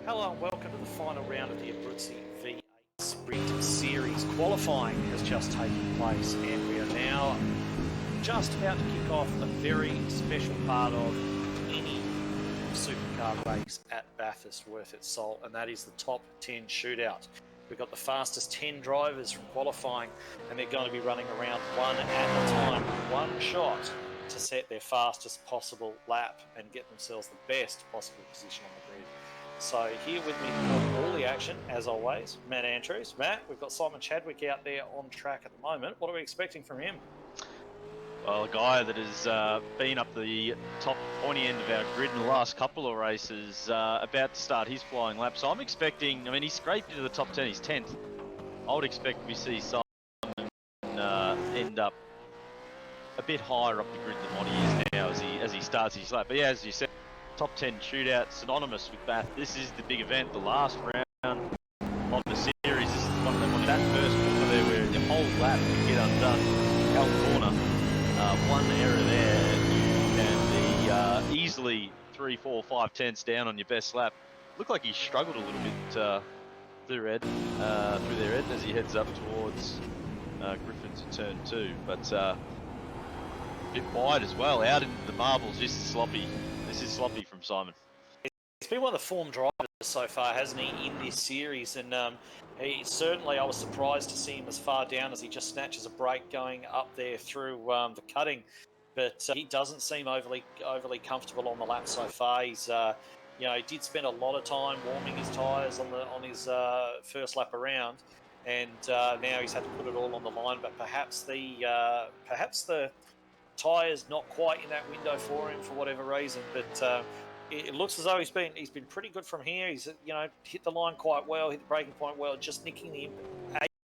Hello and welcome to the final round of the ABRUZZI V8 Sprint Series. Qualifying has just taken place and we are now just about to kick off a very special part of any supercar race at Bathurst worth its salt, and that is the top 10 shootout. We've got the fastest 10 drivers from qualifying and they're going to be running around one at a time, one shot to set their fastest possible lap and get themselves the best possible position on the grid. So here with me for all the action, as always, Matt Andrews. Matt, we've got Simon Chadwick out there on track at the moment. What are we expecting from him? Well, a guy that has been up the top pointy end of our grid in the last couple of races, about to start his flying lap. So I'm expecting, I mean, he's scraped into the top 10, he's 10th. I would expect we see Simon end up a bit higher up the grid than what he is now as he starts his lap. But yeah, as you said, top 10 shootout, synonymous with Bath. This is the big event, the last round of the series. This is the one that first corner there where the whole lap can get undone. Hell corner, one error there, and the easily 3, 4, 5 tenths down on your best lap. Looked like he struggled a little bit through their end as he heads up towards Griffin's in turn 2, but a bit wide as well, out into the marbles, just sloppy. This is sloppy from Simon. He's been one of the form drivers so far, hasn't he, in this series? And he certainly, I was surprised to see him as far down as he just snatches a break going up there through the cutting. But he doesn't seem overly comfortable on the lap so far. He's, he did spend a lot of time warming his tyres on his first lap around, and now he's had to put it all on the line. But perhaps the tyres not quite in that window for him for whatever reason, but it looks as though he's been pretty good from here. He's hit the line quite well, hit the braking point well, just nicking the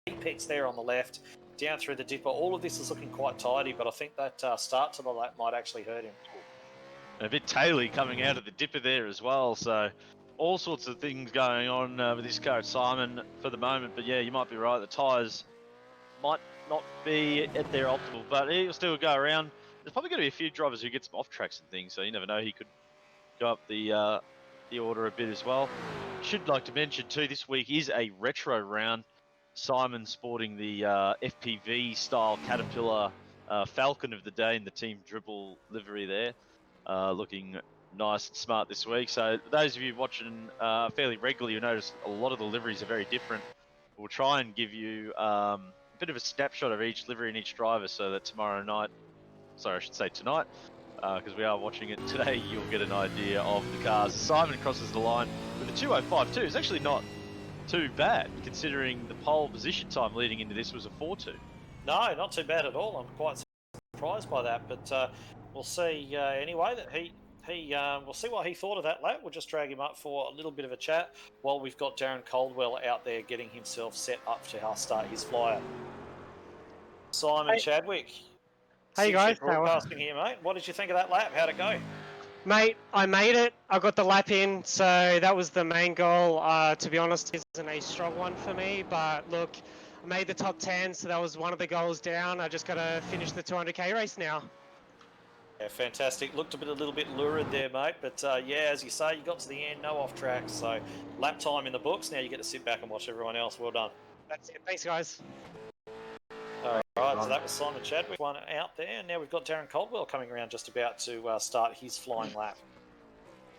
apex there on the left, down through the dipper. All of this is looking quite tidy, but I think that start to the lap might actually hurt him. And a bit taily coming out of the dipper there as well, so all sorts of things going on with this car at Simon for the moment. But yeah, you might be right, the tyres might not be at their optimal, but he'll still go around. There's probably going to be a few drivers who get some off tracks and things, so you never know, he could go up the order a bit as well. Should like to mention too, this week is a retro round. Simon sporting the FPV style Caterpillar Falcon of the day in the Team Dribble livery there, looking nice and smart this week. So those of you watching fairly regularly, you notice a lot of the liveries are very different. We'll try and give you a bit of a snapshot of each livery and each driver, so that tonight, because we are watching it today, you'll get an idea of the cars. Simon crosses the line with a 2:05.2. It's actually not too bad, considering the pole position time leading into this was a 4:2. No, not too bad at all. I'm quite surprised by that, but we'll see anyway that we'll see what he thought of that lap. We'll just drag him up for a little bit of a chat while we've got Darren Caldwell out there getting himself set up to start his flyer. Simon Chadwick. Hey guys, broadcasting here, mate. What did you think of that lap? How'd it go? Mate, I made it. I got the lap in, so that was the main goal. To be honest, it isn't a strong one for me, but look, I made the top 10, so that was one of the goals down. I just got to finish the 200k race now. Yeah, fantastic. Looked a little bit lurid there, mate, but yeah, as you say, you got to the end, no off track, so lap time in the books. Now you get to sit back and watch everyone else. Well done. That's it. Thanks, guys. All right, so that was Simon Chadwick, one out there, and now we've got Darren Caldwell coming around just about to start his flying lap.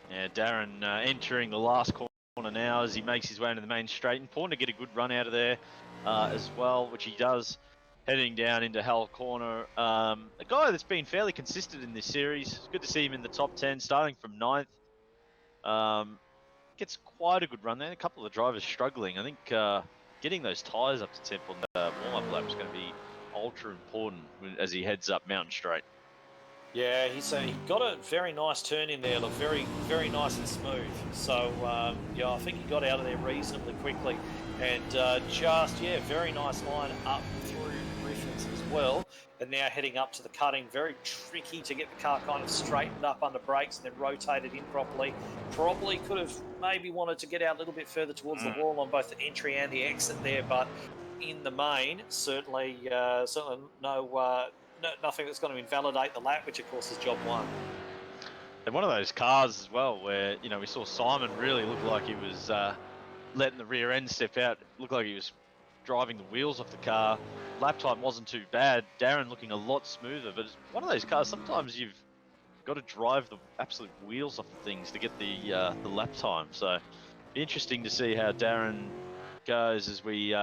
Yeah, Darren entering the last corner now as he makes his way into the main straight. Important to get a good run out of there as well, which he does, heading down into Hell Corner. A guy that's been fairly consistent in this series. It's good to see him in the top 10, starting from 9th. Gets quite a good run there. A couple of the drivers struggling. I think getting those tyres up to temp on the warm-up lap is going to be ultra important as he heads up Mountain Straight. Yeah, he got a very nice turn in there, looked very, very nice and smooth. So, yeah, I think he got out of there reasonably quickly. And very nice line up through Griffins as well. And now heading up to the cutting, very tricky to get the car kind of straightened up under brakes and then rotated in properly. Probably could have maybe wanted to get out a little bit further towards the wall on both the entry and the exit there, but in the main, certainly nothing that's going to invalidate the lap, which of course is job one. They're one of those cars as well where, you know, we saw Simon really look like he was letting the rear end step out. Looked like he was driving the wheels off the car. Lap time wasn't too bad. Darren looking a lot smoother, but it's one of those cars, sometimes you've got to drive the absolute wheels off the things to get the lap time. So be interesting to see how Darren goes as we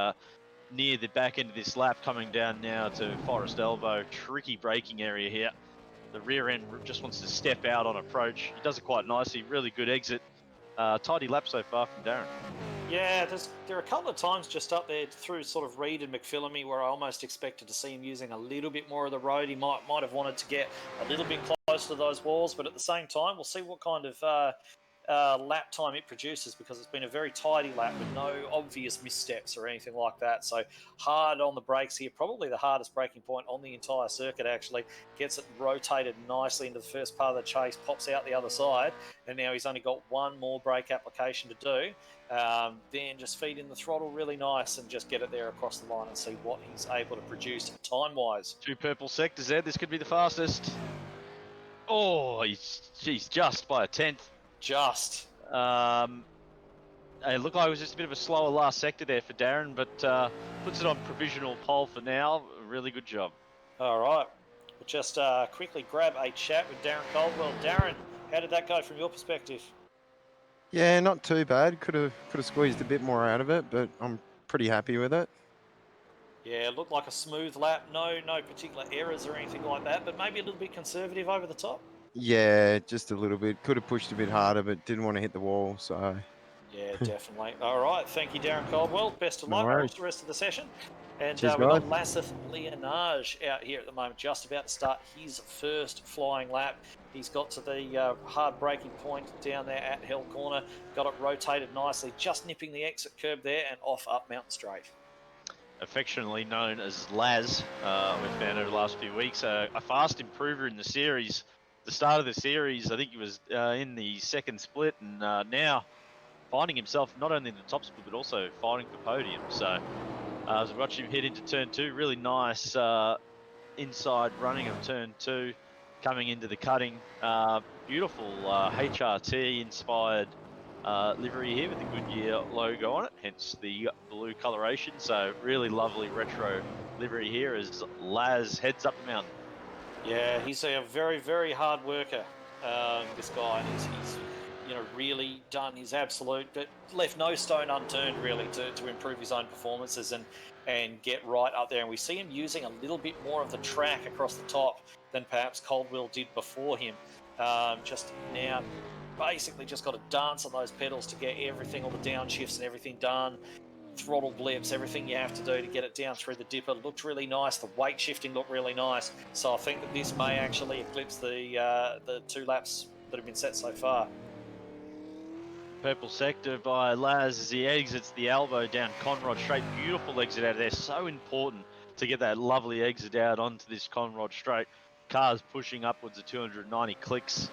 near the back end of this lap, coming down now to Forest Elbow. Tricky braking area here. The rear end just wants to step out on approach. He does it quite nicely. Really good exit. Tidy lap so far from Darren. Yeah, there are a couple of times just up there through sort of Reed and McPhillamy where I almost expected to see him using a little bit more of the road. He might have wanted to get a little bit closer to those walls, but at the same time, we'll see what kind of lap time it produces, because it's been a very tidy lap with no obvious missteps or anything like that. So hard on the brakes here, probably the hardest braking point on the entire circuit actually. Gets it rotated nicely into the first part of the chase, pops out the other side, and now he's only got one more brake application to do. Then just feed in the throttle really nice and just get it there across the line and see what he's able to produce time-wise. 2 purple sectors there. This could be the fastest. Oh, he's just by a tenth. Just. It looked like it was just a bit of a slower last sector there for Darren, but puts it on provisional pole for now. Really good job. All right. We'll just quickly grab a chat with Darren Caldwell. Darren, how did that go from your perspective? Yeah, not too bad. Could have squeezed a bit more out of it, but I'm pretty happy with it. Yeah, it looked like a smooth lap. No particular errors or anything like that, but maybe a little bit conservative over the top. Yeah, just a little bit. Could have pushed a bit harder, but didn't want to hit the wall, so... Yeah, definitely. All right. Thank you, Darren Caldwell. Best of luck with the rest of the session. And Cheers, we've got guys. Lasseth Leonage out here at the moment, just about to start his first flying lap. He's got to the hard braking point down there at Hell Corner. Got it rotated nicely, just nipping the exit curb there and off up Mountain Straight. Affectionately known as Laz, we've found over the last few weeks, a fast improver in the series. The start of the series, I think he was in the second split, and now finding himself not only in the top split but also fighting for podium. So as we watch him head into turn 2, really nice inside running of turn 2, coming into the cutting. Beautiful HRT inspired livery here with the Goodyear logo on it, hence the blue coloration. So really lovely retro livery here as Laz heads up the mountain. Yeah, he's a very, very hard worker, this guy. And he's really done his absolute, but left no stone unturned really to improve his own performances and get right up there. And we see him using a little bit more of the track across the top than perhaps Caldwell did before him. Just now, basically just got to dance on those pedals to get everything, all the downshifts and everything done. Throttle blips, everything you have to do to get it down through the dipper. It looked really nice. The weight shifting looked really nice. So I think that this may actually eclipse the 2 laps that have been set so far. Purple sector by Laz as he exits the elbow down Conrod Straight. Beautiful exit out of there. So important to get that lovely exit out onto this Conrod Straight. Cars pushing upwards of 290 clicks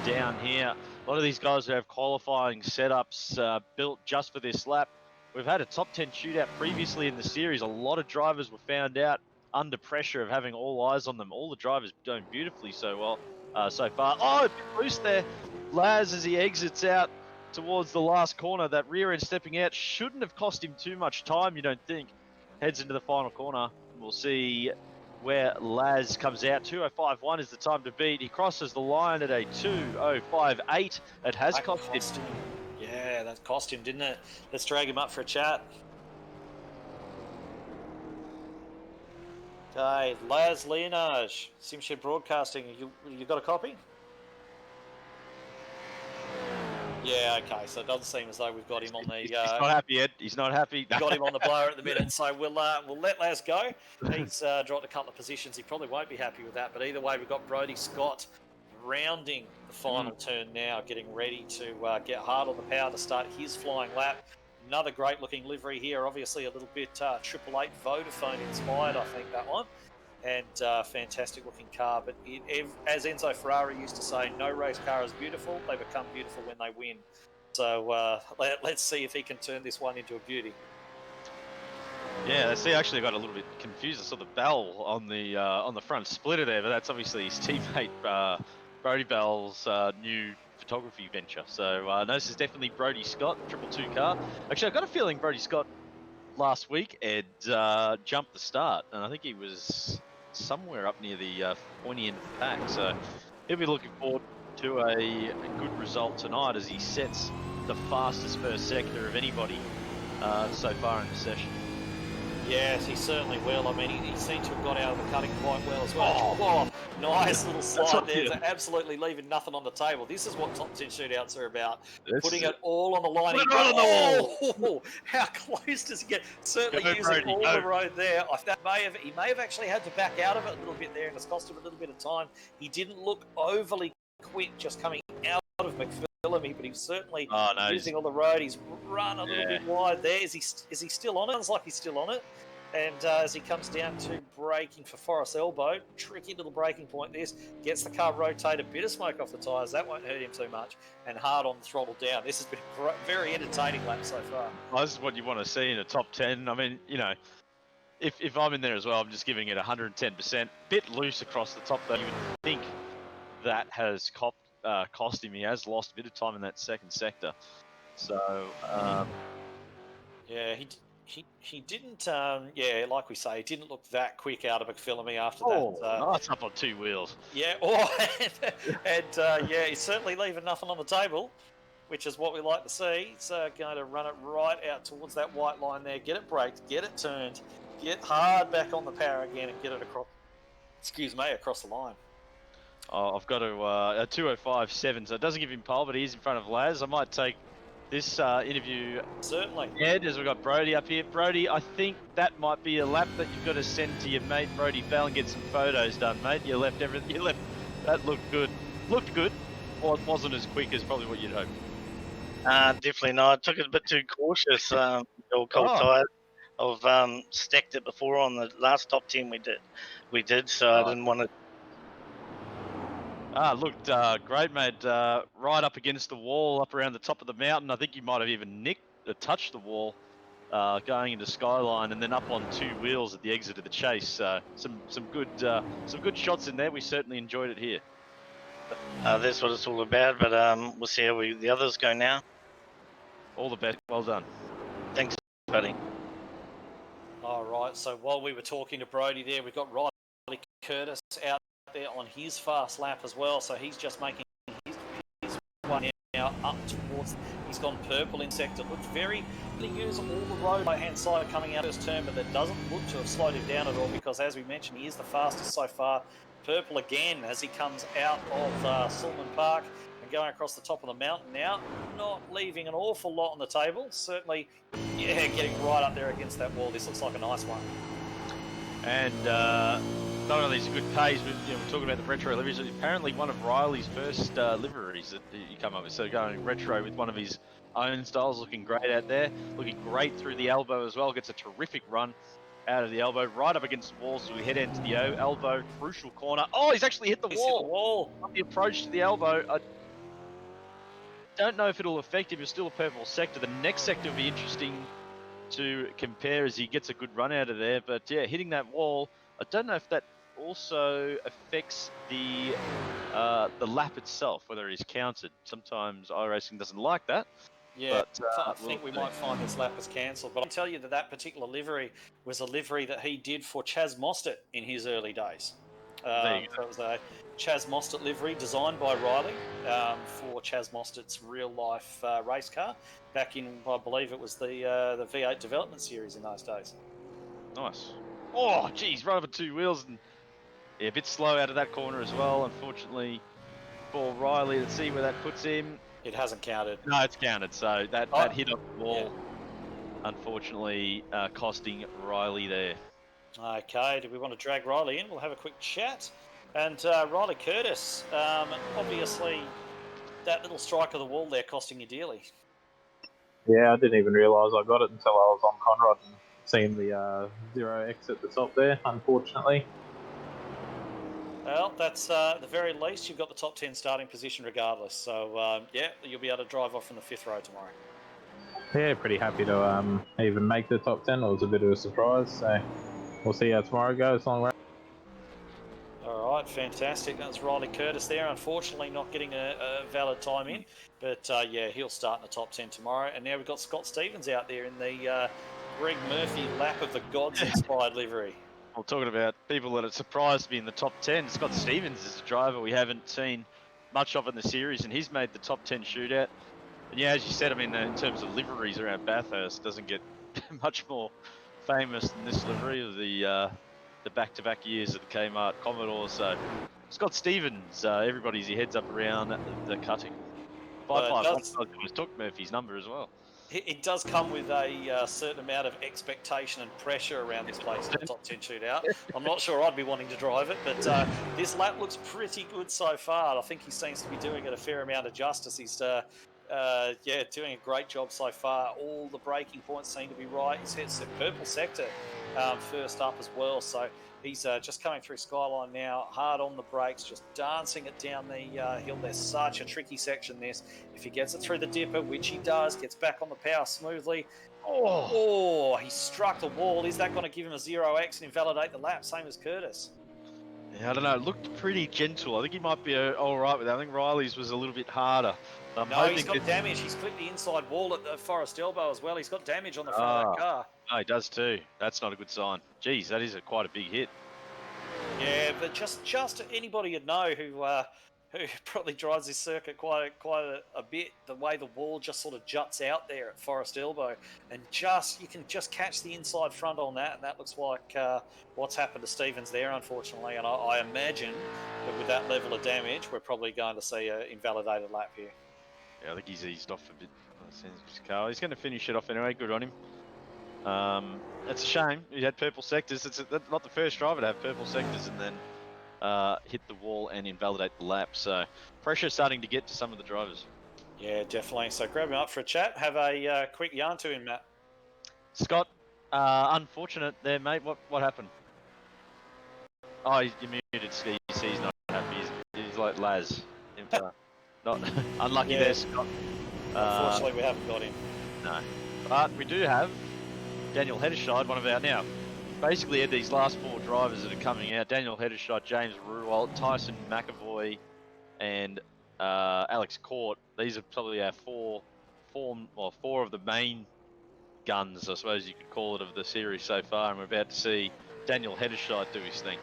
down here. A lot of these guys who have qualifying setups built just for this lap. We've had a top 10 shootout previously in the series. A lot of drivers were found out under pressure of having all eyes on them. All the drivers doing beautifully so well so far. Oh, a bit loose there. Laz as he exits out towards the last corner. That rear end stepping out shouldn't have cost him too much time, you don't think. Heads into the final corner. We'll see where Laz comes out. 2:05.1 is the time to beat. He crosses the line at a 2:05.8. It has cost him. Yeah, that cost him, didn't it? Let's drag him up for a chat. Okay, Laz Leonage, Simshed Broadcasting. You got a copy? Yeah, okay. So it doesn't seem as though we've got him on the. He's not happy, Ed. He's not happy. Got him on the blower at the minute, so we'll let Laz go. He's dropped a couple of positions. He probably won't be happy with that, but either way, we've got Brody Scott rounding the final turn now, getting ready to get hard on the power to start his flying lap. Another great looking livery here, obviously a little bit 888 Vodafone inspired, I think, that one. And fantastic looking car, but as Enzo Ferrari used to say, no race car is beautiful, they become beautiful when they win. So let's see if he can turn this one into a beauty. Yeah, I see. Actually, got a little bit confused. I saw the bell on the front splitter there, but that's obviously his teammate Brody Bell's new photography venture. So no, this is definitely Brody Scott, 222 car. Actually, I got a feeling Brody Scott last week had jumped the start, and I think he was somewhere up near the pointy end of the pack. So he'll be looking forward to a good result tonight as he sets the fastest first sector of anybody so far in the session. Yes, he certainly will. I mean, he seemed to have got out of the cutting quite well as well. Oh, nice little slide there. Yeah. Absolutely leaving nothing on the table. This is what top 10 shootouts are about. This Putting is it all on the line. Put it right on the wall. How close does he get? Certainly Go, using Brody, all go. the road there. He may have actually had to back out of it a little bit there, and it's cost him a little bit of time. He didn't look overly quick just coming out of McPhillamy, but he's certainly using all the road. He's run a little bit wide there. Is he still on it? Sounds like he's still on it. And as he comes down to braking for Forest Elbow, tricky little braking point this, gets the car rotated, bit of smoke off the tyres, that won't hurt him too much, and hard on the throttle down. This has been a very entertaining lap so far. Well, this is what you want to see in a top 10. I mean, you know, if I'm in there as well, I'm just giving it 110%. Bit loose across the top, though. You would think that has cost him. He has lost a bit of time in that second sector. So, yeah, he didn't, like we say, he didn't look that quick out of McPhillamy after that. Nice up on two wheels. Yeah, he's certainly leaving nothing on the table, which is what we like to see. He's going to run it right out towards that white line there, get it braked, get it turned, get hard back on the power again and get it across the line. Oh, I've got a 2:05.7, so it doesn't give him pole, but he's in front of Laz. I might take this interview certainly Ed, as we've got Brody up here. Brody, I think that might be a lap that you've got to send to your mate Brody Bell and get some photos done, mate. You left that looked good. Looked good. Well, it wasn't as quick as probably what you'd hope. Definitely not. I took it a bit too cautious. All cold tires. I've stacked it before on the last top 10 we did, so I didn't want to. Looked great, mate. Right up against the wall, up around the top of the mountain. I think you might have even touched the wall, going into Skyline, and then up on two wheels at the exit of the chase. Some good shots in there. We certainly enjoyed it here. That's what it's all about. But we'll see how the others go now. All the best. Well done. Thanks, buddy. All right. So while we were talking to Brody there, we've got Riley Curtis out there on his fast lap as well, so he's just making his one now up towards. He's gone purple in sector. Looked very use all the road right hand side coming out of his turn, but that doesn't look to have slowed him down at all because, as we mentioned, he is the fastest so far. Purple again as he comes out of Silman Park and going across the top of the mountain now, not leaving an awful lot on the table. Certainly, getting right up there against that wall. This looks like a nice one. And not only is it good pace, but we're talking about the retro liveries. Apparently, one of Riley's first liveries that you come up with. So going retro with one of his own styles, looking great out there, looking great through the elbow as well. Gets a terrific run out of the elbow, right up against the wall. So we head into the elbow, crucial corner. Oh, he's actually hit the wall. Up the approach to the elbow. I don't know if it'll affect him. It's still a purple sector. The next sector will be interesting to compare as he gets a good run out of there. But yeah, hitting that wall. I don't know if that also affects the lap itself, whether it is counted. Sometimes iRacing doesn't like that. Yeah, but, I think we might find this lap is cancelled. But I can tell you that particular livery was a livery that he did for Chaz Mostert in his early days. So it was a Chaz Mostert livery designed by Riley for Chaz Mostert's real-life race car back in, I believe it was the V8 development series in those days. Nice. Oh, geez, right over two wheels and a bit slow out of that corner as well. Unfortunately for Riley, let's see where that puts him. It hasn't counted. No, it's counted. So that hit off the wall, unfortunately, costing Riley there. Okay, do we want to drag Riley in? We'll have a quick chat. And Riley Curtis, obviously, that little strike of the wall there costing you dearly. Yeah, I didn't even realise I got it until I was on Conrad and seen the 0x at the top there, unfortunately. Well, that's at the very least, you've got the top 10 starting position regardless. So, you'll be able to drive off from the 5th row tomorrow. Yeah, pretty happy to even make the top 10. It was a bit of a surprise, so we'll see how tomorrow goes. Long run. All right, Fantastic. That's Riley Curtis there. Unfortunately, not getting a valid time in. But yeah, he'll start in the top 10 tomorrow. And now we've got Scott Stevens out there in the Greg Murphy lap of the gods inspired livery. Well, talking about people that have surprised me in the top 10, Scott Stevens is a driver we haven't seen much of in the series, and he's made the top 10 shootout. And yeah, as you said, I mean, in terms of liveries around Bathurst, doesn't get much more famous than this livery of the back-to-back years of the Kmart Commodore. So Scott Stevens, everybody's he heads up around the cutting. 551 almost took Murphy's number as well. It does come with a certain amount of expectation and pressure around this place in the top 10 shootout. I'm not sure I'd be wanting to drive it, but this lap looks pretty good so far. I think he seems to be doing it a fair amount of justice. He's yeah, doing a great job so far. All the braking points seem to be right. He's hit the purple sector first up as well, so he's just coming through Skyline now, hard on the brakes, just dancing it down the hill. There's such a tricky section this. If he gets it through the dipper, which he does, gets back on the power smoothly. Oh, he struck the wall. Is that going to give him a 0x and invalidate the lap, same as Curtis? Yeah, I don't know. It looked pretty gentle. I think he might be all right with that. I think Riley's was a little bit harder. No, he's got damage. He's clipped the inside wall at the Forest Elbow as well. He's got damage on the front of that car. No, he does too. That's not a good sign. Geez, that is quite a big hit. Yeah, but just anybody you'd know who probably drives this circuit quite a bit, the way the wall just sort of juts out there at Forest Elbow, and you can just catch the inside front on that, and that looks like what's happened to Stevens there, unfortunately. And I imagine that with that level of damage, we're probably going to see an invalidated lap here. Yeah, I think he's eased off a bit. He's going to finish it off anyway. Good on him. It's a shame. He had purple sectors. It's not the first driver to have purple sectors and then hit the wall and invalidate the lap. So pressure starting to get to some of the drivers. Yeah, definitely. So grab him up for a chat. Have a quick yarn to him, Matt. Scott, unfortunate there, mate. What happened? Oh, you muted Ski. He's not happy. He's like Laz. Not unlucky there, Scott. Unfortunately, we haven't got him. No. But we do have Daniel Hederscheid, one of our now. Basically, had these last four drivers that are coming out: Daniel Hederscheid, James Ruwalt, Tyson McAvoy, and Alex Court. These are probably our four of the main guns, I suppose you could call it, of the series so far. And we're about to see Daniel Hederscheid do his thing.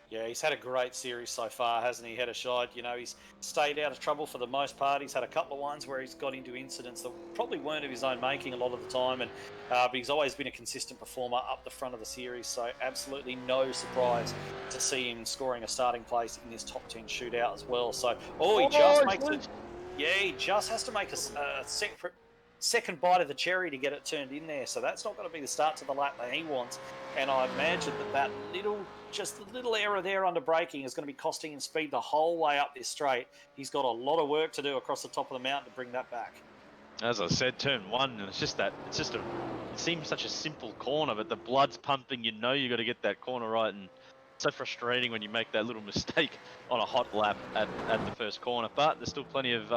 Yeah, he's had a great series so far, hasn't he, Hederscheid? You know, he's stayed out of trouble for the most part. He's had a couple of ones where he's got into incidents that probably weren't of his own making a lot of the time, and but he's always been a consistent performer up the front of the series, so absolutely no surprise to see him scoring a starting place in this top 10 shootout as well. So, he just has to make a second bite of the cherry to get it turned in there, so that's not going to be the start to the lap that he wants. And I imagine that little error there under braking is going to be costing him speed the whole way up this straight. He's got a lot of work to do across the top of the mountain to bring that back. As I said, turn one, and it seems such a simple corner, but the blood's pumping. You know you got to get that corner right, and it's so frustrating when you make that little mistake on a hot lap at the first corner. But there's still plenty of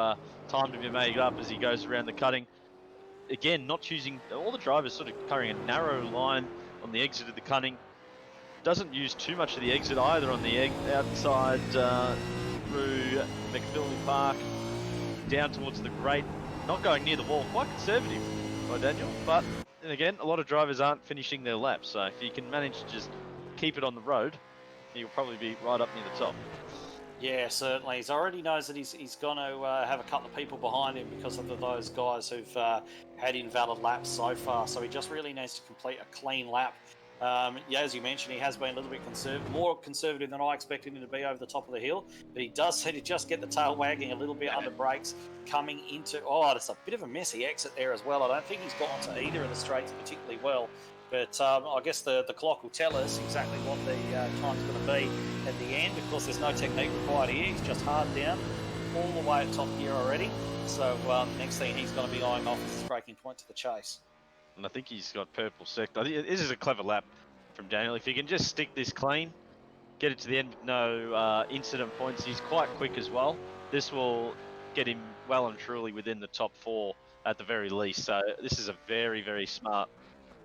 time to be made up as he goes around the cutting. Again, not choosing, all the drivers sort of carrying a narrow line on the exit of the cutting. Doesn't use too much of the exit either on the outside through McPhilly Park, down towards the grate. Not going near the wall, quite conservative by Daniel. But then again, a lot of drivers aren't finishing their laps. So if you can manage to just keep it on the road, you'll probably be right up near the top. Yeah, certainly. He already knows that he's going to have a couple of people behind him because of those guys who've had invalid laps so far. So he just really needs to complete a clean lap. Yeah, as you mentioned, he has been a little bit more conservative than I expected him to be over the top of the hill. But he does seem to just get the tail wagging a little bit under brakes coming into... Oh, there's a bit of a messy exit there as well. I don't think he's got onto either of the straights particularly well. But I guess the clock will tell us exactly what the time's going to be at the end. Of course, there's no technique required here. He's just hard down all the way at top gear already. So next thing he's going to be eyeing off is his braking point to the chase. And I think he's got purple sector. I think this is a clever lap from Daniel. If he can just stick this clean, get it to the end with no incident points. He's quite quick as well. This will get him well and truly within the top four at the very least. So this is a very, very smart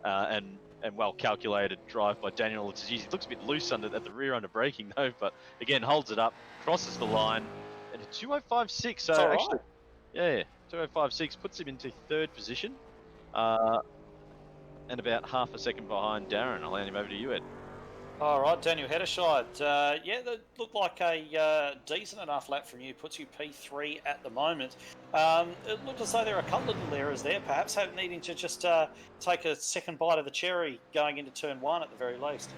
and and well calculated drive by Daniel. It looks a bit loose at the rear under braking though, but again holds it up, crosses the line, and a 2:05.6. So all actually, right. yeah, 2:05.6 puts him into third position, and about half a second behind Darren. I'll hand him over to you, Ed. All right, Daniel Heddershide. Yeah, that looked like a decent enough lap from you. Puts you P3 at the moment. It looked as though there are a couple of little errors there, perhaps needing to just take a second bite of the cherry going into turn 1 at the very least.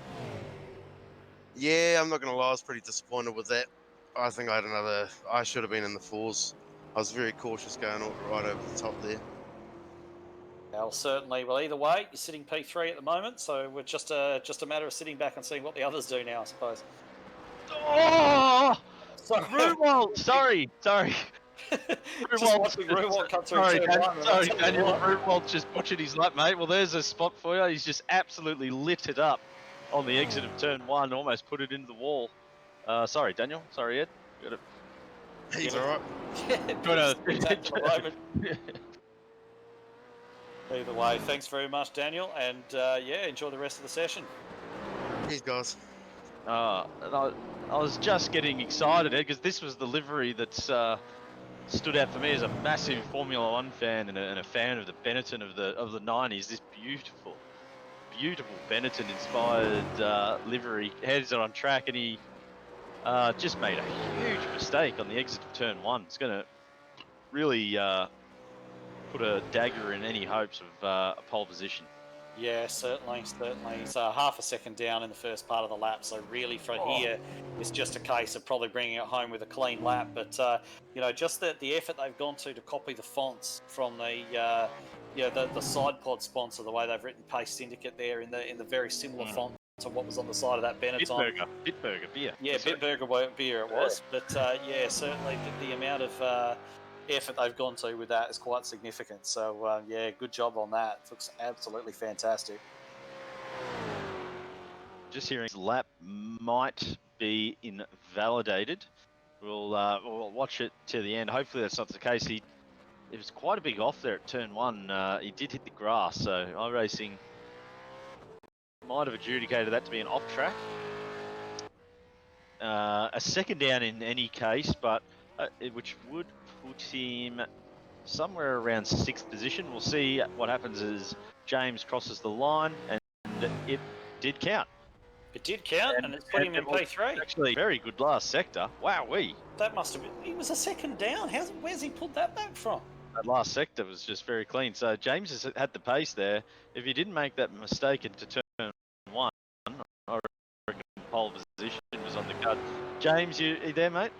Yeah, I'm not going to lie, I was pretty disappointed with that. I think I should have been in the 4s. I was very cautious going right over the top there. Well, certainly. Well, either way, you're sitting P3 at the moment, so we're just a matter of sitting back and seeing what the others do now, I suppose. Oh, Sorry. Ruwalt! Sorry. Just watching Ruwalt come through turn 1. Sorry, Daniel. Ruwalt just butchered his lap, mate. Well, there's a spot for you. He's just absolutely lit it up on the exit of turn 1, almost put it into the wall. Sorry, Daniel. Sorry, Ed. Got it. He's all right. At the moment. Either way, thanks very much, Daniel, and yeah, enjoy the rest of the session. Cheers, guys. And I was just getting excited, Ed, because this was the livery that stood out for me as a massive Formula One fan and a fan of the Benetton of the 90s. This beautiful Benetton-inspired livery heads it on track, and he just made a huge mistake on the exit of turn 1. It's going to really put a dagger in any hopes of a pole position. Yeah, certainly. He's half a second down in the first part of the lap, so really for here, it's just a case of probably bringing it home with a clean lap. But you know, just the effort they've gone to copy the fonts from the side pod sponsor, the way they've written Pace Syndicate there in the very similar font to what was on the side of that Benetton. Bitburger beer. Yeah, Bitburger beer it was. But yeah, certainly the amount of effort they've gone to with that is quite significant. So yeah, good job on that. It looks absolutely fantastic. Just hearing his lap might be invalidated. We'll watch it to the end. Hopefully that's not the case. It was quite a big off there at turn 1. He did hit the grass, so iRacing might have adjudicated that to be an off track. A second down in any case, but which would put him somewhere around 6th position. We'll see what happens as James crosses the line, and it did count. It did count, and it's put him in P3. Actually, very good last sector. Wowee. That must have been... He was a second down. Where's he pulled that back from? That last sector was just very clean. So James has had the pace there. If he didn't make that mistake into turn 1, I reckon pole position was on the card. James, you there, mate?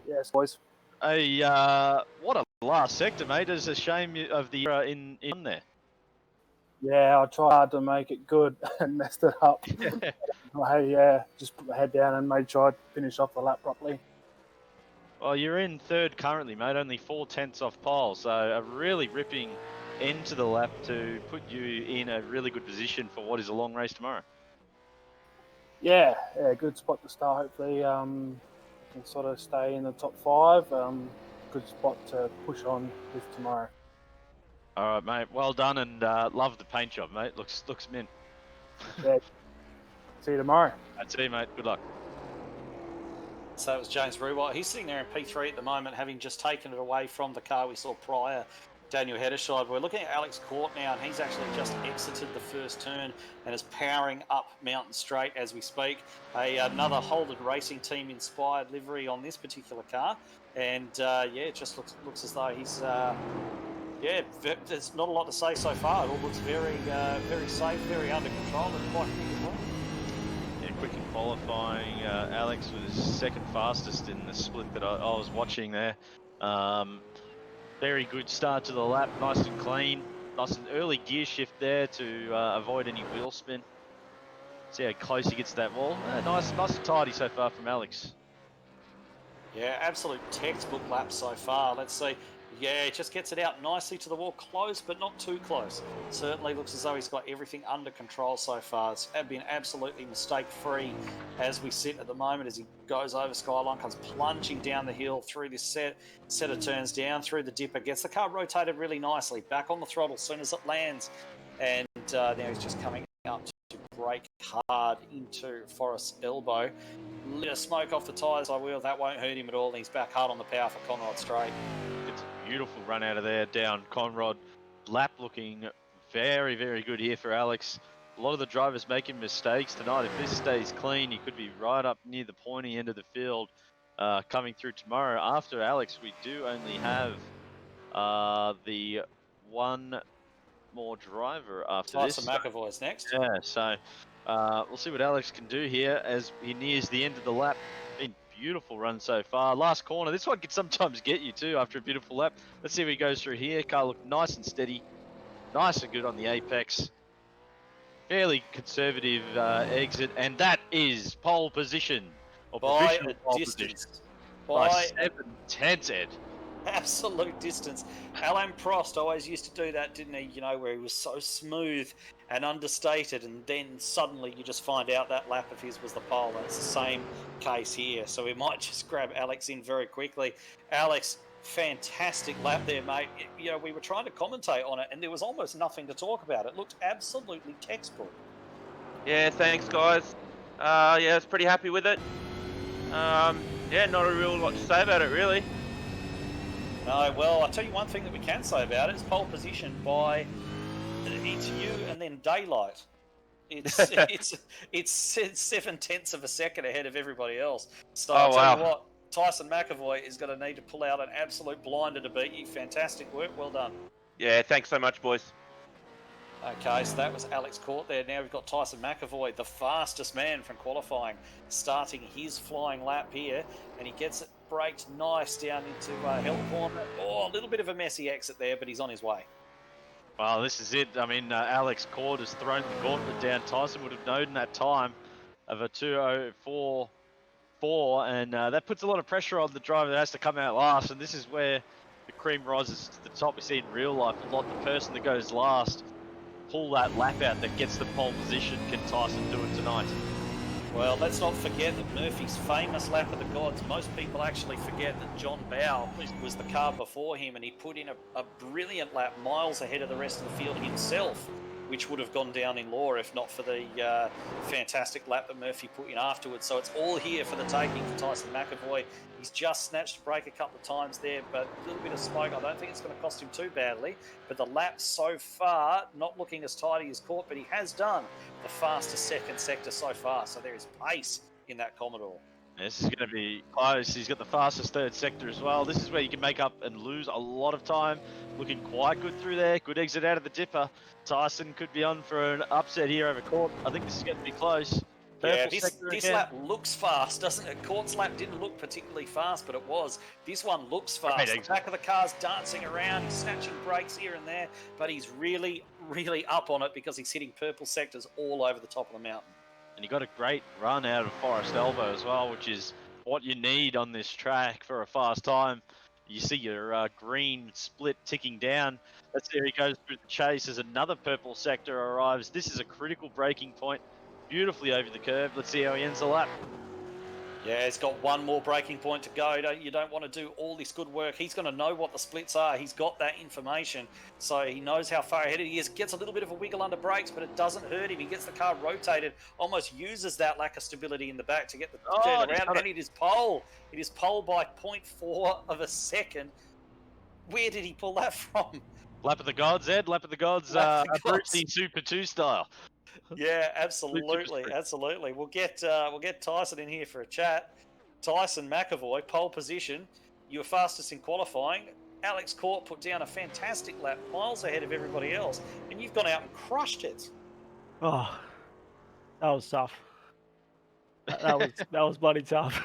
Yes, boys. What a last sector, mate. It's a shame of the in there. Yeah, I tried hard to make it good and messed it up. Hey, just put my head down and made sure I finish off the lap properly. Well, you're in 3rd currently, mate. Only 4/10 off pole, so a really ripping end to the lap to put you in a really good position for what is a long race tomorrow. Yeah, good spot to start. Hopefully, can sort of stay in the top 5. Good spot to push on with tomorrow. All right, mate. Well done, and love the paint job, mate. Looks mint. Yeah. See you tomorrow. That's it, mate. Good luck. So that was James Ruwalt. He's sitting there in P3 at the moment, having just taken it away from the car we saw prior, Daniel Heddershide. We're looking at Alex Court now, and he's actually just exited the first turn and is powering up Mountain Straight as we speak. Another Holden Racing Team inspired livery on this particular car, and yeah, it just looks as though he's yeah, there's not a lot to say so far. It all looks very safe, very under control, and quite quick as well. Yeah, quick in qualifying. Alex was 2nd fastest in the split that I was watching there. Very good start to the lap, nice and clean. Nice and early gear shift there to avoid any wheel spin. See how close he gets to that wall. Nice and tidy so far from Alex. Yeah, absolute textbook lap so far. Let's see. Yeah, it just gets it out nicely to the wall, close but not too close. Certainly looks as though he's got everything under control so far. It's been absolutely mistake-free as we sit at the moment as he goes over Skyline, comes plunging down the hill through this set of turns down through the dipper, gets the car rotated really nicely, back on the throttle as soon as it lands, and now he's just coming up to brake hard into Forrest's elbow. Lit of smoke off the tyres by wheel. That won't hurt him at all. He's back hard on the power for Conrod straight. It's a beautiful run out of there down Conrod. Lap looking very, very good here for Alex. A lot of the drivers making mistakes tonight. If this stays clean, he could be right up near the pointy end of the field coming through tomorrow. After Alex, we do only have the one more driver after this. Tyson McAvoy's next. Yeah, so we'll see what Alex can do here as he nears the end of the lap. Been beautiful run so far. Last corner. This one can sometimes get you too after a beautiful lap. Let's see if he goes through here. Car looked nice and steady. Nice and good on the apex. Fairly conservative exit, and that is pole position. Or By provisional a pole distance. position. By By 7/10, Ed. absolute distance. Alain Prost always used to do that, didn't he? You know, where he was so smooth and understated, and then suddenly you just find out that lap of his was the pole. And it's the same case here. So we might just grab Alex in very quickly. Alex, fantastic lap there, mate. You know, we were trying to commentate on it, and there was almost nothing to talk about. It looked absolutely textbook. Yeah, thanks, guys. Yeah, I was pretty happy with it. Yeah, not a real lot to say about it, really. No, well, I'll tell you one thing that we can say about it. It's pole position by it's you and then daylight. It's it's 7/10 of a second ahead of everybody else. So I'll tell you what, Tyson McAvoy is going to need to pull out an absolute blinder to beat you. Fantastic work, well done. Yeah, thanks so much, boys. Okay, so that was Alex Court there. Now we've got Tyson McAvoy, the fastest man from qualifying, starting his flying lap here, and he gets it braked nice down into Hill Corner. Oh, a little bit of a messy exit there, but he's on his way. Well, this is it. I mean, Alex Court has thrown the gauntlet down. Tyson would have known that time of a 2:04.4, and that puts a lot of pressure on the driver that has to come out last, and this is where the cream rises to the top. We see in real life a lot. The person that goes last pull that lap out that gets the pole position. Can Tyson do it tonight? Well, let's not forget that Murphy's famous lap of the gods. Most people actually forget that John Bow was the car before him, and he put in a brilliant lap miles ahead of the rest of the field himself, which would have gone down in law if not for the fantastic lap that Murphy put in afterwards. So it's all here for the taking for Tyson McAvoy. He's just snatched a break a couple of times there, but a little bit of smoke. I don't think it's going to cost him too badly. But the lap so far, not looking as tidy as Court, but he has done the fastest second sector so far. So there is pace in that Commodore. This is going to be close. He's got the fastest third sector as well. This is where you can make up and lose a lot of time. Looking quite good through there. Good exit out of the dipper. Tyson could be on for an upset here over Court. I think this is going to be close. Yeah, this lap looks fast, doesn't it? Court's lap didn't look particularly fast, but it was. This one looks fast. The back of the car's dancing around. He's snatching brakes here and there, but he's really, really up on it because he's hitting purple sectors all over the top of the mountain. And he got a great run out of Forest Elbow as well, which is what you need on this track for a fast time. You see your green split ticking down. That's there he goes through the chase as another purple sector arrives. This is a critical braking point. Beautifully over the curve. Let's see how he ends the lap. Yeah, he's got one more braking point to go. You don't want to do all this good work. He's going to know what the splits are. He's got that information, so he knows how far ahead he is. Gets a little bit of a wiggle under brakes, but it doesn't hurt him. He gets the car rotated, almost uses that lack of stability in the back to get the turn around, and it is pole. It is pole by 0.4 of a second. Where did he pull that from? Lap of the gods, Ed. Lap of the gods. ABRUZZI Super 2 style. Yeah, absolutely, absolutely. We'll get Tyson in here for a chat. Tyson McAvoy, pole position. You were fastest in qualifying. Alex Court put down a fantastic lap, miles ahead of everybody else, and you've gone out and crushed it. Oh, that was tough. That was bloody tough.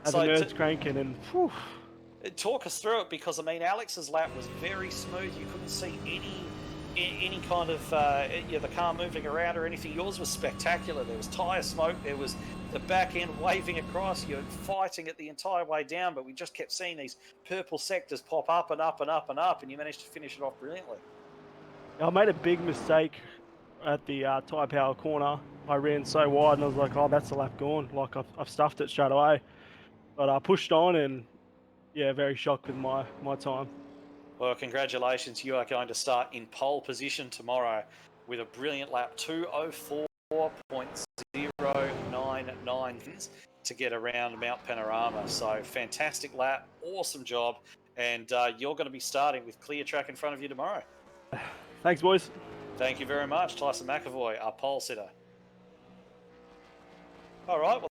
As the nerves cranking and. Whew. Talk us through it, because I mean, Alex's lap was very smooth. You couldn't see any kind of the car moving around or anything. Yours was spectacular. There was tyre smoke. There was the back end waving across. You're fighting it the entire way down, but we just kept seeing these purple sectors pop up and up and up and up, and you managed to finish it off brilliantly. I made a big mistake at the tyre power corner. I ran so wide, and I was like, "Oh, that's the lap gone." Like I've stuffed it straight away, but I pushed on, and yeah, very shocked with my time. Well, congratulations. You are going to start in pole position tomorrow. with a brilliant lap, 2:04.099 to get around Mount Panorama. So fantastic lap, awesome job, and you're going to be starting with clear track in front of you tomorrow. Thanks, boys. Thank you very much, Tyson McAvoy, our pole sitter. All right. Well,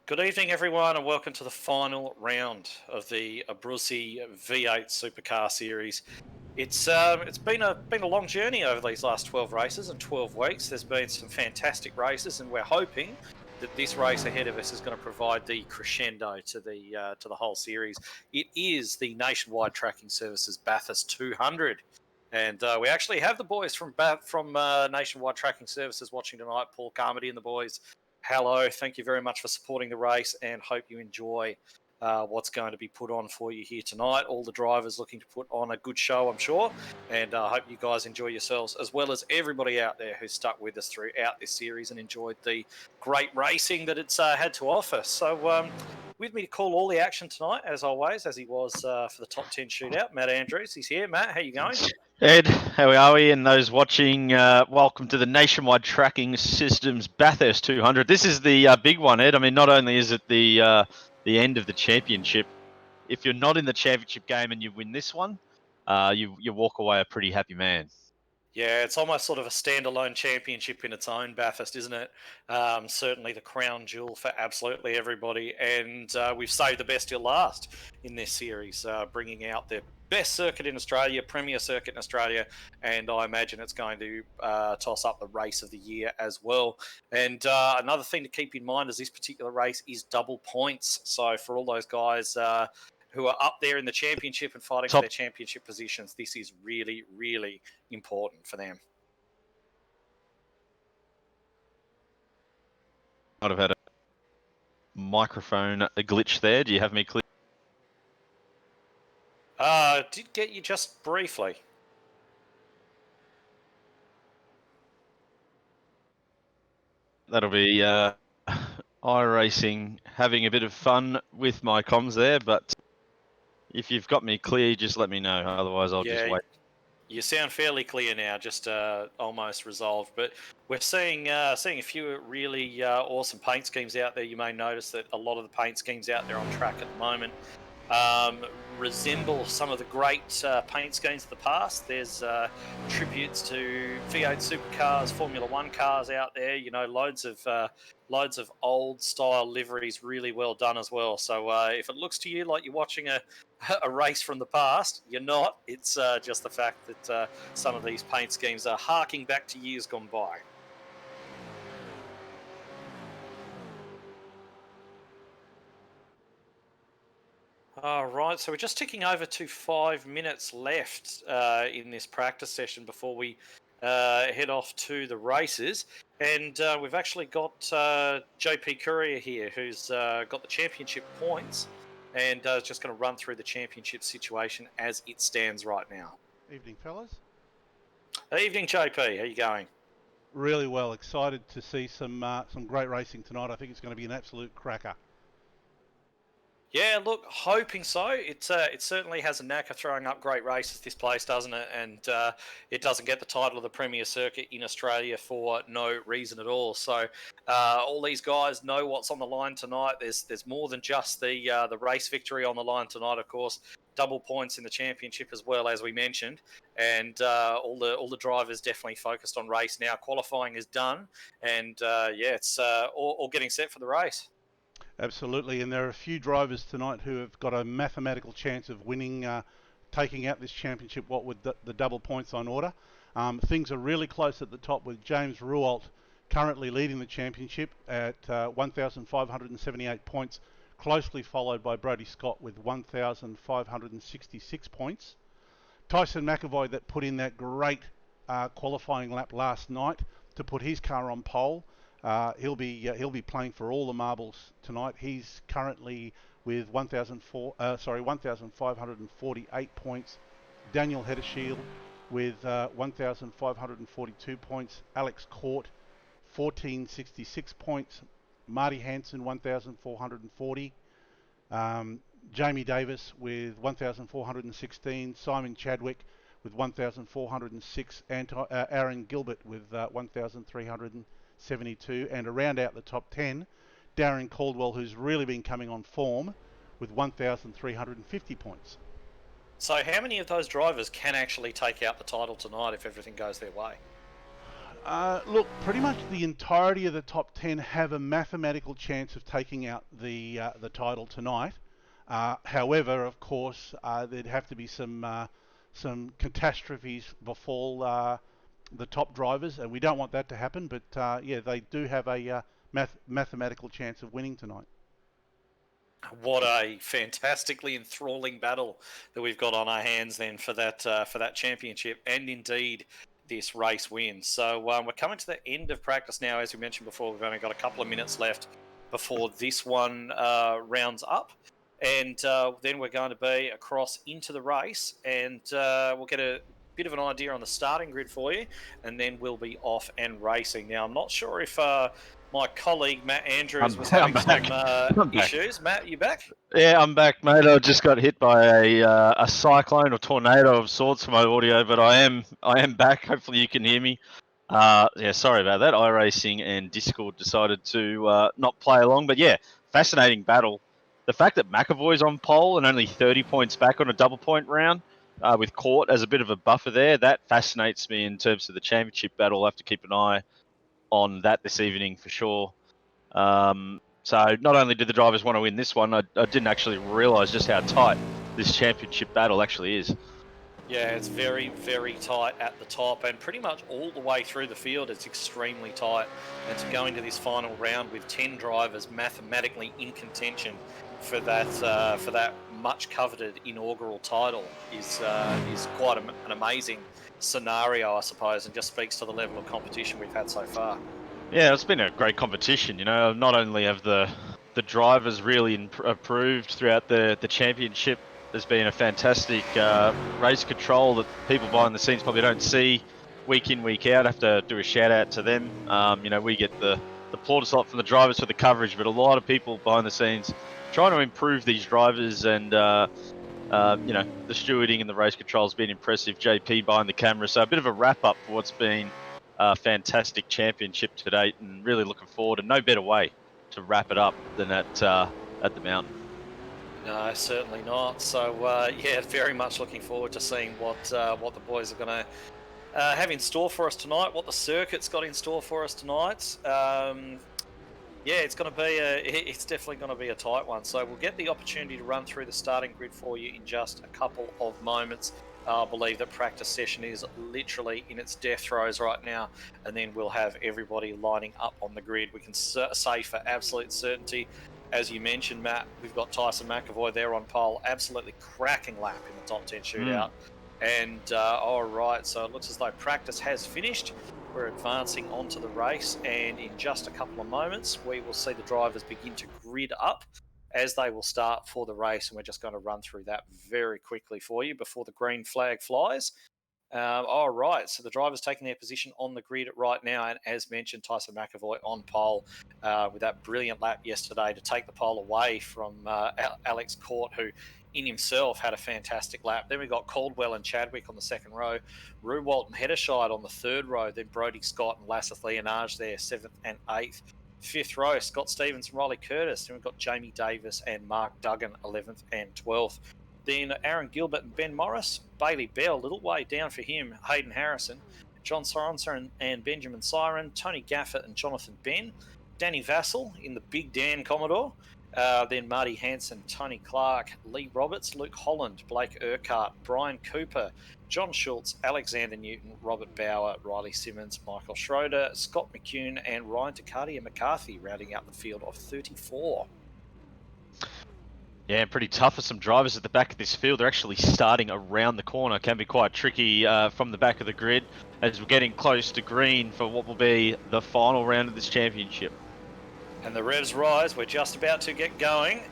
good evening, everyone, and welcome to the final round of the ABRUZZI V8 Supercar Series. It's been a long journey over these last 12 races and 12 weeks. There's been some fantastic races, and we're hoping that this race ahead of us is going to provide the crescendo to the whole series. It is the Nationwide Tracking Services Bathurst 200. And we actually have the boys from Nationwide Tracking Services watching tonight, Paul Carmody and the boys. Hello, thank you very much for supporting the race, and hope you enjoy what's going to be put on for you here tonight. All the drivers looking to put on a good show, I'm sure, and I hope you guys enjoy yourselves, as well as everybody out there who's stuck with us throughout this series and enjoyed the great racing that it's had to offer. So with me to call all the action tonight, as always, as he was for the top 10 shootout, Matt Andrews. He's here. Matt, how you going? Ed, how are we? And those watching, welcome to the Nationwide Tracking Systems Bathurst 200. This is the big one, Ed. I mean, not only is it the end of the championship, if you're not in the championship game and you win this one, you walk away a pretty happy man. Yeah, it's almost sort of a standalone championship in its own, Bathurst, isn't it? Certainly the crown jewel for absolutely everybody. And we've saved the best till last in this series, bringing out the best circuit in Australia, premier circuit in Australia, and I imagine it's going to toss up the race of the year as well. And another thing to keep in mind is this particular race is double points. So for all those guys who are up there in the championship and fighting for their championship positions, this is really, really important for them. Might have had a microphone glitch there. Do you have me clear? Did get you just briefly. That'll be iRacing having a bit of fun with my comms there, but if you've got me clear, just let me know. Otherwise, I'll just wait. You sound fairly clear now, just almost resolved. But we're seeing a few really awesome paint schemes out there. You may notice that a lot of the paint schemes out there on track at the moment resemble some of the great paint schemes of the past. There's tributes to V8 supercars, Formula One cars out there. You know, loads of old style liveries, really well done as well. So if it looks to you like you're watching a race from the past, you're not. It's just the fact that some of these paint schemes are harking back to years gone by. All right, so we're just ticking over to 5 minutes left in this practice session before we head off to the races. And we've actually got JP Courier here, who's got the championship points and is just going to run through the championship situation as it stands right now. Evening, fellas. Evening, JP. How you going? Really well. Excited to see some great racing tonight. I think it's going to be an absolute cracker. Yeah, look, hoping so. It certainly has a knack of throwing up great races, this place, doesn't it? And it doesn't get the title of the Premier Circuit in Australia for no reason at all. So all these guys know what's on the line tonight. There's more than just the race victory on the line tonight, of course. Double points in the championship as well, as we mentioned. And all the drivers definitely focused on race now. Qualifying is done. And it's all getting set for the race. Absolutely, and there are a few drivers tonight who have got a mathematical chance of winning, taking out this championship, what with the double points on order. Things are really close at the top with James Ruolt currently leading the championship at 1,578 points. closely followed by Brodie Scott with 1,566 points. Tyson McAvoy, that put in that great qualifying lap last night to put his car on pole. He'll be playing for all the marbles tonight. He's currently with 1,548 points. Daniel Heddershield with 1,542 points. Alex Court, 1,466 points. Marty Hansen, 1,440. Jamie Davis with 1,416. Simon Chadwick with 1,406. And Aaron Gilbert with 1,372. And to round out the top 10, Darren Caldwell, who's really been coming on form, with 1,350 points. So how many of those drivers can actually take out the title tonight if everything goes their way? Look, pretty much the entirety of the top 10 have a mathematical chance of taking out the title tonight. However, of course, there'd have to be some catastrophes befall the top drivers, and we don't want that to happen. But yeah, they do have a mathematical chance of winning tonight. What a fantastically enthralling battle that we've got on our hands then for that championship, and indeed this race win. So we're coming to the end of practice now. As we mentioned before, we've only got a couple of minutes left before this one rounds up, and then we're going to be across into the race, and we'll get a bit of an idea on the starting grid for you, and then we'll be off and racing. Now, I'm not sure if my colleague Matt Andrews was having some issues. Matt, you back? Yeah, I'm back, mate. I just got hit by a cyclone or tornado of sorts for my audio, but I am back. Hopefully you can hear me. Yeah, sorry about that. iRacing and Discord decided to not play along, but yeah, fascinating battle. The fact that McAvoy's on pole and only 30 points back on a double point round, with Court as a bit of a buffer there, that fascinates me in terms of the championship battle. I'll have to keep an eye on that this evening for sure. So not only did the drivers want to win this one, I didn't actually realise just how tight this championship battle actually is. Yeah, it's very, very tight at the top, and pretty much all the way through the field it's extremely tight. And to go into this final round with 10 drivers mathematically in contention for that much coveted inaugural title is quite an amazing scenario, I suppose, and just speaks to the level of competition we've had so far. Yeah, it's been a great competition. You know, not only have the drivers really improved throughout the championship, there's been a fantastic race control that people behind the scenes probably don't see week in, week out. I have to do a shout out to them. You know, we get the plaudits a lot from the drivers for the coverage, but a lot of people behind the scenes trying to improve these drivers, and you know, the stewarding and the race control has been impressive. JP behind the camera, so a bit of a wrap up for what's been a fantastic championship to date, and really looking forward, and no better way to wrap it up than at the mountain. No, certainly not. So yeah, very much looking forward to seeing what the boys are going to have in store for us tonight, what the circuit's got in store for us tonight. Yeah, it's definitely going to be a tight one. So we'll get the opportunity to run through the starting grid for you in just a couple of moments. I believe that practice session is literally in its death throes right now, and then we'll have everybody lining up on the grid. We can say for absolute certainty, as you mentioned, Matt, we've got Tyson McAvoy there on pole, absolutely cracking lap in the top 10 shootout. And all right, so it looks as though practice has finished. We're advancing onto the race, and in just a couple of moments, we will see the drivers begin to grid up as they will start for the race, and we're just going to run through that very quickly for you before the green flag flies. All right, so the drivers taking their position on the grid right now, and as mentioned, Tyson McAvoy on pole with that brilliant lap yesterday to take the pole away from Alex Court, who in himself had a fantastic lap. Then we got Caldwell and Chadwick on the second row, Ruwalt and Hedderscheid on the third row, then Brodie Scott and Lasseth Leonage there, 7th and 8th. Fifth row, Scott Stevens and Riley Curtis. Then we've got Jamie Davis and Mark Duggan, 11th and 12th. Then Aaron Gilbert and Ben Morris. Bailey Bell, a little way down for him. Hayden Harrison. John Sorensen and Benjamin Siren. Tony Gaffett and Jonathan Ben. Danny Vassell in the Big Dan Commodore. Then Marty Hansen, Tony Clark, Lee Roberts, Luke Holland, Blake Urquhart, Brian Cooper, John Schultz, Alexander Newton, Robert Bauer, Riley Simmons, Michael Schroeder, Scott McCune, and Ryan Ducati and McCarthy rounding out the field of 34. Yeah, pretty tough for some drivers at the back of this field. They're actually starting around the corner. Can be quite tricky from the back of the grid as we're getting close to green for what will be the final round of this championship. And the revs rise. We're just about to get going.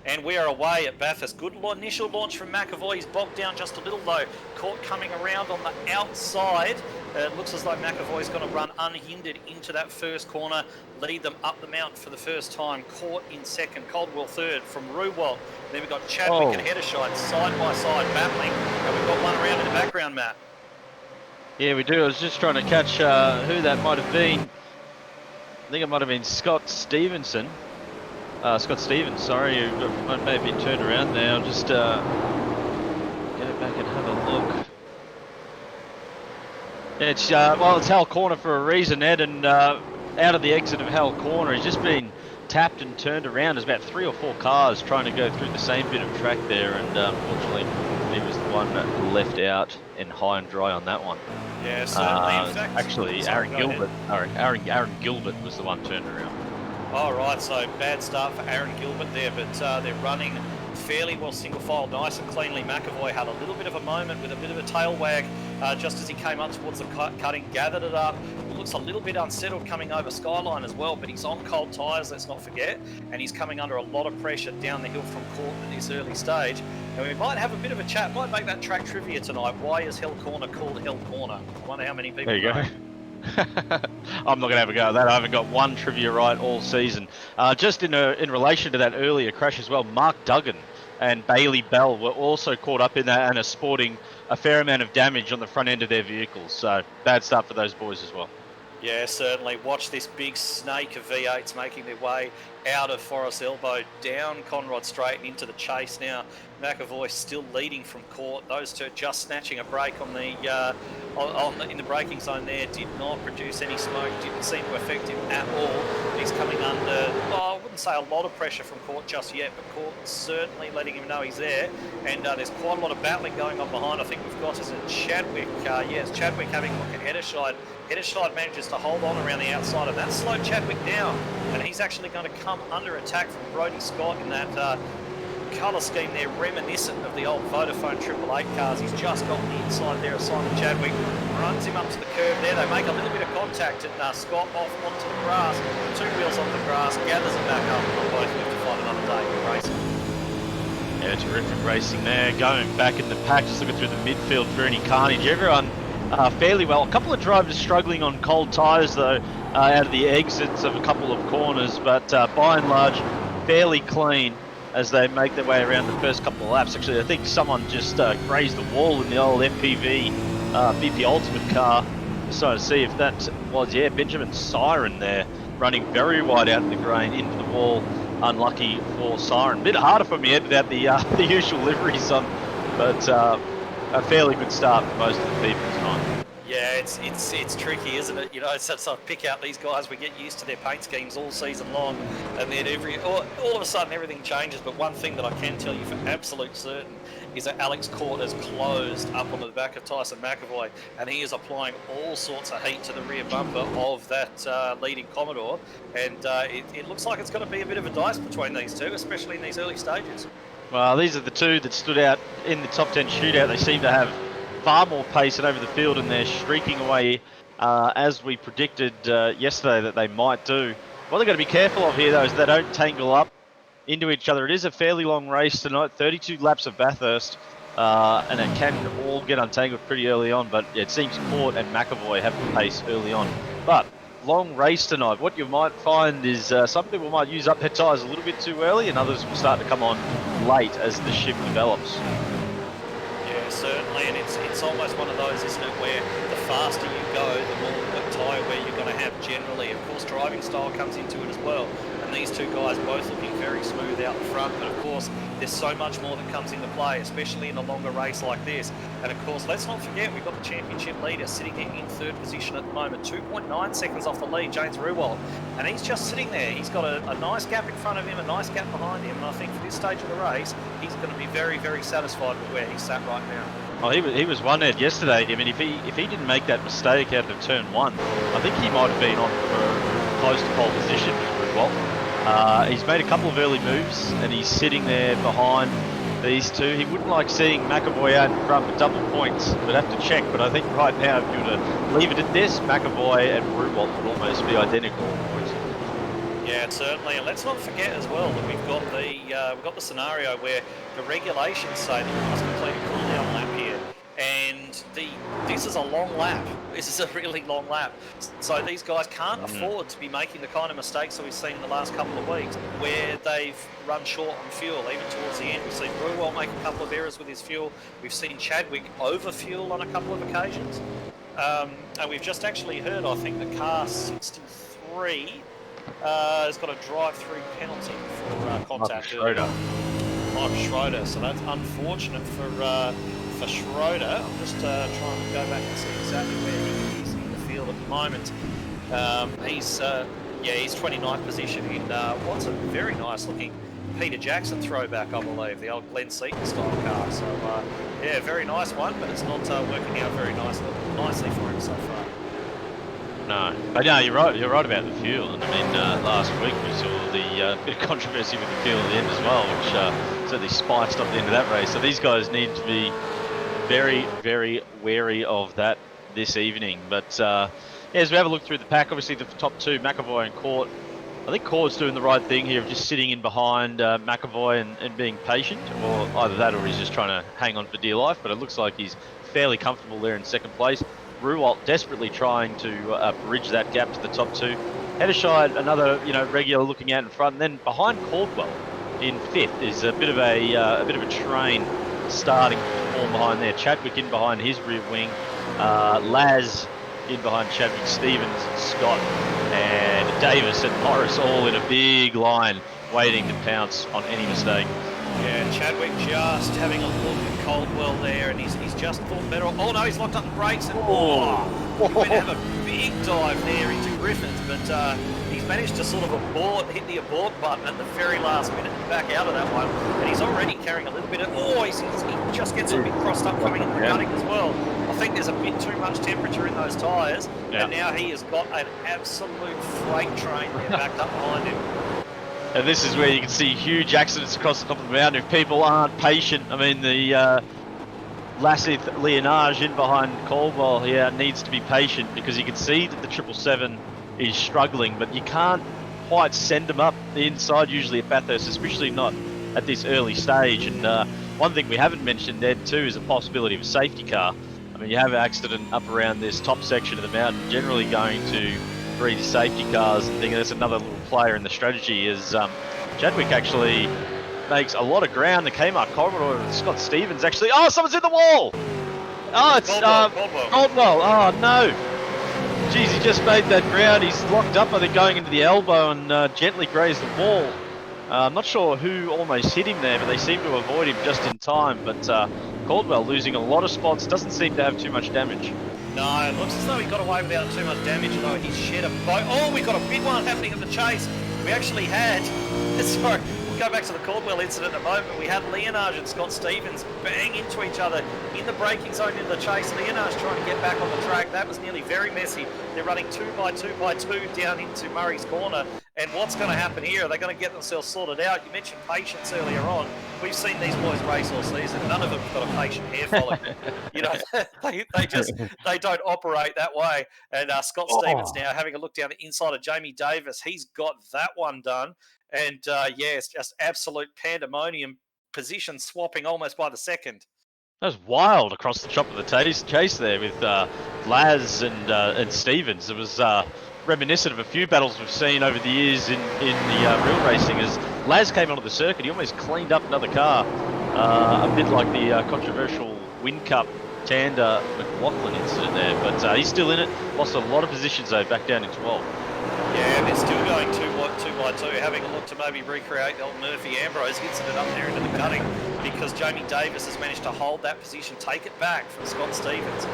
And we are away at Bathurst. Good initial launch from McAvoy. He's bogged down just a little though. Caught coming around on the outside. It looks as though McAvoy's going to run unhindered into that first corner, lead them up the mount for the first time. Caught in second, Caldwell third from Ruwalt. Then we've got Chadwick and Heddershide side by side battling. And we've got one around in the background, Matt. Yeah, we do. I was just trying to catch who that might have been. I think it might have been Scott Stevenson. Scott Stevens, sorry, who may have been turned around there. I'll just go back and have a look. It's well, it's Hell Corner for a reason, Ed, and out of the exit of Hell Corner, he's just been tapped and turned around. There's about 3 or 4 cars trying to go through the same bit of track there, and unfortunately, he was the one that left out and high and dry on that one. Yeah, certainly. In fact, actually, Aaron Gilbert. Aaron Gilbert was the one turned around. All right, so bad start for Aaron Gilbert there, but they're running fairly well single file, nice and cleanly. McAvoy had a little bit of a moment with a bit of a tail wag just as he came up towards the cutting, gathered it up. Looks a little bit unsettled coming over Skyline as well, but he's on cold tyres, let's not forget, and he's coming under a lot of pressure down the hill from Court at this early stage. And we might have a bit of a chat, might make that track trivia tonight. Why is Hell Corner called Hell Corner? I wonder how many people There you know. go. I'm not going to have a go at that. I haven't got one trivia right all season. Just in relation to that earlier crash as well, Mark Duggan and Bailey Bell were also caught up in that and are sporting a fair amount of damage on the front end of their vehicles. So bad start for those boys as well. Yeah, certainly. Watch this big snake of V8s making their way out of Forest Elbow, down Conrod Straight and into the chase now. McAvoy still leading from Court. Those two just snatching a break on the in the braking zone there. Did not produce any smoke. Didn't seem to affect him at all. He's coming under, well, I wouldn't say a lot of pressure from Court just yet, but Court certainly letting him know he's there. And there's quite a lot of battling going on behind. I think we've got is it Chadwick. Yes, Chadwick having a look at Heddershide. Heddershide manages to hold on around the outside, and that slowed Chadwick down. And he's actually going to come under attack from Brodie Scott in that colour scheme there, reminiscent of the old Vodafone 888 cars. He's just got the inside there of Simon Chadwick, runs him up to the curb there. They make a little bit of contact, and Scott off onto the grass, 2 wheels on the grass, gathers it back up, and they'll both live to find another day of racing. Yeah, terrific racing there. Going back in the pack, just looking through the midfield for any carnage. Everyone fairly well. A couple of drivers struggling on cold tyres though, out of the exits of a couple of corners, but by and large, fairly clean as they make their way around the first couple of laps. Actually, I think someone just grazed the wall in the old MPV BP Ultimate car. So to see if that was, yeah, Benjamin Siren there, running very wide out in the grain into the wall. Unlucky for Siren. Bit harder for me without the usual liveries on, but a fairly good start for most of the people tonight. Yeah, it's tricky, isn't it? You know, it's sort of pick out these guys. We get used to their paint schemes all season long, and then all of a sudden everything changes. But one thing that I can tell you for absolute certain is that Alex Court has closed up onto the back of Tyson McAvoy, and he is applying all sorts of heat to the rear bumper of that leading Commodore. And it looks like it's going to be a bit of a dice between these two, especially in these early stages. Well, these are the two that stood out in the top 10 shootout. They seem to have far more pace over the field, and they're streaking away as we predicted yesterday that they might do. What they've got to be careful of here, though, is they don't tangle up into each other. It is a fairly long race tonight, 32 laps of Bathurst, and it can all get untangled pretty early on, but it seems Court and McAvoy have the pace early on. But long race tonight. What you might find is some people might use up their tyres a little bit too early, and others will start to come on late as the shift develops. Yeah, certainly, and it's almost one of those, isn't it, where the faster you go, the more tyre wear you're going to have generally. Of course, driving style comes into it as well, and these two guys both looking very smooth out the front, but of course, there's so much more that comes into play, especially in a longer race like this. And of course, let's not forget, we've got the championship leader sitting there in third position at the moment, 2.9 seconds off the lead, James Ruwald, and he's just sitting there. He's got a nice gap in front of him, a nice gap behind him, and I think for this stage of the race, he's going to be very, very satisfied with where he's sat right now. Oh, he was one Ed yesterday. I mean, if he didn't make that mistake out of turn one, I think he might have been on for close to pole position with Ruwald. He's made a couple of early moves, and he's sitting there behind these two. He wouldn't like seeing McAvoy out in front with double points, but have to check. But I think right now, if you were to leave it at this, McAvoy and Burhop would almost be identical points. Yeah, certainly, and let's not forget as well that we've got the scenario where the regulations say that you must complete a cooldown lap here, and this is a long lap. This is a really long lap. So these guys can't afford to be making the kind of mistakes that we've seen in the last couple of weeks, where they've run short on fuel, even towards the end. We've seen Burhop make a couple of errors with his fuel. We've seen Chadwick overfuel on a couple of occasions, and we've just actually heard, I think, that car 63. Has got a drive-through penalty for contact. Mike Schroeder. So that's unfortunate for Schroeder. I'm just trying to go back and see exactly where he is in the field at the moment. He's 29th position in what's a very nice-looking Peter Jackson throwback, I believe, the old Glenn Seaton style car. So yeah, very nice one, but it's not working out very nicely for him so far. No, but no, you're right about the fuel. And I mean, last week we saw the bit of controversy with the fuel at the end as well, which certainly spiced up the end of that race. So these guys need to be very, very wary of that this evening. But yeah, as we have a look through the pack, obviously the top two, McAvoy and Court. I think Court's doing the right thing here of just sitting in behind McAvoy and being patient, or either that or he's just trying to hang on for dear life. But it looks like he's fairly comfortable there in second place. Ruwalt desperately trying to bridge that gap to the top two. Hedershide, another regular looking out in front, and then behind Caldwell in fifth is a bit of a train starting to form behind there. Chadwick in behind his rear wing, Laz in behind Chadwick, Stevens, Scott, and Davis and Morris all in a big line, waiting to pounce on any mistake. Yeah, Chadwick just having a look at Caldwell there, and he's just thought better. Oh no, he's locked up the brakes, and he went to have a big dive there into Griffiths, but he's managed to sort of hit the abort button at the very last minute and back out of that one, and he's already carrying a little bit of, he just gets a bit crossed up coming into the cutting as well. I think there's a bit too much temperature in those tyres, and now he has got an absolute freight train there backed up behind him. And this is where you can see huge accidents across the top of the mountain if people aren't patient. I mean, the Lassith Leonage in behind Caldwell here needs to be patient, because you can see that the 777 is struggling, but you can't quite send them up the inside usually at Bathurst, especially not at this early stage. And one thing we haven't mentioned, Ed, too, is the possibility of a safety car. I mean, you have an accident up around this top section of the mountain, generally going to breed safety cars and things. That's another little player in the strategy. Is Chadwick actually makes a lot of ground. The Kmart corridor and Scott Stevens actually. Oh, someone's in the wall! Oh, it's Caldwell. Oh no! Jeez, he just made that ground. He's locked up, I think, going into the elbow and gently grazed the wall. I'm not sure who almost hit him there, but they seem to avoid him just in time. But Caldwell losing a lot of spots, doesn't seem to have too much damage. No, it looks as though he got away without too much damage, although he's shed a boat. Oh, we've got a big one happening at the chase. We actually had, sorry, we'll go back to the Caldwell incident in a moment. We had Leonage and Scott Stevens bang into each other in the braking zone in the chase. Leonage trying to get back on the track. That was nearly very messy. They're running 2x2x2 down into Murray's Corner. And what's going to happen here? Are they going to get themselves sorted out? You mentioned patience earlier on. We've seen these boys race all season. None of them have got a patient hair follicle. They don't operate that way. And Scott Stevens now having a look down the inside of Jamie Davis. He's got that one done. And it's just absolute pandemonium. Position swapping almost by the second. That was wild across the top of the chase there with Laz and Stevens. It was reminiscent of a few battles we've seen over the years in the real racing. As Laz came onto the circuit, he almost cleaned up another car, a bit like the controversial Win Cup Tander McLaughlin incident there. But he's still in it. Lost a lot of positions though, back down in 12. Yeah, they're still going 2x2, having a look to maybe recreate the old Murphy Ambrose incident up there into the cutting, because Jamie Davis has managed to hold that position, take it back from Scott Stevens.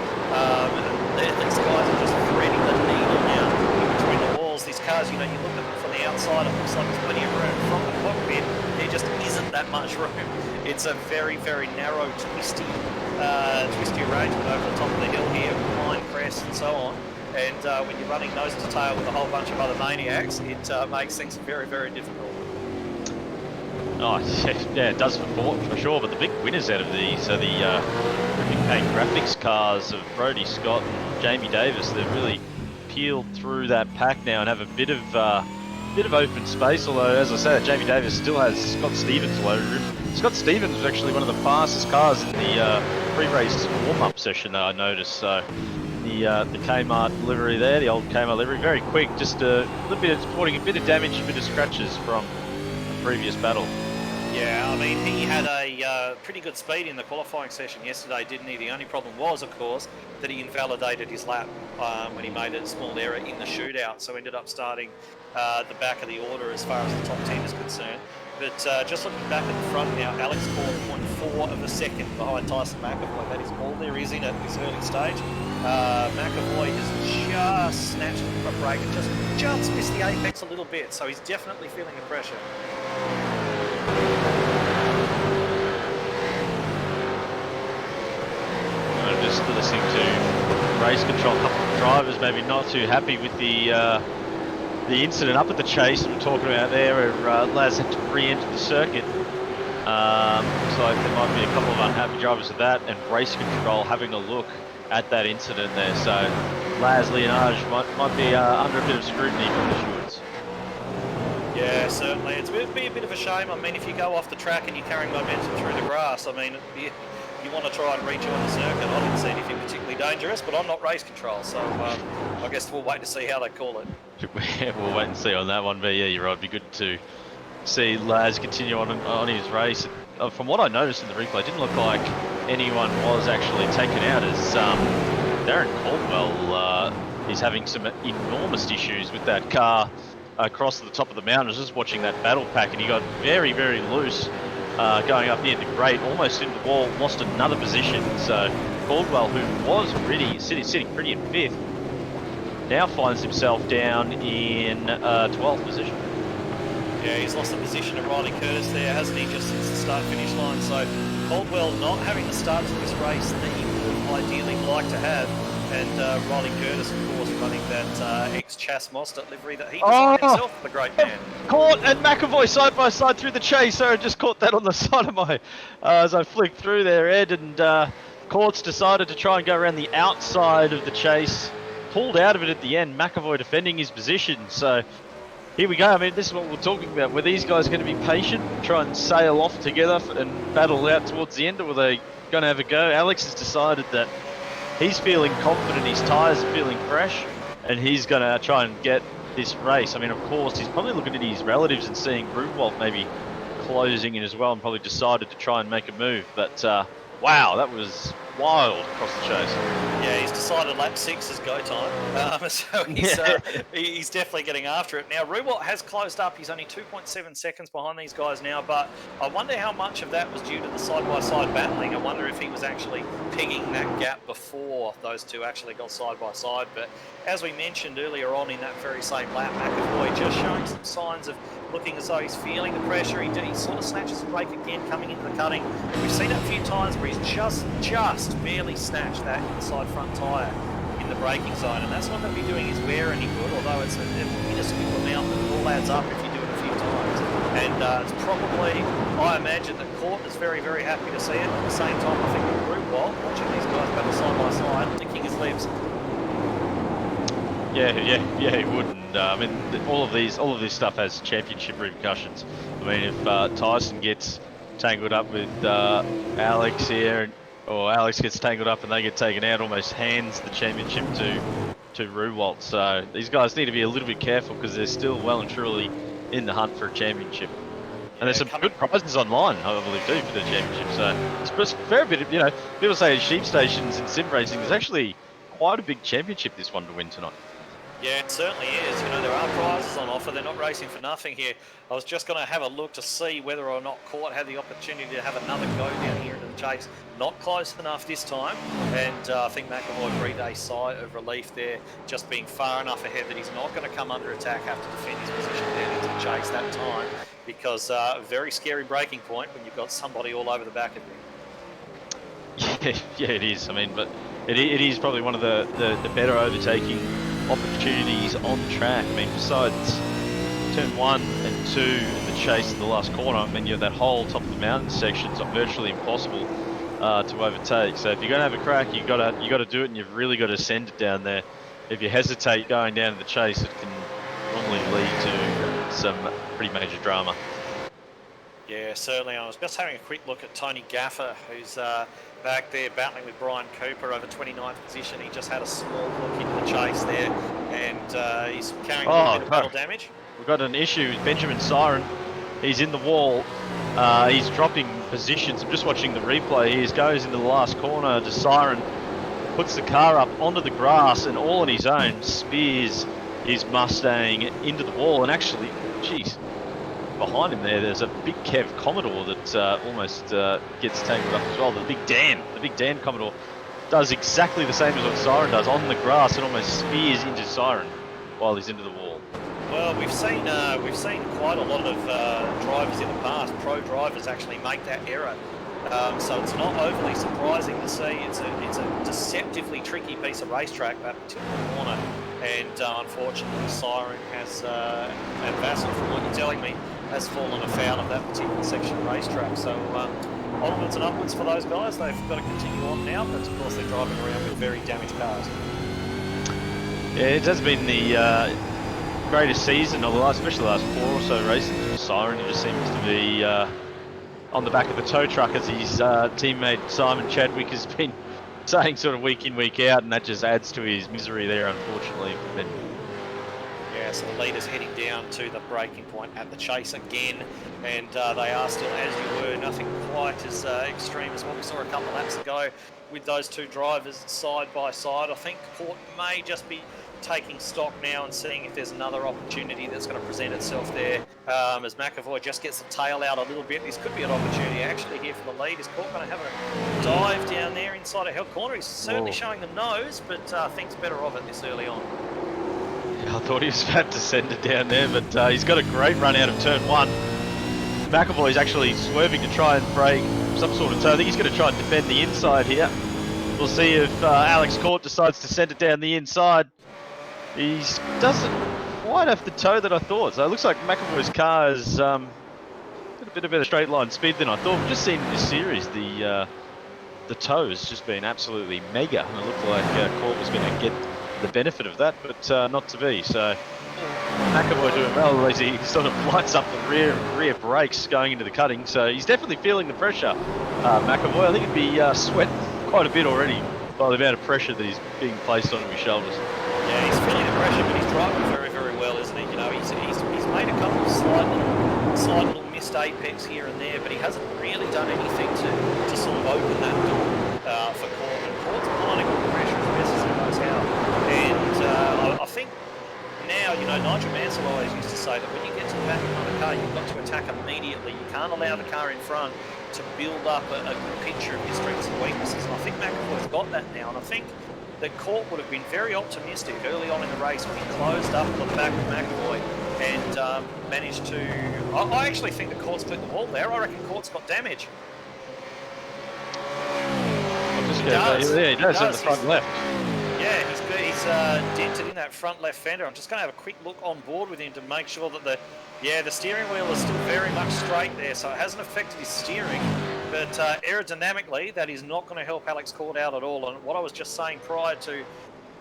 These guys are just threading the needle now in between the walls. These cars, you look at them from the outside, it looks like there's plenty of room. From the cockpit, there just isn't that much room. It's a very, very narrow, twisty arrangement over the top of the hill here, with pine crests and so on. and when you're running nose to tail with a whole bunch of other maniacs, it makes things very, very difficult. Oh, yeah, it does for sure, but the big winners out of these are the Ripping Paint Graphics cars of Brodie Scott and Jamie Davis. They've really peeled through that pack now and have a bit of open space, although, as I said, Jamie Davis still has Scott Stevens all over him. Scott Stevens was actually one of the fastest cars in the pre-race warm-up session that I noticed, so the Kmart livery there, the old Kmart livery, very quick, just a little bit of supporting, a bit of damage, a bit of scratches from the previous battle. Yeah, I mean, he had a pretty good speed in the qualifying session yesterday, didn't he? The only problem was, of course, that he invalidated his lap when he made a small error in the shootout, so ended up starting the back of the order as far as the top 10 is concerned. But just looking back at the front now, Alex Ford 0.4 of a second behind Tyson McAvoy. That is all there is in at this early stage. McAvoy has just snatched the front brake and just missed the apex a little bit, so he's definitely feeling the pressure. Just listening to race control, a couple of drivers maybe not too happy with the incident up at the chase that we're talking about there, where Laz had to re-enter the circuit. So there might be a couple of unhappy drivers with that, and race control having a look at that incident there. So Laz Leonage might be under a bit of scrutiny from the stewards. Yeah, certainly. It's be a bit of a shame. I mean, if you go off the track and you're carrying momentum through the grass, I mean, you want to try and rejoin the circuit. I didn't see anything particularly dangerous, but I'm not race control, so I guess we'll wait to see how they call it. We'll wait and see on that one, but yeah, you're right. It'd be good to see Laz continue on his race. From what I noticed in the replay, it didn't look like anyone was actually taken out, as Darren Caldwell is having some enormous issues with that car across the top of the mountain. I was just watching that battle pack, and he got very, very loose going up near the grate, almost into the wall, lost another position. So Caldwell, who was really sitting pretty in 5th, now finds himself down in 12th position. Yeah, he's lost the position of Riley Curtis there, hasn't he, just since the start-finish line. So Caldwell not having the start of this race that he would ideally like to have. And Riley Curtis, of course, running that ex-Chas Mostert livery that he designed himself, the great man. Caught and McAvoy side by side through the chase. So I just caught that on the side of my, as I flicked through there, Ed, and Courts decided to try and go around the outside of the chase. Pulled out of it at the end, McAvoy defending his position. So here we go. I mean, this is what we're talking about. Were these guys going to be patient, try and sail off together and battle out towards the end, or were they going to have a go? Alex has decided that he's feeling confident, his tyres are feeling fresh, and he's going to try and get this race. I mean, of course, he's probably looking at his relatives and seeing Grueling maybe closing in as well, and probably decided to try and make a move. But wow, that was wild across the chase. Yeah, he's decided lap 6 is go time, so he's definitely getting after it. Now, Ruwalt has closed up. He's only 2.7 seconds behind these guys now, but I wonder how much of that was due to the side-by-side battling. I wonder if he was actually pigging that gap before those two actually got side-by-side. But as we mentioned earlier on in that very same lap, McAvoy just showing some signs of looking as though he's feeling the pressure. He sort of snatches the brake again coming into the cutting. We've seen it a few times where he's just barely snatched that inside front tyre in the braking zone, and that's not going to be doing his wear any good, although it's a minuscule amount that it all adds up if you do it a few times. And it's probably, I imagine that Court is very, very happy to see it. At the same time, I think the group, while watching these guys battle side by side, licking his lips. Yeah, he wouldn't. I mean, all of this stuff has championship repercussions. I mean, if Tyson gets tangled up with Alex here, or Alex gets tangled up and they get taken out, almost hands the championship to Ruwalt. So these guys need to be a little bit careful, because they're still well and truly in the hunt for a championship. And there's some good prizes online, I believe, too, for the championship. So it's a fair bit of, people say sheep stations in sim racing, there's actually quite a big championship this one to win tonight. Yeah, it certainly is. There are prizes on offer. They're not racing for nothing here. I was just going to have a look to see whether or not Court had the opportunity to have another go down here into the chase. Not close enough this time, and I think McAvoy breathed a sigh of relief there, just being far enough ahead that he's not going to come under attack, have to defend his position down into the chase that time, because a very scary breaking point when you've got somebody all over the back of you. Yeah, it is. I mean, but It is probably one of the better overtaking opportunities on track. I mean, besides turn 1 and 2 and the chase in the last corner, I mean, you have that whole top of the mountain section's virtually impossible to overtake. So if you're going to have a crack, you got to do it, and you've really got to send it down there. If you hesitate going down to the chase, it can normally lead to some pretty major drama. Yeah, certainly. I was just having a quick look at Tony Gaffer, who's back there battling with Brian Cooper over 29th position. He just had a small look into the chase there, and he's carrying a little bit of battle damage. We've got an issue with Benjamin Siren. He's in the wall. He's dropping positions. I'm just watching the replay. He goes into the last corner to Siren, puts the car up onto the grass, and all on his own spears his Mustang into the wall. And actually, geez, behind him there's a big Kev Commodore that almost gets tangled up as well. The big Dan Commodore does exactly the same as what Siren does on the grass, and almost spears into Siren while he's into the wall. Well, we've seen quite a lot of drivers in the past, pro drivers, actually make that error. So it's not overly surprising to see. It's a deceptively tricky piece of racetrack, that particular corner, and unfortunately Siren has, and Vassal, from what you're telling me, has fallen afoul of that particular section of racetrack. So onwards and upwards for those guys. They've got to continue on now, but of course they're driving around with very damaged cars. Yeah, it has been the greatest season of the last, especially the last 4 or so races for Siren. He just seems to be on the back of the tow truck, as his teammate Simon Chadwick has been saying sort of week in, week out, and that just adds to his misery there, unfortunately. Yeah, so the leader's heading down to the breaking point at the chase again, and they are still, as you were, nothing quite as extreme as what we saw a couple of laps ago with those two drivers side by side. I think Court may just be taking stock now and seeing if there's another opportunity that's going to present itself there, as McAvoy just gets the tail out a little bit. This could be an opportunity actually here for the lead. Is Court going to have a dive down there inside a hell corner? He's certainly showing the nose, but thinks better of it this early on. I thought he was about to send it down there, but he's got a great run out of turn 1. McAvoy's actually swerving to try and break some sort of toe. I think he's going to try and defend the inside here. We'll see if Alex Court decides to send it down the inside. He doesn't quite have the toe that I thought, so it looks like McAvoy's car has got a bit of better straight line speed than I thought. We've just seen in this series the toe has just been absolutely mega, and it looked like Court was going to get the benefit of that, but not to be. So McAvoy doing well as he sort of lights up the rear brakes going into the cutting, so he's definitely feeling the pressure. McAvoy, I think he'd be sweating quite a bit already by the amount of pressure that he's being placed onto his shoulders. Yeah, he's feeling the pressure, but he's driving very, very well, isn't he? You know, he's made a couple of slight little missed apex here and there, but he hasn't really done anything to sort of open that door for Court. And Court's applying good pressure as best as he knows how. And I think now, you know, Nigel Mansell always used to say that when you get to the back of another car, you've got to attack immediately. You can't allow the car in front to build up a good picture of your strengths and weaknesses. And I think McAvoy's got that now, and I think that Court would have been very optimistic early on in the race when he closed up on the back of McAvoy and managed to... I actually think that Court's clipped the wall there. I reckon Court's got damage. He does in the front left. Yeah, he's dented in that front left fender. I'm just going to have a quick look on board with him to make sure that the steering wheel is still very much straight there, so it hasn't affected his steering. But aerodynamically, that is not going to help Alex Court out at all. And what I was just saying prior to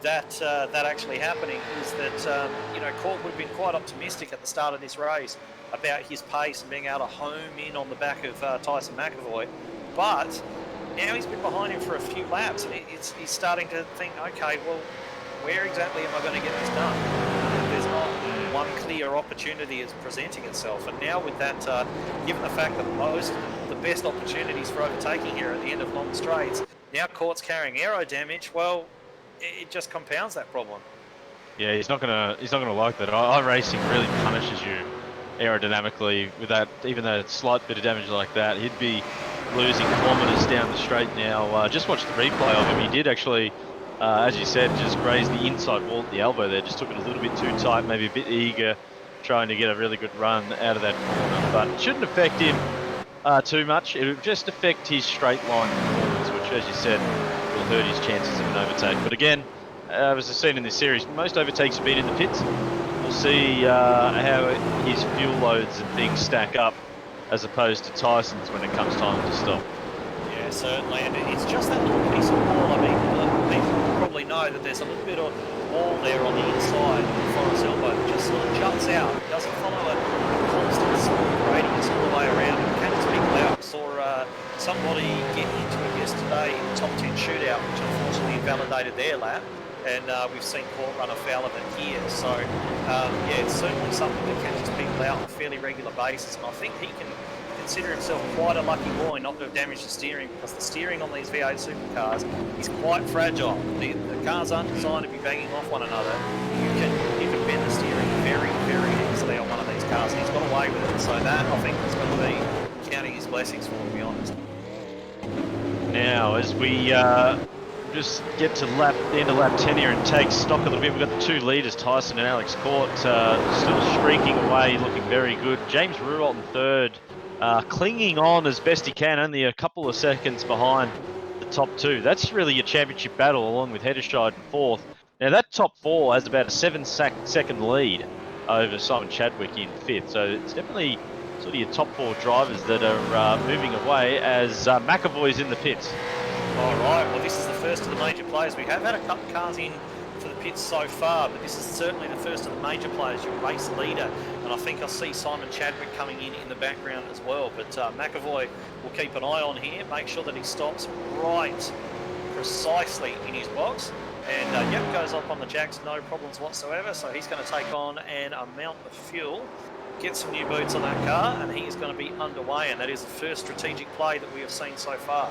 that actually happening is that you know, Court would have been quite optimistic at the start of this race about his pace and being able to home in on the back of Tyson McAvoy. But now he's been behind him for a few laps, and he's starting to think, okay, well, where exactly am I going to get this done? There's not one clear opportunity is presenting itself, and now with that, given the fact that the best opportunities for overtaking here at the end of long straights, now Court's carrying aero damage. Well, it just compounds that problem. Yeah, he's not gonna like that. iRacing really punishes you aerodynamically with that, even a slight bit of damage like that. He'd be losing kilometres down the straight now. Just watch the replay of him. He did actually, as you said, just graze the inside wall at the elbow there. Just took it a little bit too tight, maybe a bit eager, trying to get a really good run out of that corner. But it shouldn't affect him too much. It would just affect his straight line performance, which, as you said, will hurt his chances of an overtake. But again, as I've seen in this series, most overtakes have been in the pits. We'll see how his fuel loads and things stack up as opposed to Tyson's when it comes time to stop. Yeah, certainly, and it's just that little piece of wall. I mean, people probably know that there's a little bit of wall there on the inside of Forest Elbow that just sort of juts out. It doesn't follow a constant smooth radius all the way around. It can speak loud. We saw somebody get into it yesterday in the top 10 shootout, which unfortunately invalidated their lap. And we've seen Court run afoul of it here. So, yeah, it's certainly something that catches people out on a fairly regular basis. And I think he can consider himself quite a lucky boy not to have damaged the steering, because the steering on these V8 supercars is quite fragile. The cars aren't designed to be banging off one another. You can bend the steering very, very easily on one of these cars, and he's got away with it. So that, I think, is going to be counting his blessings for him, to be honest. Now, as we just get to the end of lap 10 here and take stock a little bit, we've got the two leaders, Tyson and Alex Court, still streaking away, looking very good. James Ruwalt in third, clinging on as best he can, only a couple of seconds behind the top two. That's really your championship battle, along with Hedderscheid in fourth. Now that top four has about a 7-second lead over Simon Chadwick in fifth, so it's definitely sort of your top four drivers that are moving away as McAvoy's in the pits. All right, well, this is the first of the major players. We have had a couple of cars in for the pits so far, but this is certainly the first of the major players, your race leader. And I think I'll see Simon Chadwick coming in the background as well. But McAvoy will keep an eye on here, make sure that he stops right precisely in his box. And yep, goes up on the jacks, no problems whatsoever. So he's going to take on an amount of fuel, get some new boots on that car, and he is going to be underway. And that is the first strategic play that we have seen so far.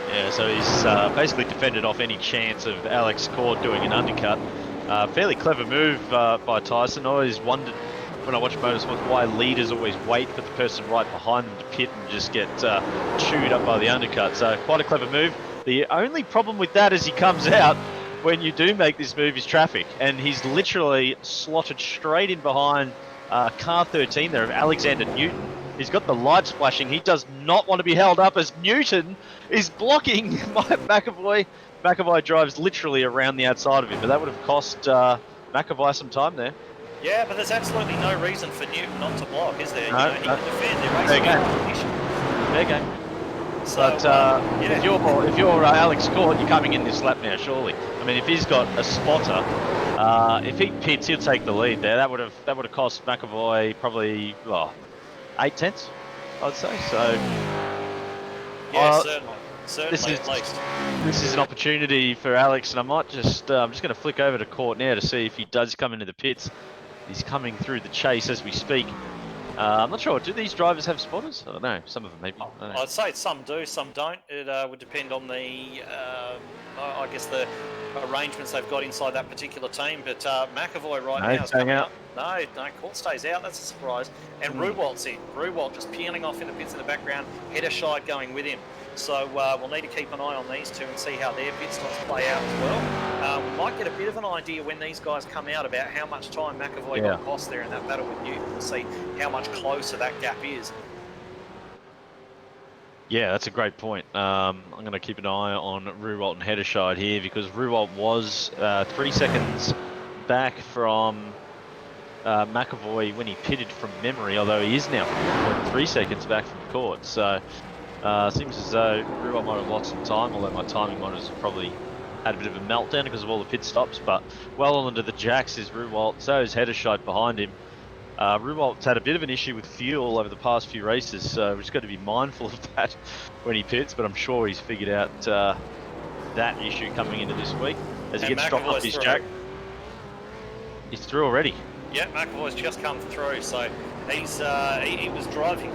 Yeah, so he's basically defended off any chance of Alex Court doing an undercut. Fairly clever move by Tyson. I always wondered when I watch motorsports why leaders always wait for the person right behind them to pit and just get chewed up by the undercut. So quite a clever move. The only problem with that as he comes out when you do make this move is traffic. And he's literally slotted straight in behind car 13 there of Alexander Newton. He's got the lights flashing. He does not want to be held up as Newton is blocking McAvoy. McAvoy drives literally around the outside of him, but that would have cost McAvoy some time there. Yeah, but there's absolutely no reason for Newton not to block, is there? No, he can defend. They're racing competition. Fair game. So, but yeah. if you're Alex Court, you're coming in this lap now, surely. I mean, if he's got a spotter, if he pits, he'll take the lead there. That would have cost McAvoy probably 8 tenths, I'd say. So yeah, certainly at least. least. This is an opportunity for Alex, and I might just I'm just going to flick over to Court now to see if he does come into the pits. He's coming through the chase as we speak. I'm not sure. Do these drivers have spotters? I don't know. Some of them maybe. I'd say some do, some don't. It would depend on the, I guess, the arrangements they've got inside that particular team. But McAvoy now is coming up. No, Court stays out. That's a surprise. And Ruwalt's in. Ruwalt just peeling off in the pits in the background. Hedderscheid going with him. So we'll need to keep an eye on these two and see how their pit stops play out as well. We might get a bit of an idea when these guys come out about how much time McAvoy got lost there in that battle with Newton. We'll see how much closer that gap is. Yeah, that's a great point. I'm going to keep an eye on Ruwalt and Hedderscheid here because Ruwalt was 3 seconds back from McAvoy when he pitted from memory, although he is now 3 seconds back from Court. So seems as though Ruwalt might have lost some time, although my timing monitors probably had a bit of a meltdown because of all the pit stops. But well on into the jacks is Ruwalt, so is Hedderscheid behind him. Ruwalt's had a bit of an issue with fuel over the past few races, so we've just got to be mindful of that when he pits, but I'm sure he's figured out that issue coming into this week. As he gets dropped off his jack. He's through already. Yeah, McAvoy's just come through, so he's he was driving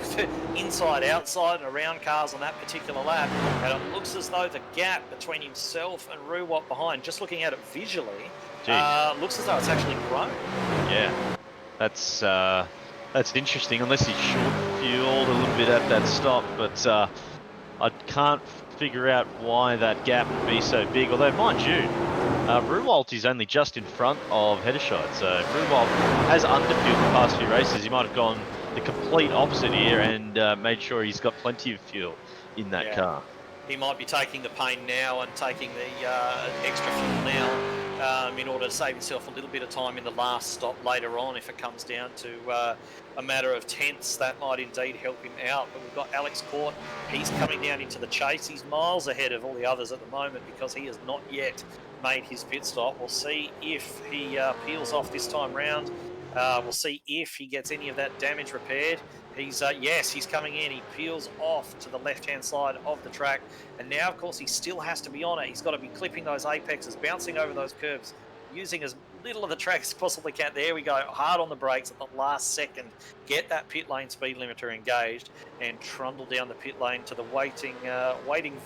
inside, outside, and around cars on that particular lap, and it looks as though the gap between himself and Ruwalt behind, just looking at it visually, looks as though it's actually grown. Yeah, that's interesting, unless he's short fueled a little bit at that stop, but I can't figure out why that gap would be so big, although mind you, Ruwalt is only just in front of Hedderscheid, so Ruwalt has underfueled the past few races. He might have gone the complete opposite here and made sure he's got plenty of fuel in that car. he might be taking the pain now and taking the extra fuel now in order to save himself a little bit of time in the last stop later on. If it comes down to a matter of tenths, that might indeed help him out. But we've got Alex Court. He's coming down into the chase. He's miles ahead of all the others at the moment because he has not yet made his pit stop. We'll see if he peels off this time round. We'll see if he gets any of that damage repaired. Yes, he's coming in. He peels off to the left-hand side of the track. And now, of course, he still has to be on it. He's got to be clipping those apexes, bouncing over those curves, using as little of the track as possibly can. There we go. Hard on the brakes at the last second. Get that pit lane speed limiter engaged and trundle down the pit lane to the waiting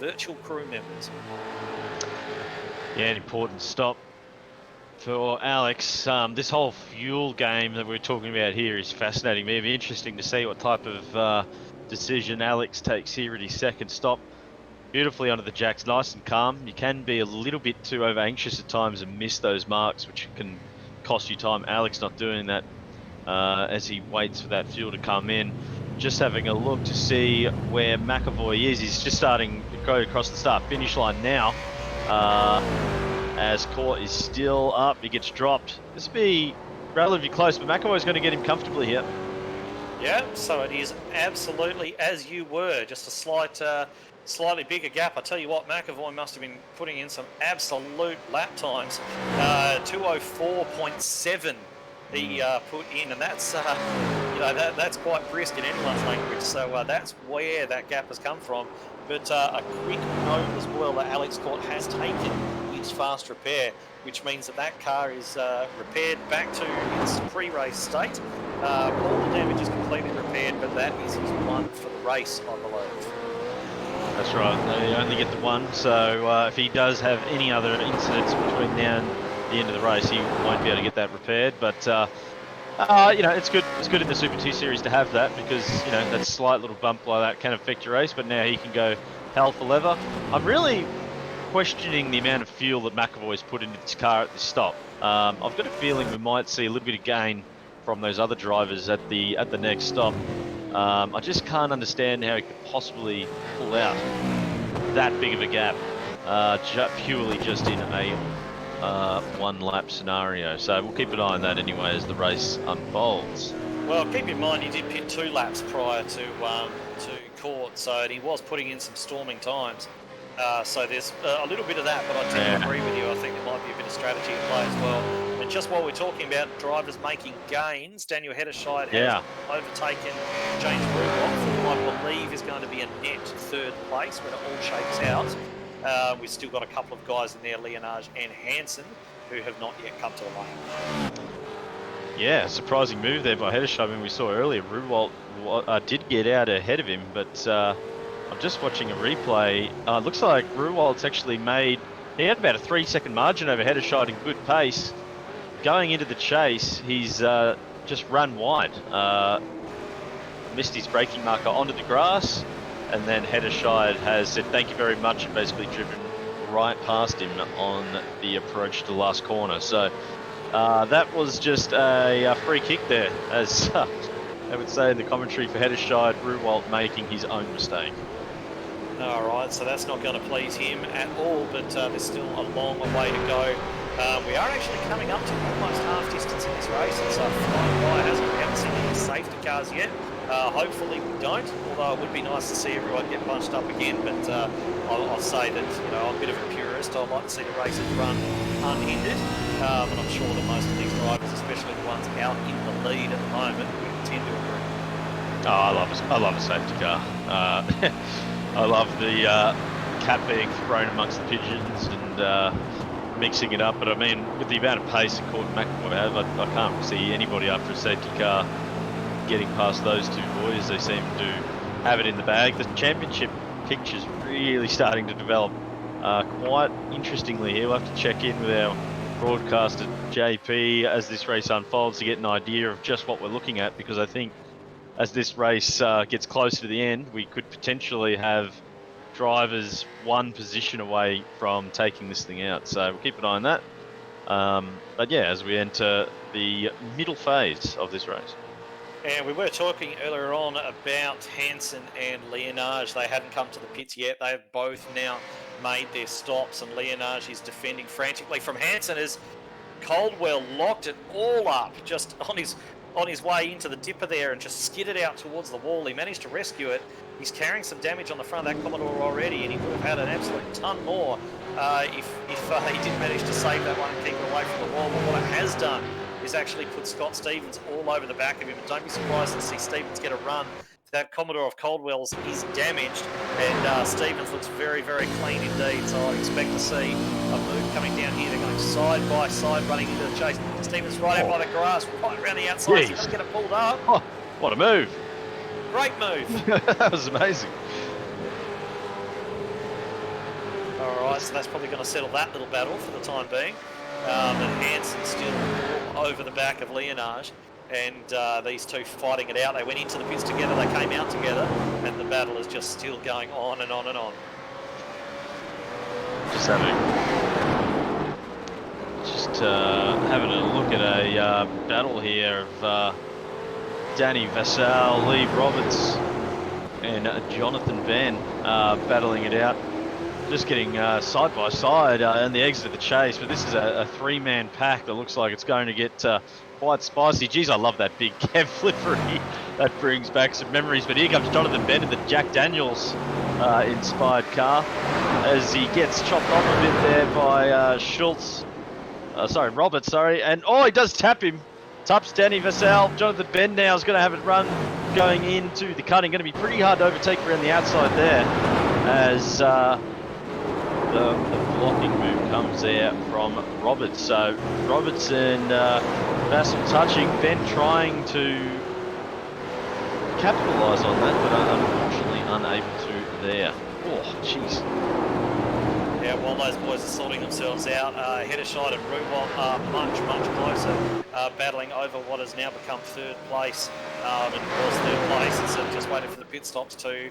virtual crew members. Yeah, an important stop for Alex. This whole fuel game that we're talking about here is fascinating. It'll be interesting to see what type of decision Alex takes here at his second stop. Beautifully under the jacks, nice and calm. You can be a little bit too over anxious at times and miss those marks, which can cost you time. Alex not doing that as he waits for that fuel to come in. Just having a look to see where McAvoy is. He's just starting to go across the start-finish line now. As Court is still up, he gets dropped. This will be relatively close, but McAvoy's going to get him comfortably here. Yeah, so it is absolutely as you were, just a slightly bigger gap. I tell you what, McAvoy must have been putting in some absolute lap times. 204.7 he put in, and that's that's quite brisk in anyone's language. So that's where that gap has come from. But a quick note as well that Alex Court has taken his fast repair, which means that car is repaired back to its pre-race state. All the damage is completely repaired, but that is his one for the race, I believe. That's right, they only get the one, so if he does have any other incidents between now and the end of the race, he won't be able to get that repaired. But it's good. It's good in the Super 2 Series to have that because that slight little bump like that can affect your race. But now he can go hell for leather. I'm really questioning the amount of fuel that McAvoy's put into this car at this stop. I've got a feeling we might see a little bit of gain from those other drivers at the next stop. I just can't understand how he could possibly pull out that big of a gap purely just in a one lap scenario. So we'll keep an eye on that anyway as the race unfolds. Well, keep in mind he did pit 2 laps prior to Court, so he was putting in some storming times. So there's a little bit of that, but I tend to agree with you. I think there might be a bit of strategy at play as well. And just while we're talking about drivers making gains, Daniel Hedderscheid has overtaken James Burhop, who I believe is going to be a net third place when it all shakes out. We've still got a couple of guys in there, Leonage and Hansen, who have not yet come to the lane. Yeah, surprising move there by Hedderscheid. I mean, we saw earlier Ruwalt did get out ahead of him, but I'm just watching a replay. It looks like Ruwalt's actually he had about a 3-second margin over Hedderscheid in good pace. Going into the chase, he's just run wide. Missed his braking marker onto the grass, and then Hedderscheid has said thank you very much and basically driven right past him on the approach to the last corner. So that was just a free kick there, as I would say in the commentary for Hedderscheid, Ruwalt making his own mistake. All right, so that's not going to please him at all, but there's still a long way to go. We are actually coming up to almost half distance in this race, and so we haven't seen any safety cars yet. Hopefully we don't, although it would be nice to see everyone get bunched up again, but I'll say that I'm a bit of a purist. I'd like to see the races run unhindered, and I'm sure that most of these drivers, especially the ones out in the lead at the moment, would tend to agree. Oh, I love a safety car. I love the cap being thrown amongst the pigeons and mixing it up. But I mean, with the amount of pace that Court and McAvoy have, I can't see anybody after a safety car getting past those two boys. They seem to have it in the bag. The championship picture's really starting to develop quite interestingly here. We'll have to check in with our broadcaster JP as this race unfolds to get an idea of just what we're looking at, because I think as this race gets closer to the end, we could potentially have drivers one position away from taking this thing out. So we'll keep an eye on that. But yeah, as we enter the middle phase of this race. And we were talking earlier on about Hansen and Leonage. They hadn't come to the pits yet. They have both now made their stops, and Leonage is defending frantically from Hansen as Caldwell locked it all up just on his way into the dipper there and just skidded out towards the wall. He managed to rescue it. He's carrying some damage on the front of that Commodore already, and he would have had an absolute ton more if he did manage to save that one and keep it away from the wall. But what it has done is actually put Scott Stevens all over the back of him. And don't be surprised to see Stevens get a run. That Commodore of Caldwell's is damaged, and Stevens looks very, very clean indeed. So I expect to see a move coming down here. They're going side by side, running into the chase. Stevens right out by the grass, right around the outside. He's going to get it pulled up. Oh, what a move! Great move. That was amazing. All right, so that's probably going to settle that little battle for the time being. And Hansen's still all over the back of Leonage, and these two fighting it out. They went into the pits together, they came out together, and the battle is just still going on and on and on. Just having a look at a battle here of Danny Vassal, Lee Roberts, and Jonathan Van battling it out. Just getting side by side in the exit of the chase, but this is a three-man pack that looks like it's going to get quite spicy. Geez, I love that big Kev livery. That brings back some memories. But here comes Jonathan Bennett, the Jack Daniels inspired car, as he gets chopped off a bit there by Roberts, and he does tap him. Taps Danny Vassal. Jonathan Ben now is going to have it run going into the cutting. Going to be pretty hard to overtake around the outside there, as the blocking move comes there from Roberts. So Roberts and Vassal touching, Ben trying to capitalise on that, but unfortunately unable to there. Oh, jeez. Yeah, while those boys are sorting themselves out, Heddershide and Ruwalt are much, much closer, battling over what has now become third place. And of course, third place is just waiting for the pit stops to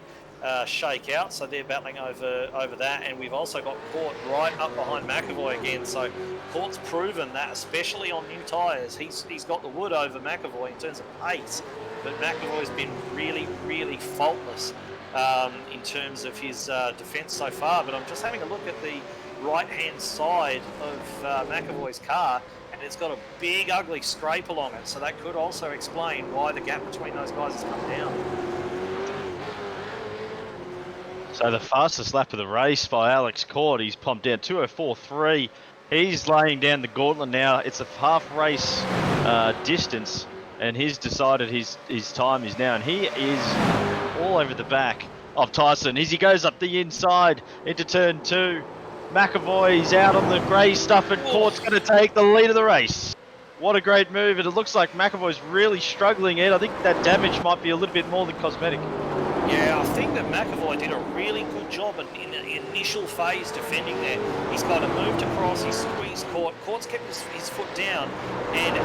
shake out, so they're battling over that. And we've also got Court right up behind McAvoy again, so Court's proven that, especially on new tyres, he's got the wood over McAvoy in terms of pace, but McAvoy's been really, really faultless in terms of his defence so far. But I'm just having a look at the right-hand side of McAvoy's car, and it's got a big, ugly scrape along it, so that could also explain why the gap between those guys has come down. So the fastest lap of the race by Alex Court, he's pumped down 2:04.3. He's laying down the gauntlet now. It's a half race distance, and he's decided his time is now, and he is all over the back of Tyson as he goes up the inside into turn 2. McAvoy's out on the grey stuff, and Court's going to take the lead of the race. What a great move, and it looks like McAvoy's really struggling, Ed. I think that damage might be a little bit more than cosmetic. Yeah, I think that McAvoy did a really good job in the initial phase defending there. He's kind of moved across, he's squeezed Court. Court's kept his foot down, and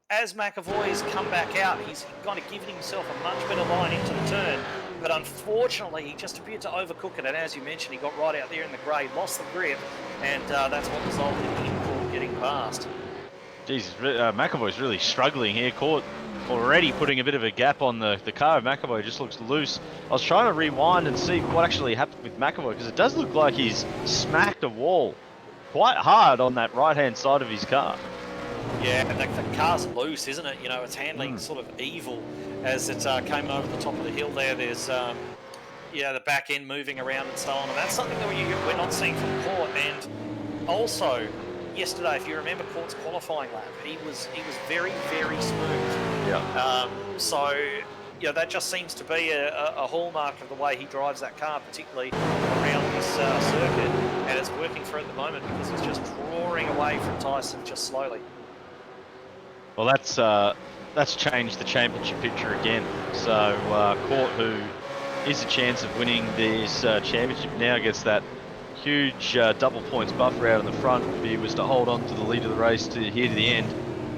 as McAvoy's come back out, he's kind of given himself a much better line into the turn. But unfortunately, he just appeared to overcook it, and as you mentioned, he got right out there in the grey, lost the grip, and that's what resulted in him getting past. Jesus, McAvoy's really struggling here. Court already putting a bit of a gap on the car of McAvoy, just looks loose. I was trying to rewind and see what actually happened with McAvoy, because it does look like he's smacked a wall quite hard on that right-hand side of his car. Yeah, and the car's loose, isn't it? You know, it's handling sort of evil as it came over the top of the hill there. There's, the back end moving around and so on, and that's something that we're not seeing from Court. And also, yesterday, if you remember Court's qualifying lap, he was very, very smooth. Yeah. That just seems to be a hallmark of the way he drives that car, particularly around this circuit, and it's working for at the moment because he's just drawing away from Tyson just slowly. Well, that's changed the championship picture again. So Court, who is a chance of winning this championship, now gets that huge double points buffer out in the front. If he was to hold on to the lead of the race to here to the end,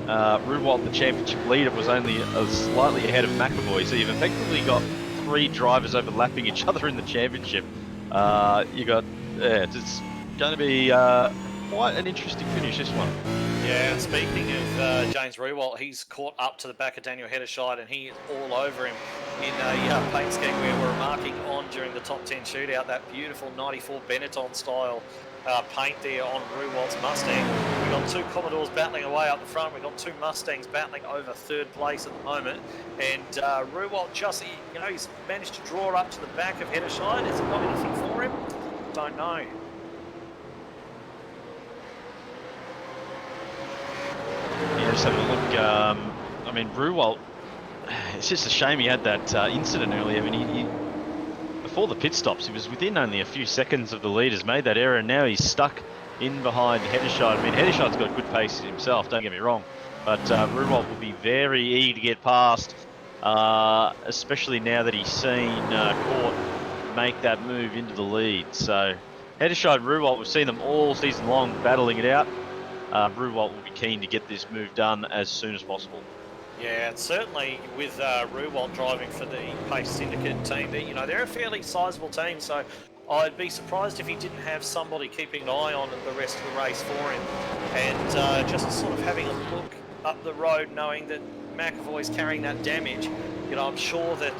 Ruwalt, the championship leader, was only slightly ahead of McAvoy. So you've effectively got 3 drivers overlapping each other in the championship. It's going to be quite an interesting finish, this one. Yeah, and speaking of James Rewalt, he's caught up to the back of Daniel Hederscheid, and he is all over him in a paint scheme where we're marking on during the top 10 shootout, that beautiful 94 Benetton style paint there on Rewalt's Mustang. We've got two Commodores battling away up the front. We've got two Mustangs battling over third place at the moment. And Rewalt just, you know, he's managed to draw up to the back of Hederscheid. Has he got anything for him? Don't know. Yeah, just having a look. I mean, Rewalt, it's just a shame he had that incident earlier. I mean, he before the pit stops, he was within only a few seconds of the leaders, made that error, and now he's stuck in behind Hederscheid. I mean, Hederscheid's got good pace himself, don't get me wrong, but Rewalt will be very eager to get past, especially now that he's seen Court make that move into the lead. So Hederscheid and Rewalt, we've seen them all season long battling it out. Rewalt will be keen to get this move done as soon as possible. Yeah, and certainly with Rewalt driving for the Pace Syndicate team, you know, they're a fairly sizable team, so I'd be surprised if he didn't have somebody keeping an eye on the rest of the race for him. And just sort of having a look up the road, knowing that McAvoy's carrying that damage, you know, I'm sure that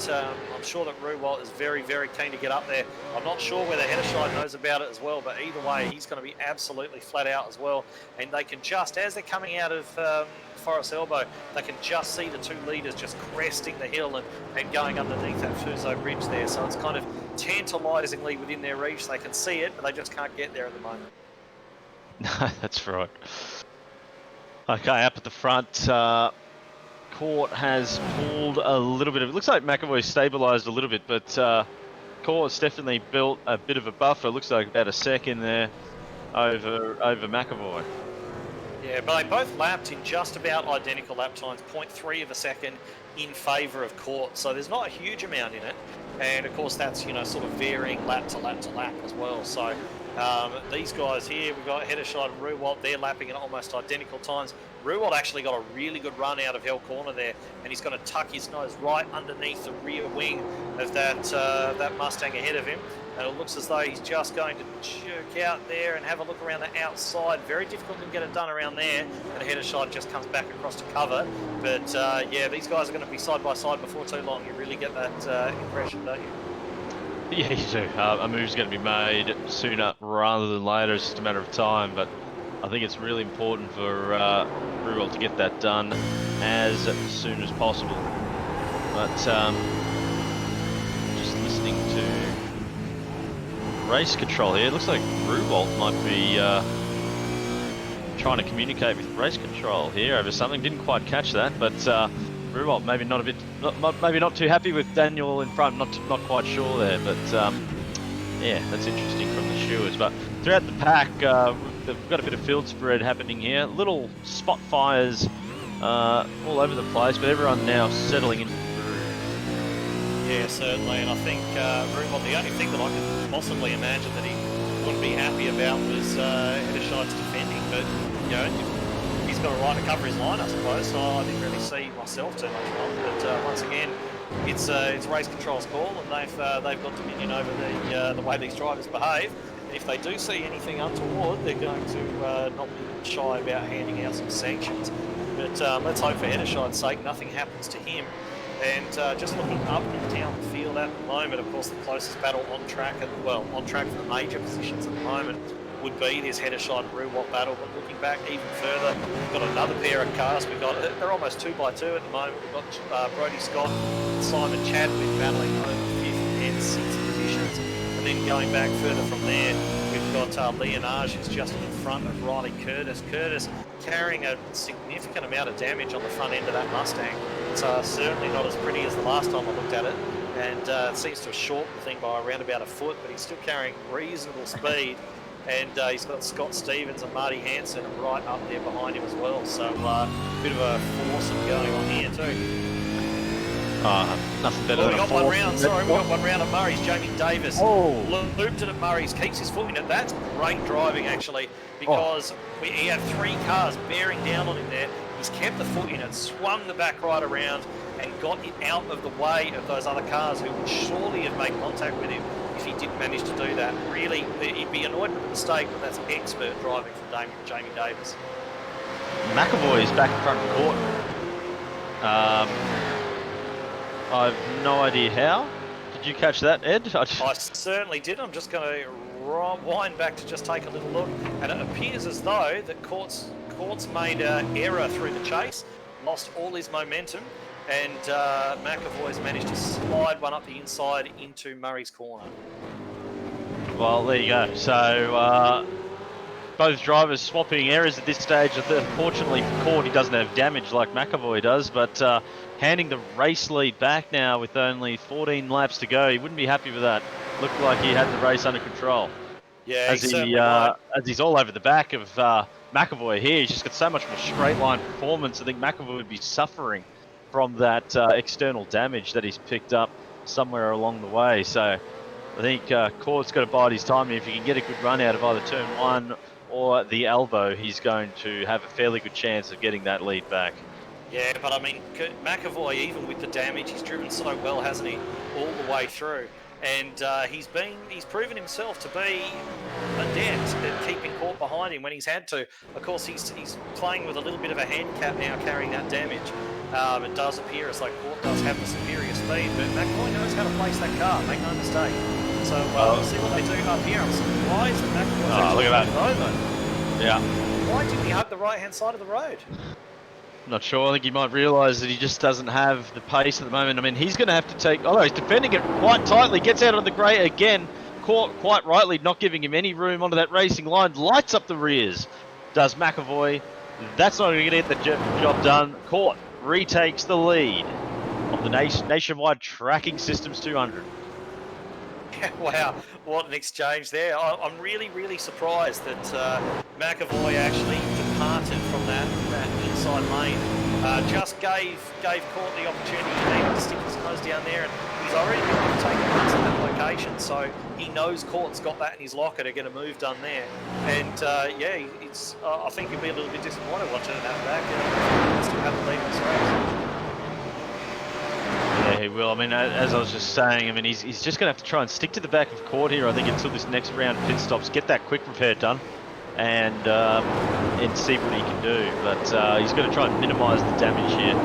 Rewalt is very, very keen to get up there. I'm not sure whether Hederscheid knows about it as well, but either way, he's going to be absolutely flat out as well. And they can just, as they're coming out of Forest Elbow, they can just see the two leaders just cresting the hill and going underneath that Fuso bridge there. So it's kind of tantalisingly within their reach. They can see it, but they just can't get there at the moment. That's right. Okay, up at the front, Court has pulled a little bit of it. Looks like McAvoy stabilised a little bit, but Court's definitely built a bit of a buffer. Looks like about a second there over McAvoy. Yeah, but they both lapped in just about identical lap times, 0.3 of a second in favour of Court. So there's not a huge amount in it. And of course that's, you know, sort of varying lap to lap to lap as well. So these guys here, we've got Hederscheid and Rewalt, they're lapping at almost identical times. Rewalt actually got a really good run out of Hell Corner there, and he's going to tuck his nose right underneath the rear wing of that Mustang ahead of him. And it looks as though he's just going to jerk out there and have a look around the outside. Very difficult to get it done around there. And Hederscheid just comes back across to cover. But yeah, these guys are going to be side by side before too long. You really get that impression, don't you? Yeah, you do. A move's going to be made sooner rather than later. It's just a matter of time. But I think it's really important for Rewalt to get that done as soon as possible. But just listening to race control here, it looks like Rewalt might be trying to communicate with race control here over something. Didn't quite catch that, but Rewalt maybe maybe not too happy with Daniel in front. Not quite sure there, but yeah, that's interesting from the stewards. But throughout the pack, we've got a bit of field spread happening here. Little spot fires all over the place, but everyone now settling in. Yeah, certainly, and I think Rewalt, the only thing that I could possibly imagine that he wouldn't be happy about was Hederscheid's defending, but you know, he's got a right to cover his line, I suppose, so I didn't really see myself too much wrong. But once again, it's race control's call, and they've got dominion over the way these drivers behave. And if they do see anything untoward, they're going to not be shy about handing out some sanctions. But let's hope for Hederscheid's sake nothing happens to him. And just looking up and down the field at the moment, of course, the closest battle on track, on track for the major positions at the moment would be this Hederscheid and Rewalt battle. But looking back even further, we've got another pair of cars. They're almost 2x2 at the moment. We've got Brodie Scott and Simon Chadwick battling over 5th and 6th positions. And then going back further from there, we've got Leonage, who's just in front of Riley Curtis. Curtis carrying a significant amount of damage on the front end of that Mustang. It's certainly not as pretty as the last time I looked at it, and it seems to have shortened the thing by around about a foot, but he's still carrying reasonable speed. And he's got Scott Stevens and Marty Hansen right up there behind him as well, so a bit of a foursome going on here too. Nothing better than we got one round. Sorry, we got one round at Murray's. Jamie Davis looped it at Murray's, keeps his foot in it. That's great driving actually, because he had 3 cars bearing down on him there. He's kept the foot in it, swung the back right around, and got it out of the way of those other cars who would surely have made contact with him if he didn't manage to do that. Really, he'd be annoyed with the mistake, but that's expert driving from Jamie Davis. McAvoy is back in front of court. I have no idea how. Did you catch that, Ed? I certainly did. I'm just going to wind back to just take a little look, and it appears as though that Court's made an error through the chase, lost all his momentum, and McAvoy's managed to slide one up the inside into Murray's corner. Well, there you go. So both drivers swapping errors at this stage. Fortunately for Court, he doesn't have damage like McAvoy does, but handing the race lead back now with only 14 laps to go. He wouldn't be happy with that. Looked like he had the race under control. Yeah, as he's all over the back of McAvoy here. He's just got so much more straight line performance. I think McAvoy would be suffering from that external damage that he's picked up somewhere along the way. So I think Court's got to bide his time, and if he can get a good run out of either turn 1 or the elbow, he's going to have a fairly good chance of getting that lead back. Yeah, but I mean, McAvoy, even with the damage, he's driven so well, hasn't he, all the way through. And he's proven himself to be adept at keeping Court behind him when he's had to. Of course, he's playing with a little bit of a handicap now, carrying that damage. It does appear as though Court does have the superior speed, but McAvoy knows how to place that car, make no mistake. So we'll see what they do up here. I'm surprised that McAvoy's look at that. over. Yeah. Why didn't he hug the right-hand side of the road? Not sure. I think he might realise that he just doesn't have the pace at the moment. I mean, he's going to have to take... Although he's defending it quite tightly, gets out on the grey again. Court, quite rightly, not giving him any room onto that racing line. Lights up the rears, does McAvoy. That's not going to get the job done. Court retakes the lead of the Nationwide Tracking Systems 200. Wow, what an exchange there. I'm really, really surprised that McAvoy actually departed from that inside lane. Just gave Court the opportunity to stick his nose down there, and he's already been able to take a punch at that location, so he knows Court's got that in his locker to get a move done there. And yeah, I think he'll be a little bit disappointed watching that back. He still have the lead in this race. Yeah, he will. I mean, as I was just saying, I mean, he's just going to have to try and stick to the back of Court here, I think, until this next round of pit stops, get that quick repair done, and see what he can do. But he's going to try and minimise the damage here,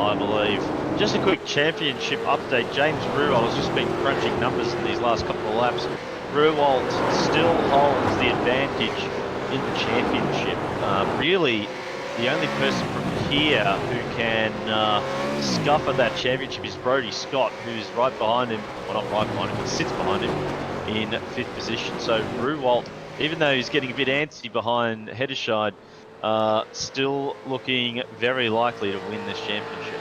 I believe. Just a quick championship update. James Ruwalt has just been crunching numbers in these last couple of laps. Ruwalt still holds the advantage in the championship. Really, the only person from here who can scuff at that championship is Brodie Scott, who's right behind him. Well, not right behind him, but sits behind him in 5th position. So Ruwalt, even though he's getting a bit antsy behind Hedderscheid, still looking very likely to win this championship.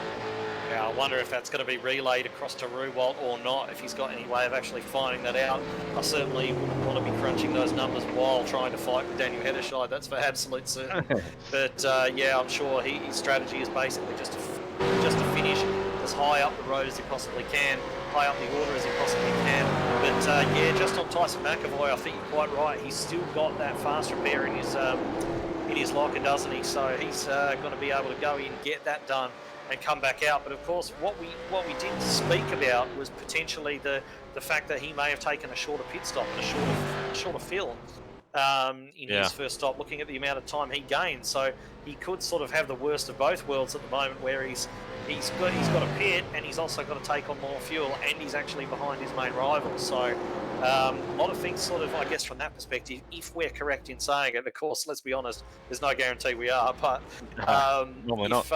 Yeah, I wonder if that's going to be relayed across to Ruwalt or not, if he's got any way of actually finding that out. I certainly wouldn't want to be crunching those numbers while trying to fight with Daniel Hedderscheid, that's for absolute certain. But yeah, I'm sure his strategy is basically just to finish as high up the road as he possibly can, high up the order as he possibly can. But yeah, just on Tyson McAvoy, I think you're quite right. He's still got that fast repair in his locker, doesn't he? So he's going to be able to go in, get that done, and come back out. But of course, what we did speak about was potentially the fact that he may have taken a shorter pit stop and a shorter fill in his first stop, looking at the amount of time he gained. So he could sort of have the worst of both worlds at the moment, where he's got a pit and he's also got to take on more fuel, and he's actually behind his main rival. So a lot of things sort of, I guess, from that perspective, if we're correct in saying it. Of course, let's be honest, there's no guarantee we are, but normally not.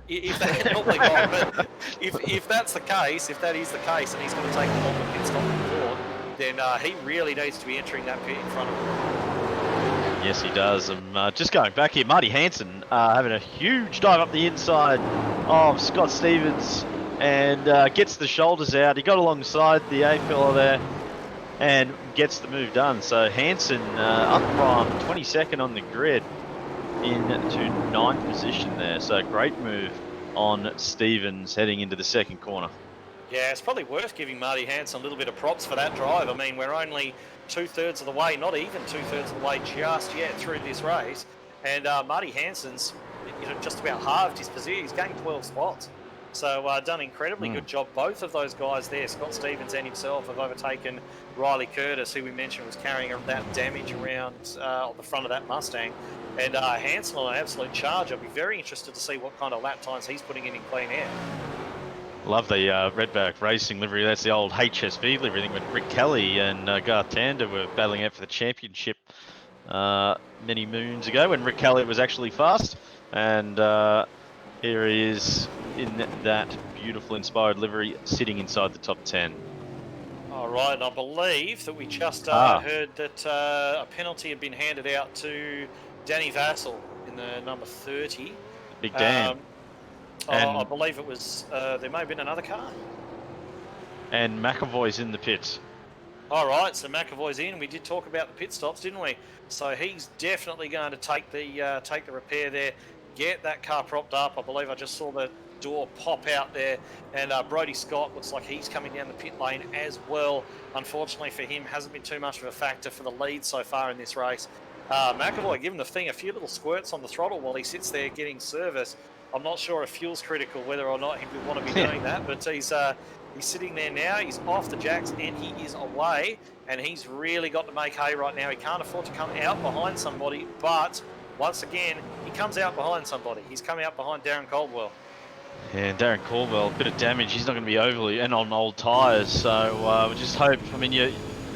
If that, normally not, but if that's the case, if that is the case, and he's going to take a longer pit stop than Ford, then he really needs to be entering that pit in front of him. Yes, he does. Just going back here, Marty Hansen having a huge dive up the inside of Scott Stevens, and gets the shoulders out. He got alongside the A fella there and gets the move done. So Hansen up from 22nd on the grid into 9th position there. So great move on Stevens heading into the second corner. Yeah, it's probably worth giving Marty Hansen a little bit of props for that drive. I mean, we're only 2/3 of the way, not even 2/3 of the way just yet through this race, and Marty Hansen's just about halved his position. He's gained 12 spots. So done incredibly good job. Both of those guys there, Scott Stevens and himself, have overtaken Riley Curtis, who we mentioned was carrying that damage around on the front of that Mustang. And Hansel on an absolute charge. I'll be very interested to see what kind of lap times he's putting in clean air. Love the Redback Racing livery. That's the old HSV livery thing when Rick Kelly and Garth Tander were battling out for the championship many moons ago when Rick Kelly was actually fast. And here he is in that beautiful inspired livery sitting inside the top 10. All right, and I believe that we just heard that a penalty had been handed out to Danny Vassell in the number 30. Big Dan. I believe it was, there may have been another car. And McAvoy's in the pits. All right, so McAvoy's in. We did talk about the pit stops, didn't we? So he's definitely going to take the repair there, get that car propped up. I believe I just saw the door pop out there, and Brodie Scott looks like he's coming down the pit lane as well. Unfortunately for him, hasn't been too much of a factor for the lead so far in this race. McAvoy giving the thing a few little squirts on the throttle while he sits there getting service. I'm not sure if fuel's critical, whether or not he would want to be doing that, but he's sitting there now. He's off the jacks and he is away, and he's really got to make hay right now. He can't afford to come out behind somebody, but once again, he comes out behind somebody. He's come out behind Darren Caldwell. Yeah, Darren Caldwell, a bit of damage. He's not going to be overly, and on old tyres, so we just hope, I mean, in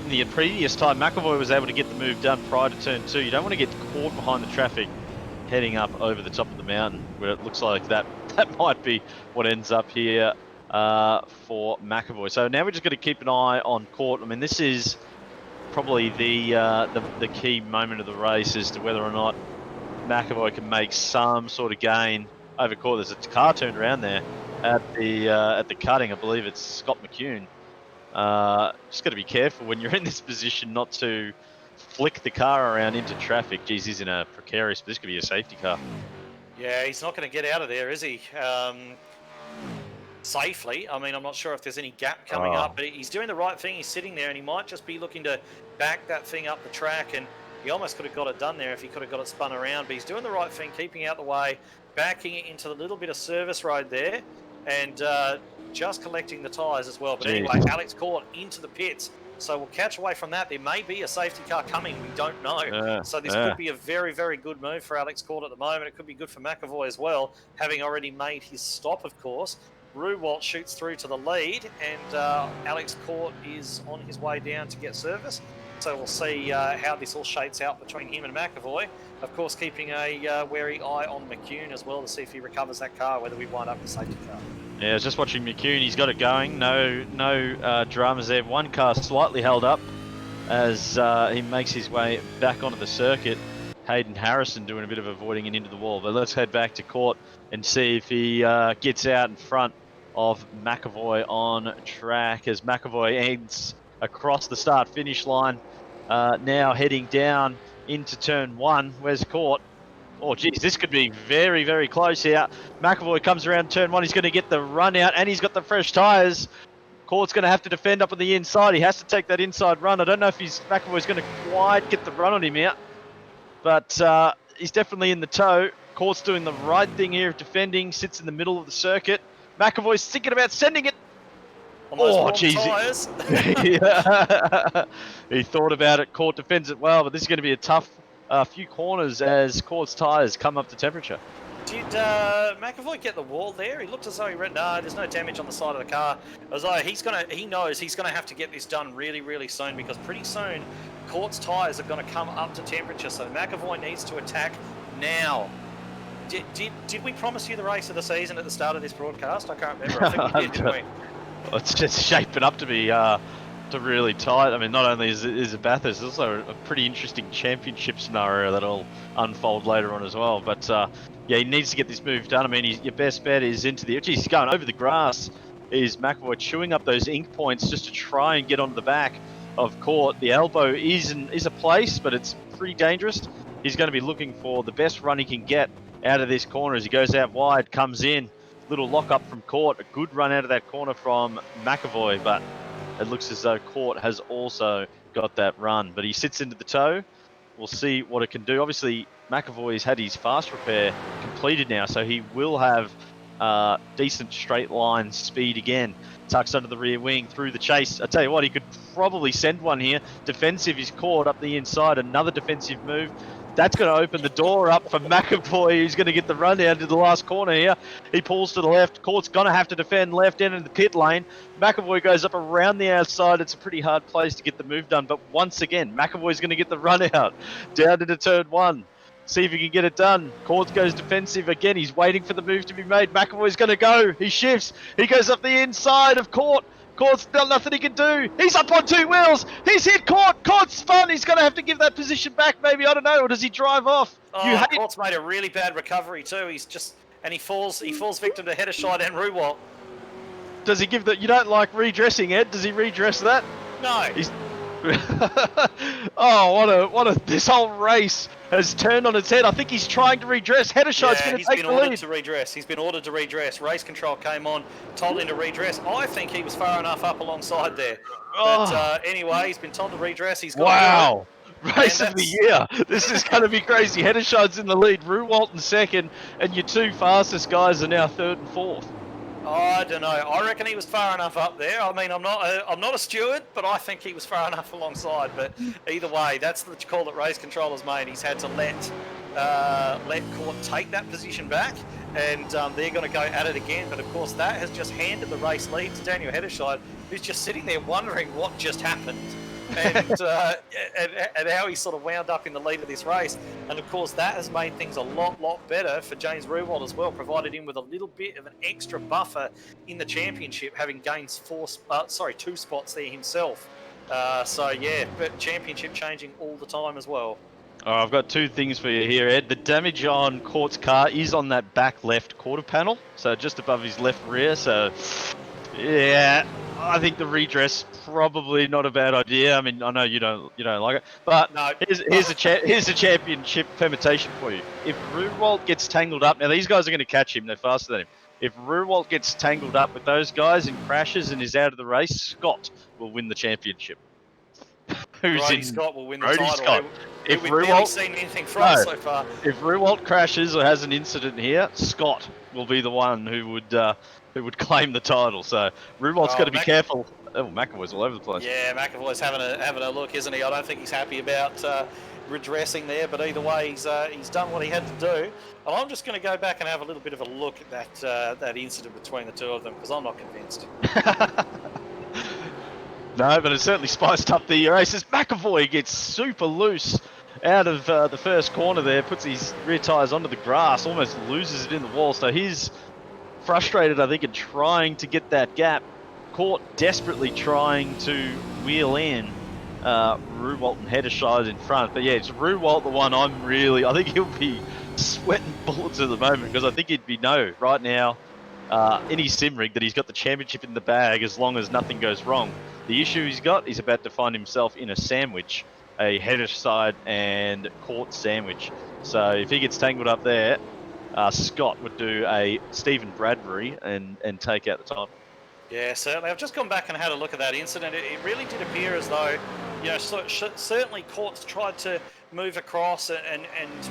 the previous time, McAvoy was able to get the move done prior to turn 2. You don't want to get caught behind the traffic heading up over the top of the mountain, where it looks like that might be what ends up here for McAvoy. So now we're just going to keep an eye on Court. I mean, this is probably the key moment of the race as to whether or not McAvoy can make some sort of gain over Court. There's a car turned around there at the cutting. I believe it's Scott McCune. Just got to be careful when you're in this position not to flick the car around into traffic. Geez, he's in a precarious, but this could be a safety car. Yeah, he's not going to get out of there, is he? Safely. I mean, I'm not sure if there's any gap coming up, but he's doing the right thing. He's sitting there and he might just be looking to back that thing up the track, and he almost could have got it done there if he could have got it spun around, but he's doing the right thing, keeping out the way, backing it into the little bit of service road there, and just collecting the tyres as well. But anyway, Alex Court into the pits. So we'll catch away from that. There may be a safety car coming. We don't know. So this could be a very, very good move for Alex Court at the moment. It could be good for McAvoy as well, having already made his stop, of course. Ruwalt shoots through to the lead, and Alex Court is on his way down to get service. So we'll see how this all shakes out between him and McAvoy. Of course, keeping a wary eye on McCune as well to see if he recovers that car, whether we wind up with a safety car. Yeah, I was just watching McCune. He's got it going. No dramas there. One car slightly held up as he makes his way back onto the circuit. Hayden Harrison doing a bit of avoiding and into the wall. But let's head back to Court and see if he gets out in front of McAvoy on track as McAvoy ends across the start-finish line. Now heading down into turn 1. Where's Court? Oh, geez, this could be very, very close here. McAvoy comes around turn 1. He's going to get the run out, and he's got the fresh tyres. Court's going to have to defend up on the inside. He has to take that inside run. I don't know if McAvoy's going to quite get the run on him out, but he's definitely in the tow. Court's doing the right thing here of defending, sits in the middle of the circuit. McAvoy's thinking about sending it. Oh, geez. He thought about it. Court defends it well, but this is going to be a tough few corners as Court's tyres come up to temperature. Did McAvoy get the wall there? He looked as though he read, no, there's no damage on the side of the car. As though he knows he's going to have to get this done really, really soon, because pretty soon Court's tyres are going to come up to temperature. So McAvoy needs to attack now. Did we promise you the race of the season at the start of this broadcast? I can't remember. I think we did, didn't we? Well, it's just shaping up to be really tight. I mean, not only is it Bathurst, there's also a pretty interesting championship scenario that'll unfold later on as well. But yeah, he needs to get this move done. I mean, your best bet is into the... Geez, he's going over the grass. Is McAvoy chewing up those ink points just to try and get onto the back of Court. The elbow is a place, but it's pretty dangerous. He's going to be looking for the best run he can get out of this corner as he goes out wide, comes in. Little lock up from Court. A good run out of that corner from McAvoy, but it looks as though Court has also got that run. But he sits into the tow. We'll see what it can do. Obviously, McAvoy's had his fast repair completed now, so he will have decent straight line speed again. Tucks under the rear wing through the chase. I tell you what, he could probably send one here. Defensive is caught up the inside. Another defensive move. That's going to open the door up for McAvoy, who's going to get the run down to the last corner here. He pulls to the left. Court's going to have to defend left end in the pit lane. McAvoy goes up around the outside. It's a pretty hard place to get the move done. But once again, McAvoy's going to get the run out down into turn 1. See if he can get it done. Court goes defensive again. He's waiting for the move to be made. McAvoy's going to go. He shifts. He goes up the inside of Court. Court's got nothing he can do. He's up on 2 wheels. He's hit Court. Court's spun. He's going to have to give that position back, maybe. I don't know. Or does he drive off? Oh, Court's made a really bad recovery too. He falls victim to Heddershide and Ruwalt. Does he give that? You don't like redressing, Ed? Does he redress that? No. He's... oh, this whole race has turned on its head. I think he's trying to redress. Heddershide's going to take the lead. He's been ordered to redress. Race control came on, told him to redress. I think he was far enough up alongside there. But anyway, he's been told to redress. He's got wow. Race of the year. This is going to be crazy. Heddershide's in the lead. Ruwalt in second, and your 2 fastest guys are now 3rd and 4th. I don't know. I reckon he was far enough up there. I mean, I'm not a steward, but I think he was far enough alongside. But either way, that's the call that race controller's made. He's had to let Court take that position back, and they're going to go at it again. But of course, that has just handed the race lead to Daniel Heddershide, who's just sitting there wondering what just happened. and how he sort of wound up in the lead of this race. And of course that has made things a lot better for James Ruwalt as well, provided him with a little bit of an extra buffer in the championship, having gained 2 spots there himself. So yeah, but championship changing all the time as well. I've got 2 things for you here, Ed. The damage on Court's car is on that back left quarter panel, so just above his left rear. So yeah, I think the redress probably not a bad idea. I mean, I know you don't like it, but no. here's a championship permutation for you. If Ruwalt gets tangled up, now these guys are going to catch him. They're faster than him. If Ruwalt gets tangled up with those guys and crashes and is out of the race, Scott will win the championship. Scott will win the title. Scott. If we've never seen anything from so far. If Ruwalt crashes or has an incident here, Scott will be the one who would claim the title. So Ruwalt's got to be careful. Oh, McAvoy's all over the place. Yeah, McAvoy's having a look, isn't he? I don't think he's happy about redressing there, but either way, he's done what he had to do. And I'm just going to go back and have a little bit of a look at that incident between the 2 of them, because I'm not convinced. No, but it certainly spiced up the races. McAvoy gets super loose out of the first corner there, puts his rear tyres onto the grass, almost loses it in the wall. So he's frustrated, I think, in trying to get that gap. Court desperately trying to wheel in Ruwalt and Heddershide in front. But yeah, it's Ruwalt the one I think he'll be sweating bullets at the moment, because I think he'd be right now in his sim rig that he's got the championship in the bag as long as nothing goes wrong. The issue he's about to find himself in a sandwich, a Heddershide and Court sandwich. So if he gets tangled up there, Scott would do a Stephen Bradbury and take out the title. Yeah, certainly. I've just gone back and had a look at that incident. It really did appear as though, certainly Court's tried to move across and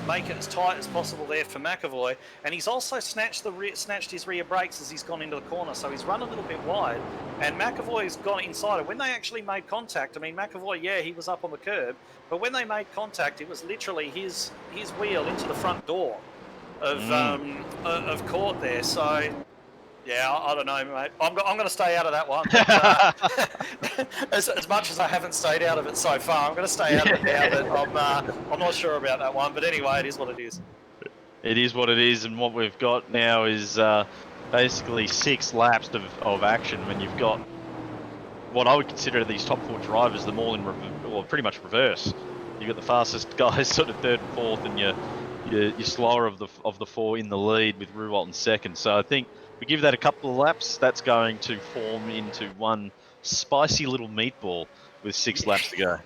make it as tight as possible there for McAvoy. And he's also snatched his rear brakes as he's gone into the corner, so he's run a little bit wide. And McAvoy's gone inside it. When they actually made contact, I mean, McAvoy, yeah, he was up on the curb, but when they made contact, it was literally his wheel into the front door of Court there. So yeah, I don't know, mate. I'm going to stay out of that one. But, as much as I haven't stayed out of it so far, I'm going to stay out of it now. But I'm not sure about that one. But anyway, it is what it is. It is what it is, and what we've got now is basically 6 laps of action when you've got what I would consider these top 4 drivers, them all in pretty much reverse. You've got the fastest guys sort of 3rd and 4th, and you're slower of the 4 in the lead with Ruwalt in 2nd. So I think we give that a couple of laps, that's going to form into one spicy little meatball with 6 laps to go.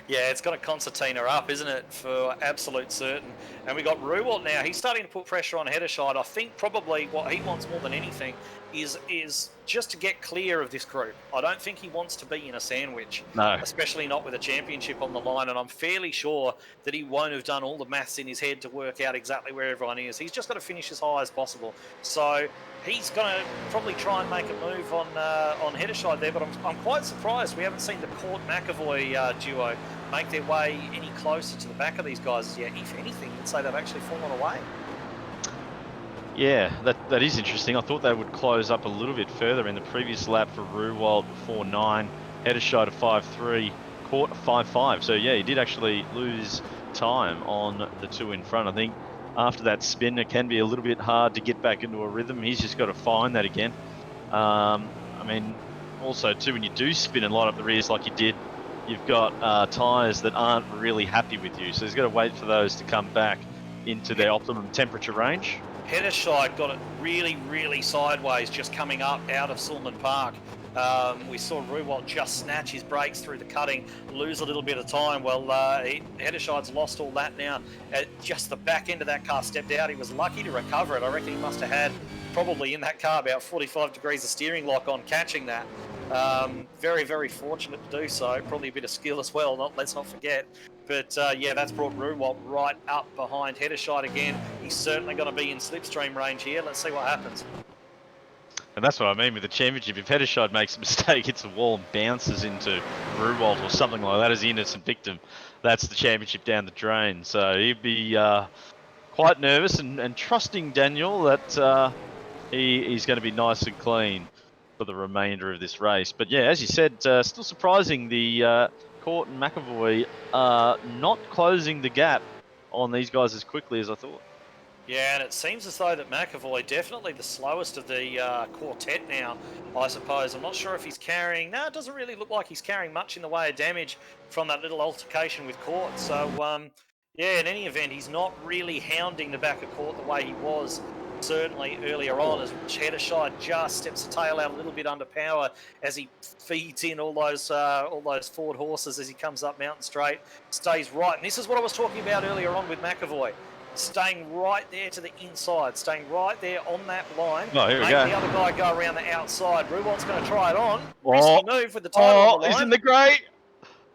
Yeah, it's got a concertina up, isn't it, for absolute certain. And we got Ruwalt now. He's starting to put pressure on Heddershide. I think probably what he wants more than anything is just to get clear of this group. I don't think he wants to be in a sandwich, No. especially not with a championship on the line. And I'm fairly sure that he won't have done all the maths in his head to work out exactly where everyone is. He's just got to finish as high as possible. So he's going to probably try and make a move on Heddershide there, but I'm quite surprised we haven't seen the Court-McAvoy duo make their way any closer to the back of these guys yet. If anything, you'd say they've actually fallen away. Yeah, that is interesting. I thought they would close up a little bit further in the previous lap for Ruwalt 4.9, Heddershide 5.3, Court 5.5. So yeah, he did actually lose time on the two in front. I think after that spin, it can be a little bit hard to get back into a rhythm. He's just got to find that again. I mean, also too, when you do spin and light up the rears like you did, you've got tyres that aren't really happy with you. So he's got to wait for those to come back into their optimum temperature range. Heddershide got it really, really sideways just coming up out of Sulman Park. We saw Ruwalt just snatch his brakes through the cutting, lose a little bit of time. Well, Heddershide's lost all that now. At just the back end of that car stepped out. He was lucky to recover it. I reckon he must have had probably in that car about 45 degrees of steering lock on catching that. Very, very fortunate to do so. Probably a bit of skill as well, let's not forget. But yeah, that's brought Ruwalt right up behind Heddershide again. He's certainly going to be in slipstream range here. Let's see what happens. And that's what I mean with the championship. If Heddershide makes a mistake, hits a wall and bounces into Ruwalt or something like that as the innocent victim, that's the championship down the drain. So he'd be quite nervous and trusting Daniel that he's going to be nice and clean for the remainder of this race. But yeah, as you said, still surprising the Court and McAvoy not closing the gap on these guys as quickly as I thought. Yeah, and it seems as though that McAvoy definitely the slowest of the quartet now, I suppose. I'm not sure if he's carrying... No, it doesn't really look like he's carrying much in the way of damage from that little altercation with Court. So, yeah, in any event, he's not really hounding the back of Court the way he was certainly earlier on, as Heddershide just steps the tail out a little bit under power as he feeds in all those Ford horses as he comes up Mountain Straight, stays right. And this is what I was talking about earlier on with McAvoy. Staying right there to the inside, staying right there on that line. Oh, here we Make go. the other guy go around the outside. Ruwalt's going to try it on. Risky move with the title on the line. He's in the grey.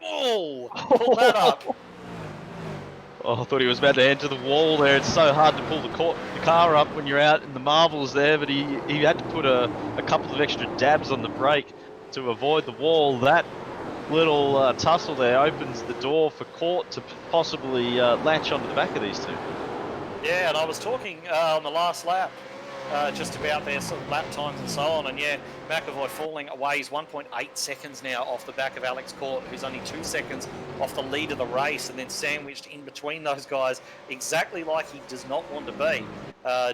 Oh, pull that up. Oh, I thought he was about to enter the wall there. It's so hard to pull the car up when you're out in the marvels there, but he had to put a couple of extra dabs on the brake to avoid the wall. That little tussle there opens the door for Court to possibly latch onto the back of these two. Yeah, and I was talking on the last lap just about their sort of lap times and so on, and yeah, McAvoy falling away. He's 1.8 seconds now off the back of Alex Court, who's only 2 seconds off the lead of the race, and then sandwiched in between those guys, exactly like he does not want to be.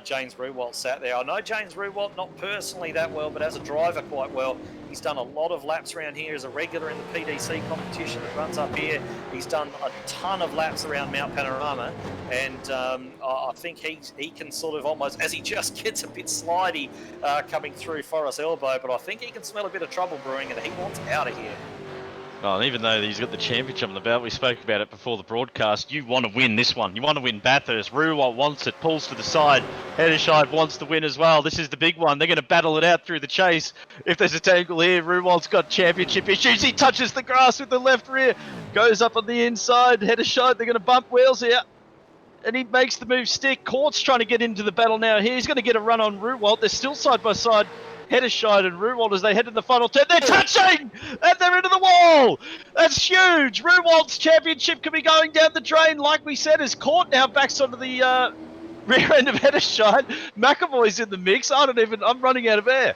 James Ruwalt sat there. I know James Ruwalt not personally that well, but as a driver quite well. He's done a lot of laps around here as a regular in the PDC competition that runs up here. He's done a ton of laps around Mt Panorama, and I think he can sort of almost, as he just gets a bit slidey coming through Forest Elbow, but I think he can smell a bit of trouble brewing and he wants out of here. Oh, and even though he's got the championship on the belt, we spoke about it before the broadcast, you want to win this one. You want to win Bathurst. Ruwalt wants it, pulls to the side. Heddershide wants to win as well. This is the big one. They're going to battle it out through the chase. If there's a tangle here, Ruwalt's got championship issues. He touches the grass with the left rear. Goes up on the inside. Heddershide, they're going to bump wheels here. And he makes the move stick. Court's trying to get into the battle now here. He's going to get a run on Ruwalt. They're still side by side. Heddershide and Ruwalt as they head to the final turn. They're touching! And they're into the wall! That's huge! Ruwalt's championship could be going down the drain, like we said, as Court now backs onto the rear end of Heddershide. McAvoy's in the mix. I'm running out of air.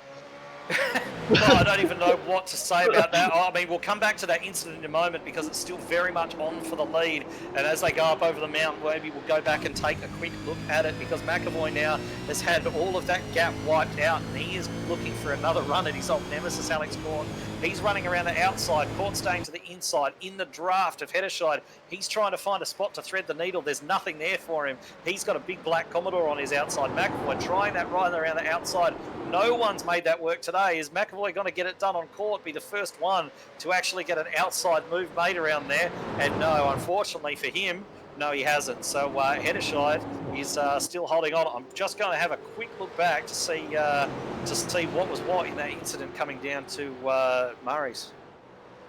Well, I don't even know what to say about that. I mean, we'll come back to that incident in a moment because it's still very much on for the lead. And as they go up over the mountain, maybe we'll go back and take a quick look at it because McAvoy now has had all of that gap wiped out and he is looking for another run at his old nemesis, Alex Court. He's running around the outside, Court staying to the inside in the draft of Heddershide. He's trying to find a spot to thread the needle. There's nothing there for him. He's got a big black Commodore on his outside. McAvoy trying that ride around the outside. no one's made that work today. Is McAvoy going to get it done on court, be the first one to actually get an outside move made around there? And no, unfortunately for him, no, he hasn't. So Hedderscheid is still holding on. I'm just going to have a quick look back to see what was what in that incident coming down to Murray's.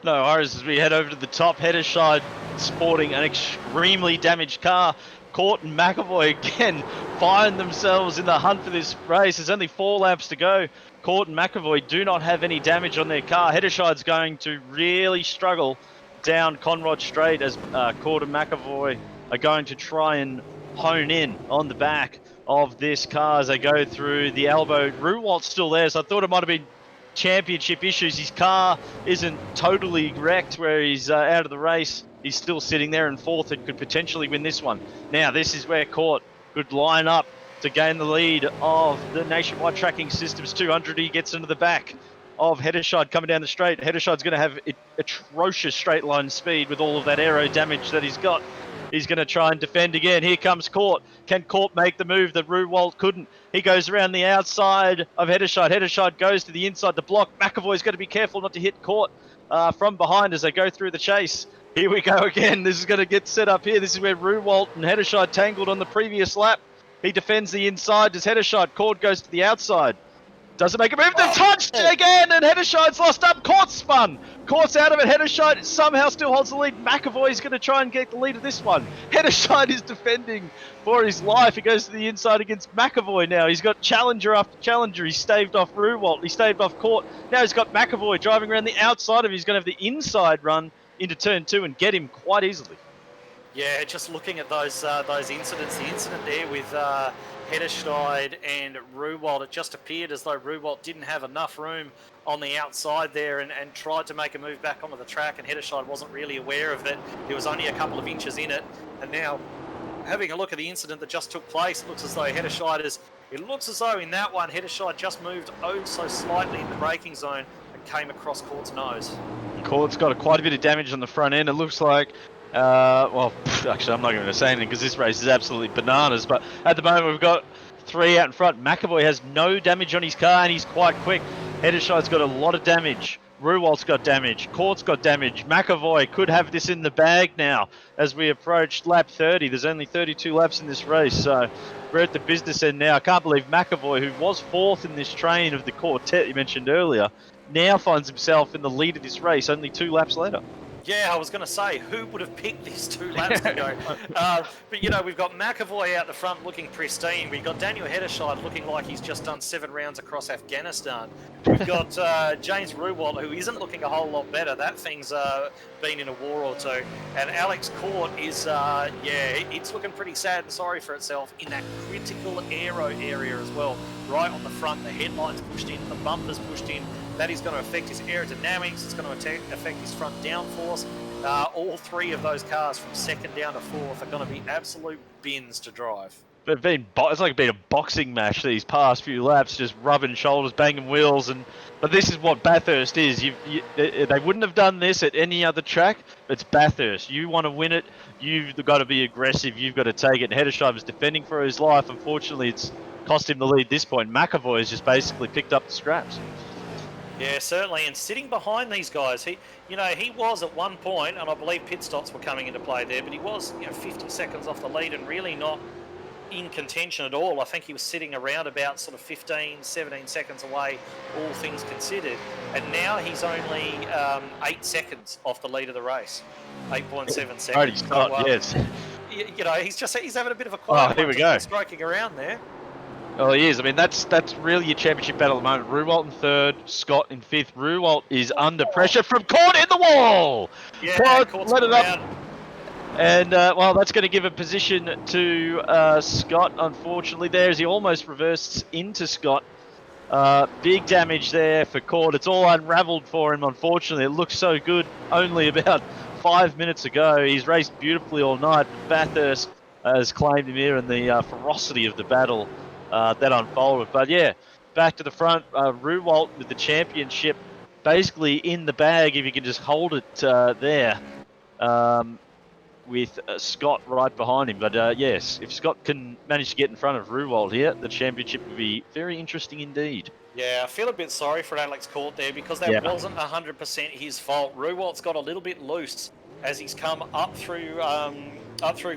No worries as we head over to the top. Hedderscheid sporting an extremely damaged car. Court and McAvoy again find themselves in the hunt for this race. There's only 4 laps to go. Court and McAvoy do not have any damage on their car. Hedderscheid's going to really struggle down Conrod Straight as Court and McAvoy are going to try and hone in on the back of this car as they go through the elbow. Ruwalt's still there, so I thought it might have been championship issues. His car isn't totally wrecked where he's out of the race. He's still sitting there in 4th and could potentially win this one. Now, this is where Court could line up to gain the lead of the Nationwide Tracking Systems 200. He gets into the back of Hedderscheid coming down the straight. Hedderscheid's going to have atrocious straight line speed with all of that aero damage that he's got. He's going to try and defend again. Here comes Court. Can Court make the move that Ruwalt couldn't? He goes around the outside of Hedderscheid. Hedderscheid goes to the inside the block. McAvoy's got to be careful not to hit Court from behind as they go through the chase. Here we go again. This is going to get set up here. This is where Ruwalt and Hedderscheid tangled on the previous lap. He defends the inside. Does Hedderscheid? Court goes to the outside. Doesn't make a move. They're touched again, and Hedderscheid's lost up. Court's spun. Court's out of it. Hedderscheid somehow still holds the lead. McAvoy's going to try and get the lead of this one. Hedderscheid is defending for his life. He goes to the inside against McAvoy now. He's got challenger after challenger. He staved off Ruwalt. He staved off Court. Now he's got McAvoy driving around the outside of him. He's going to have the inside run into turn 2 and get him quite easily. Yeah, just looking at those incidents, the incident there with Hedderscheid and Ruwalt, it just appeared as though Ruwalt didn't have enough room on the outside there and tried to make a move back onto the track, and Hedderscheid wasn't really aware of it. There was only a couple of inches in it, and now having a look at the incident that just took place, it looks as though in that one, Hedderscheid just moved oh so slightly in the braking zone and came across Court's nose. Court's got quite a bit of damage on the front end. It looks like actually, I'm not going to say anything because this race is absolutely bananas. But at the moment, we've got 3 out in front. McAvoy has no damage on his car, and he's quite quick. Hedderscheid's got a lot of damage. Ruwalt's got damage. Court's got damage. McAvoy could have this in the bag now as we approach lap 30. There's only 32 laps in this race, so we're at the business end now. I can't believe McAvoy, who was 4th in this train of the quartet you mentioned earlier, now finds himself in the lead of this race only 2 laps later. Yeah, I was going to say, who would have picked these 2 laps ago? But, you know, we've got McAvoy out the front looking pristine. We've got Daniel Hedderscheid looking like he's just done 7 rounds across Afghanistan. We've got James Ruwalt, who isn't looking a whole lot better. That thing's been in a war or two. And Alex Court is, it's looking pretty sad and sorry for itself in that critical aero area as well. Right on the front, the headlights pushed in, the bumpers pushed in. That is going to affect his aerodynamics. It's going to affect his front downforce. All 3 of those cars from 2nd down to 4th are going to be absolute bins to drive. It's like been a boxing match these past few laps, just rubbing shoulders, banging wheels, but this is what Bathurst is. They wouldn't have done this at any other track. It's Bathurst. You want to win it, you've got to be aggressive. You've got to take it. And Hedderscheid was defending for his life. Unfortunately, it's cost him the lead at this point. McAvoy has just basically picked up the scraps. Yeah, certainly, and sitting behind these guys, he was at one point, and I believe pit stops were coming into play there, but he was 50 seconds off the lead and really not in contention at all. I think he was sitting around about sort of 15, 17 seconds away, all things considered, and now he's only 8 seconds off the lead of the race, 8.7 seconds. Already stopped, yes. He's having a bit of a quiet. Oh, here we go. Striking around there. Oh, he is. I mean, that's really your championship battle at the moment. Ruwalt in 3rd, Scott in 5th. Ruwalt is under pressure from Court in the wall. Yeah, Court let it up. And, that's going to give a position to Scott, unfortunately, there as he almost reverses into Scott. Big damage there for Court. It's all unravelled for him, unfortunately. It looks so good only about 5 minutes ago. He's raced beautifully all night. Bathurst has claimed him here in the ferocity of the battle that unfolded. But yeah, back to the front, Ruwalt with the championship basically in the bag if you can just hold it there. with Scott right behind him. But yes, if Scott can manage to get in front of Ruwald here, the championship will be very interesting indeed. Yeah, I feel a bit sorry for Alex Court there because that wasn't 100% his fault. Ruwald's got a little bit loose as he's come up through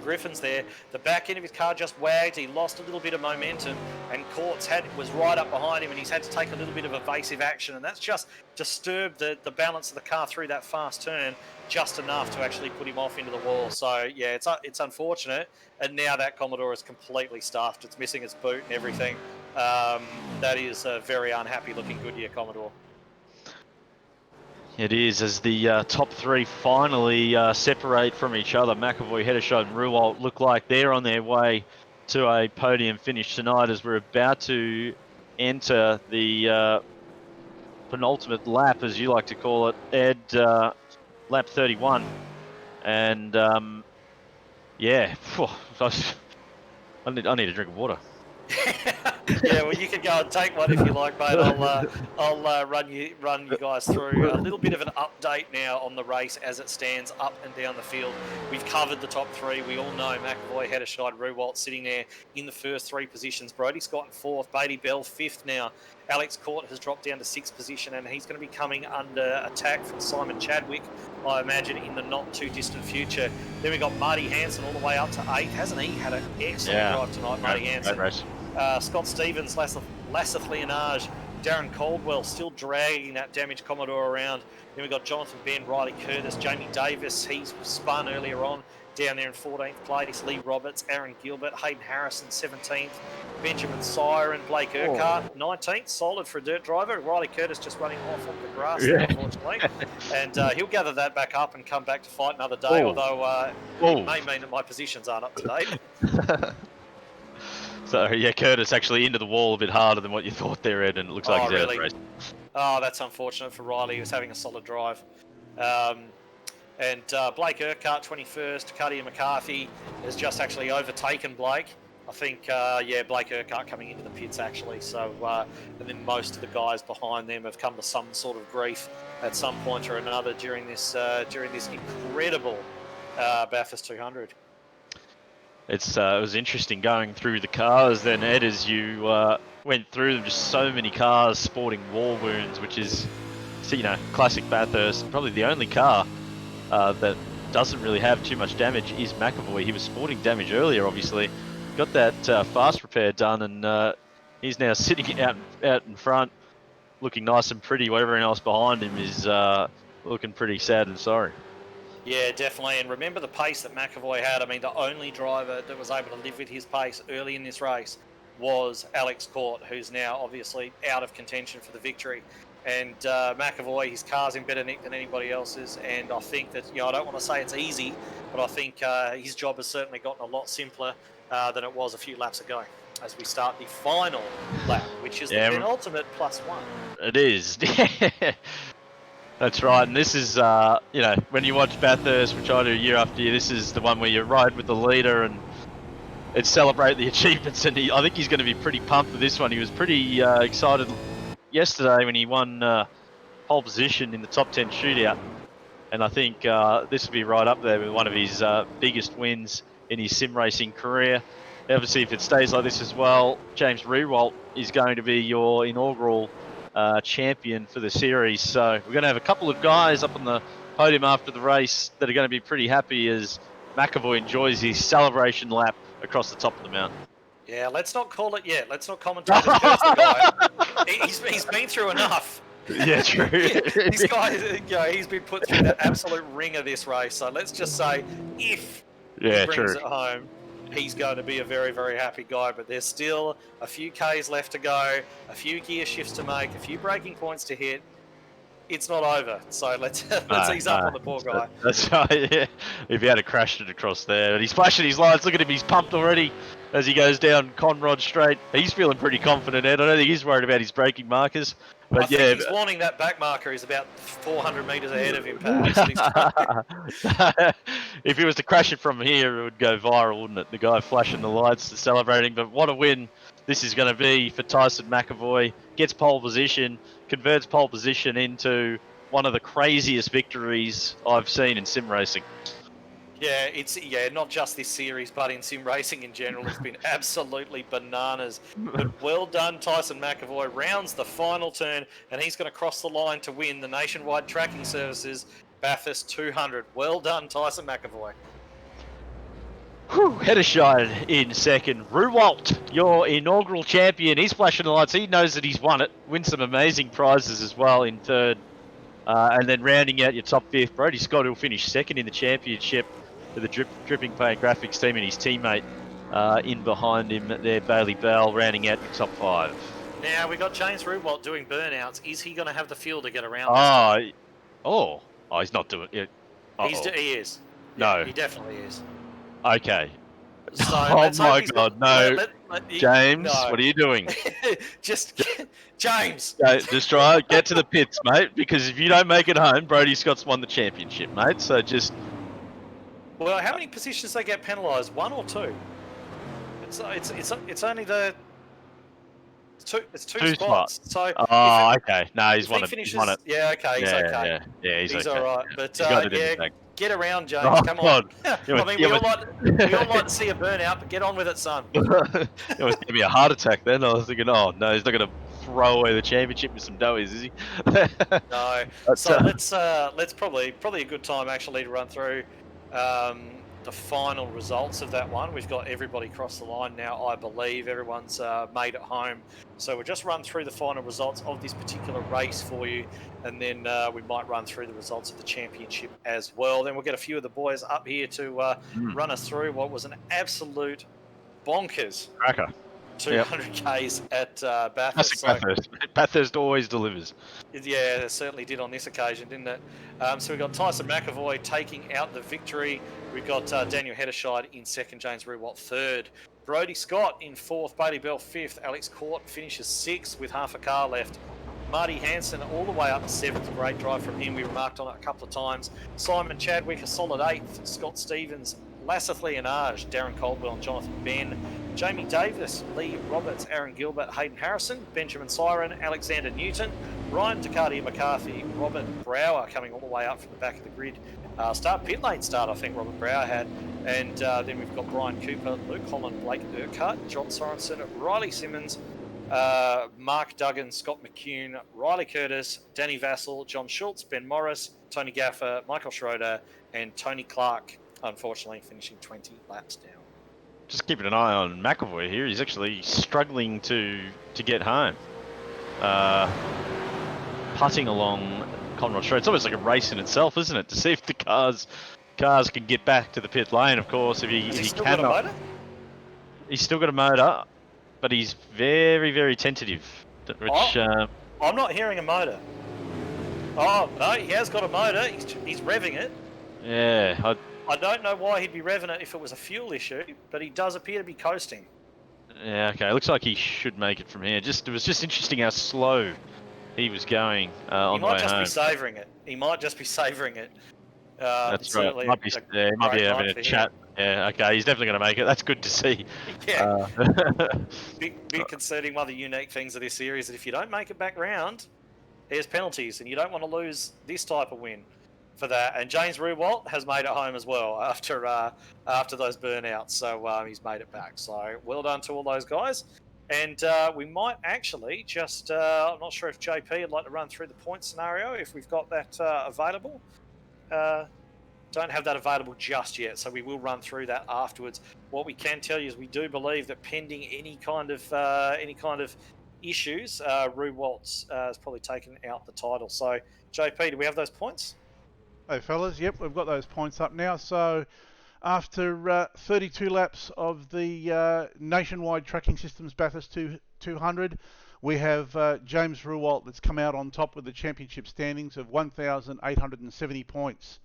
Griffin's there. The back end of his car just wagged. He lost a little bit of momentum, and Court's was right up behind him, and he's had to take a little bit of evasive action, and that's just disturbed the balance of the car through that fast turn just enough to actually put him off into the wall. So yeah, it's unfortunate, and now that Commodore is completely stuffed. It's missing its boot and everything. That is a very unhappy looking Goodyear Commodore. It is, as the top three finally separate from each other. McAvoy, Heddershot and Ruwald look like they're on their way to a podium finish tonight, as we're about to enter the penultimate lap, as you like to call it, Ed, lap 31. And yeah, I need a drink of water. Yeah, well, you can go and take one if you like, mate. I'll run you guys through a little bit of an update now on the race as it stands up and down the field. We've covered the top three. We all know McAvoy, Heddershot, Ruwald sitting there in the first three positions. Brody Scott in fourth, Beatty Bell fifth now. Alex Court has dropped down to sixth position, and he's going to be coming under attack from Simon Chadwick, I imagine, in the not too distant future. Then we've got Marty Hansen all the way up to eighth. Hasn't he had an excellent drive tonight, Marty Hansen? Scott Stevens, Lasseth Leonage, Darren Caldwell still dragging that damaged Commodore around. Then we've got Jonathan Ben, Riley Curtis, Jamie Davis, he's spun earlier on down there in 14th place. Lee Roberts, Aaron Gilbert, Hayden Harrison 17th, Benjamin Siren, Blake Urquhart 19th, solid for a dirt driver. Riley Curtis just running off on the grass, unfortunately. And he'll gather that back up and come back to fight another day, although it may mean that my positions aren't up to date. So yeah, Curtis actually into the wall a bit harder than what you thought there, Ed, and it looks like he's out of the race. Oh, that's unfortunate for Riley. He was having a solid drive. And Blake Urquhart, 21st. Cuddy McCarthy has just actually overtaken Blake. I think, Blake Urquhart coming into the pits actually. So, and then most of the guys behind them have come to some sort of grief at some point or another during this incredible Bathurst 200. It was interesting going through the cars then, Ed, as you went through them. Just so many cars sporting war wounds, which is, classic Bathurst. Probably the only car that doesn't really have too much damage is McAvoy. He was sporting damage earlier, obviously. Got that fast repair done, and he's now sitting out in front, looking nice and pretty, while everyone else behind him is looking pretty sad and sorry. Yeah, definitely. And remember the pace that McAvoy had. I mean, the only driver that was able to live with his pace early in this race was Alex Court, who's now obviously out of contention for the victory. And McAvoy, his car's in better nick than anybody else's. And I think that, I don't want to say it's easy, but I think his job has certainly gotten a lot simpler than it was a few laps ago as we start the final lap, which is the penultimate +1. It is. That's right, and this is, when you watch Bathurst, which I do year after year, this is the one where you ride with the leader and it's celebrate the achievements, and I think he's going to be pretty pumped with this one. He was pretty excited yesterday when he won pole position in the top 10 shootout, and I think this will be right up there with one of his biggest wins in his sim racing career. Obviously, if it stays like this as well, James Ruwald is going to be your inaugural champion for the series. So we're going to have a couple of guys up on the podium after the race that are going to be pretty happy as McAvoy enjoys his celebration lap across the top of the mountain. Yeah, let's not call it yet. Let's not commentate and curse the guy. He's been through enough. Yeah, true. This guy, he's been put through the absolute ringer this race. So let's just say if he brings it home, he's going to be a very, very happy guy. But there's still a few Ks left to go, a few gear shifts to make, a few braking points to hit. It's not over. So let's ease up on the poor guy. That's right, yeah. If he had crashed it across there. But he's flashing his lights. Look at him, he's pumped already as he goes down Conrod Straight. He's feeling pretty confident, Ed. I don't think he's worried about his braking markers. But I think he's wanting that back marker. He's about 400 metres ahead of him, perhaps. If he was to crash it from here, it would go viral, wouldn't it? The guy flashing the lights, celebrating. But what a win this is going to be for Tyson McAvoy. Gets pole position, converts pole position into one of the craziest victories I've seen in sim racing. Yeah, it's not just this series, but in sim racing in general, it's been absolutely bananas. But well done, Tyson McAvoy rounds the final turn, and he's going to cross the line to win the Nationwide Tracking Services Bathurst 200. Well done, Tyson McAvoy. Header shot in second. Ruwalt, your inaugural champion. He's flashing the lights. He knows that he's won it. Wins some amazing prizes as well in third. And then rounding out your top fifth, Brody Scott, who'll finish second in the championship for the Dripping Paint Graphics team, and his teammate in behind him there, Bailey Bell, rounding out your top five. Now, we got James Ruwalt doing burnouts. Is he going to have the fuel to get around this time? He's not doing it. He is. No. Yeah, he definitely is. Okay. So oh my God, no. James, no. what are you doing? Just, James. Just try get to the pits, mate, because if you don't make it home, Brody Scott's won the championship, mate. So just... Well, how many positions they get penalised? 1 or 2? It's only the... It's two spots. So okay. No, he's won it. He's won it. Yeah, okay, he's okay. Yeah, he's okay. All right. But get around, James. Oh, Come God. on. I mean, we all like to see a burnout, but get on with it, son. It was giving me a heart attack then. I was thinking, oh no, he's not going to throw away the championship with some doughies, is he? No. So let's probably a good time actually to run through the final results of that one. We've got everybody across the line now, I believe. Everyone's made it home. So we'll just run through the final results of this particular race for you, and then we might run through the results of the championship as well. Then we'll get a few of the boys up here to run us through what was an absolute bonkers cracker 200 Ks at Bathurst. Bathurst. Bathurst always delivers. Yeah, it certainly did on this occasion, didn't it? So we've got Tyson McAvoy taking out the victory. We've got Daniel Hederscheid in second, James Ruwalt third. Brody Scott in fourth, Bailey Bell fifth, Alex Court finishes sixth with half a car left. Marty Hansen all the way up to seventh, great drive from him. We remarked on it a couple of times. Simon Chadwick a solid eighth, Scott Stevens, Lasseth Leonage, Darren Caldwell and Jonathan Ben. Jamie Davis, Lee Roberts, Aaron Gilbert, Hayden Harrison, Benjamin Siren, Alexander Newton, Ryan Ducati McCarthy, Robert Brower coming all the way up from the back of the grid. Pit lane start, I think Robert Brower had. And then we've got Brian Cooper, Luke Holland, Blake Urquhart, John Sorensen, Riley Simmons, Mark Duggan, Scott McCune, Riley Curtis, Danny Vassell, John Schultz, Ben Morris, Tony Gaffer, Michael Schroeder, and Tony Clark, unfortunately finishing 20 laps down. Just keeping an eye on McAvoy here. He's actually struggling to get home. Putting along Conrod Straight. It's almost like a race in itself, isn't it? To see if the cars can get back to the pit lane, of course. If he still cannot. got a motor? He's still got a motor, but he's very, very tentative. Which I'm not hearing a motor. Oh, no, he has got a motor. He's revving it. Yeah. I don't know why he'd be revving it if it was a fuel issue, but he does appear to be coasting. Yeah, okay. It looks like he should make it from here. It was just interesting how slow he was going on the way home. He might just be savouring it. He might just be savouring it. That's right. He might be having a chat. Yeah, okay. He's definitely going to make it. That's good to see. Yeah. Big concerning one of the unique things of this series that if you don't make it back round, there's penalties, and you don't want to lose this type of win for that. And James Ruwalt has made it home as well after those burnouts. So he's made it back. So well done to all those guys. And we might actually just, I'm not sure if JP would like to run through the point scenario, if we've got that available. Don't have that available just yet, so we will run through that afterwards. What we can tell you is we do believe that pending any kind of issues, Ruwalt has probably taken out the title. So JP, do we have those points? Hey fellas, yep, we've got those points up now. So after 32 laps of the Nationwide Tracking Systems Bathurst 200, we have James Ruwalt that's come out on top with the championship standings of 1,870 points,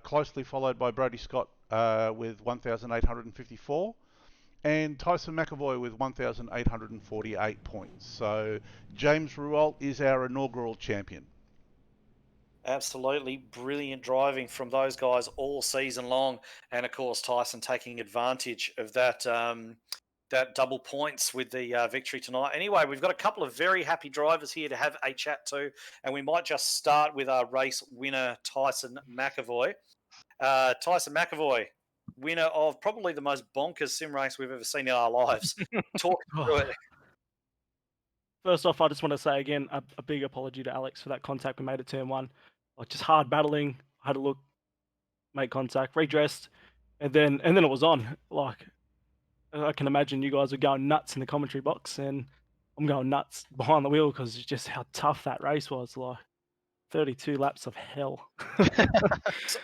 closely followed by Brody Scott with 1,854 and Tyson McAvoy with 1,848 points. So James Ruwalt is our inaugural champion. Absolutely brilliant driving from those guys all season long, and of course Tyson taking advantage of that that double points with the victory tonight. Anyway, we've got a couple of very happy drivers here to have a chat to, and we might just start with our race winner Tyson McAvoy. Tyson McAvoy, winner of probably the most bonkers sim race we've ever seen in our lives. Talk through it. First off, I just want to say again a big apology to Alex for that contact we made at turn 1. Like just hard battling. I had to look, make contact, redressed, and then it was on. Like I can imagine you guys are going nuts in the commentary box, and I'm going nuts behind the wheel because just how tough that race was. Like 32 laps of hell.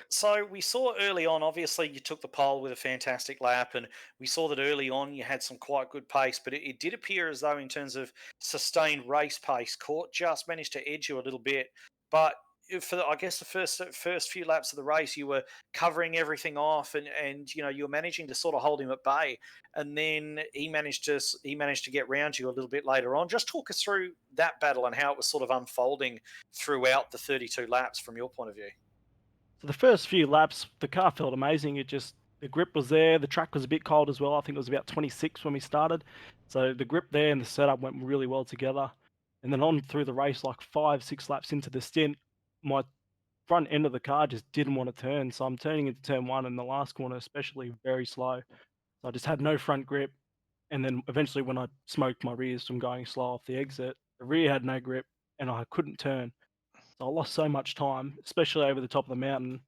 So we saw early on, obviously, you took the pole with a fantastic lap, and we saw that early on you had some quite good pace, but it did appear as though, in terms of sustained race pace, Court just managed to edge you a little bit. But for I guess the first few laps of the race, you were covering everything off, and you were managing to sort of hold him at bay, and then he managed to get round you a little bit later on. Just talk us through that battle and how it was sort of unfolding throughout the 32 laps from your point of view. So the first few laps, the car felt amazing. The grip was there. The track was a bit cold as well. I think it was about 26 when we started. So the grip there and the setup went really well together. And then on through the race, like 5-6 laps into the stint, my front end of the car just didn't want to turn. So I'm turning into turn 1 and the last corner, especially, very slow. So I just had no front grip. And then eventually when I smoked my rears from going slow off the exit, the rear had no grip and I couldn't turn. So I lost so much time, especially over the top of the mountain,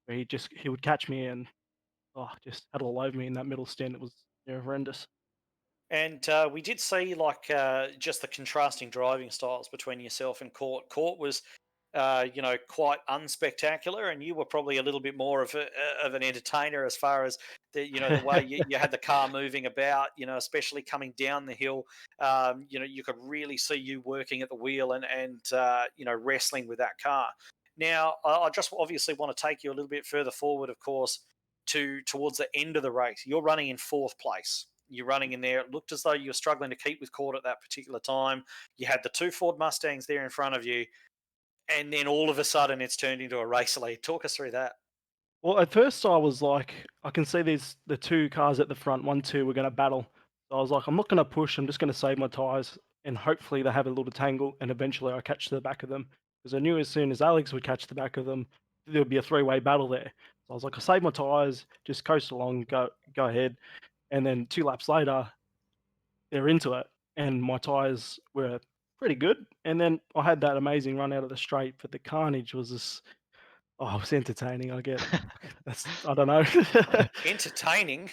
where he would catch me and just had all over me in that middle stint. It was horrendous. And we did see just the contrasting driving styles between yourself and Court. Court was, quite unspectacular, and you were probably a little bit more of an entertainer as far as the way you had the car moving about. Especially coming down the hill. You could really see you working at the wheel and wrestling with that car. Now, I just obviously want to take you a little bit further forward, of course, towards the end of the race. You're running in 4th place. You're running in there. It looked as though you were struggling to keep with Court at that particular time. You had the 2 Ford Mustangs there in front of you, and then all of a sudden it's turned into a race lead. Talk us through that. Well, at first I was like, I can see the 2 cars at the front, 1, 2, we're going to battle. So I was like, I'm not going to push. I'm just going to save my tyres, and hopefully they have a little tangle, and eventually I catch the back of them. Because I knew as soon as Alex would catch the back of them, there would be a 3-way battle there. So I was like, I save my tyres, just coast along, go ahead. And then 2 laps later, they're into it, and my tyres were pretty good. And then I had that amazing run out of the straight, but the carnage was just, it was entertaining. I don't know. Entertaining.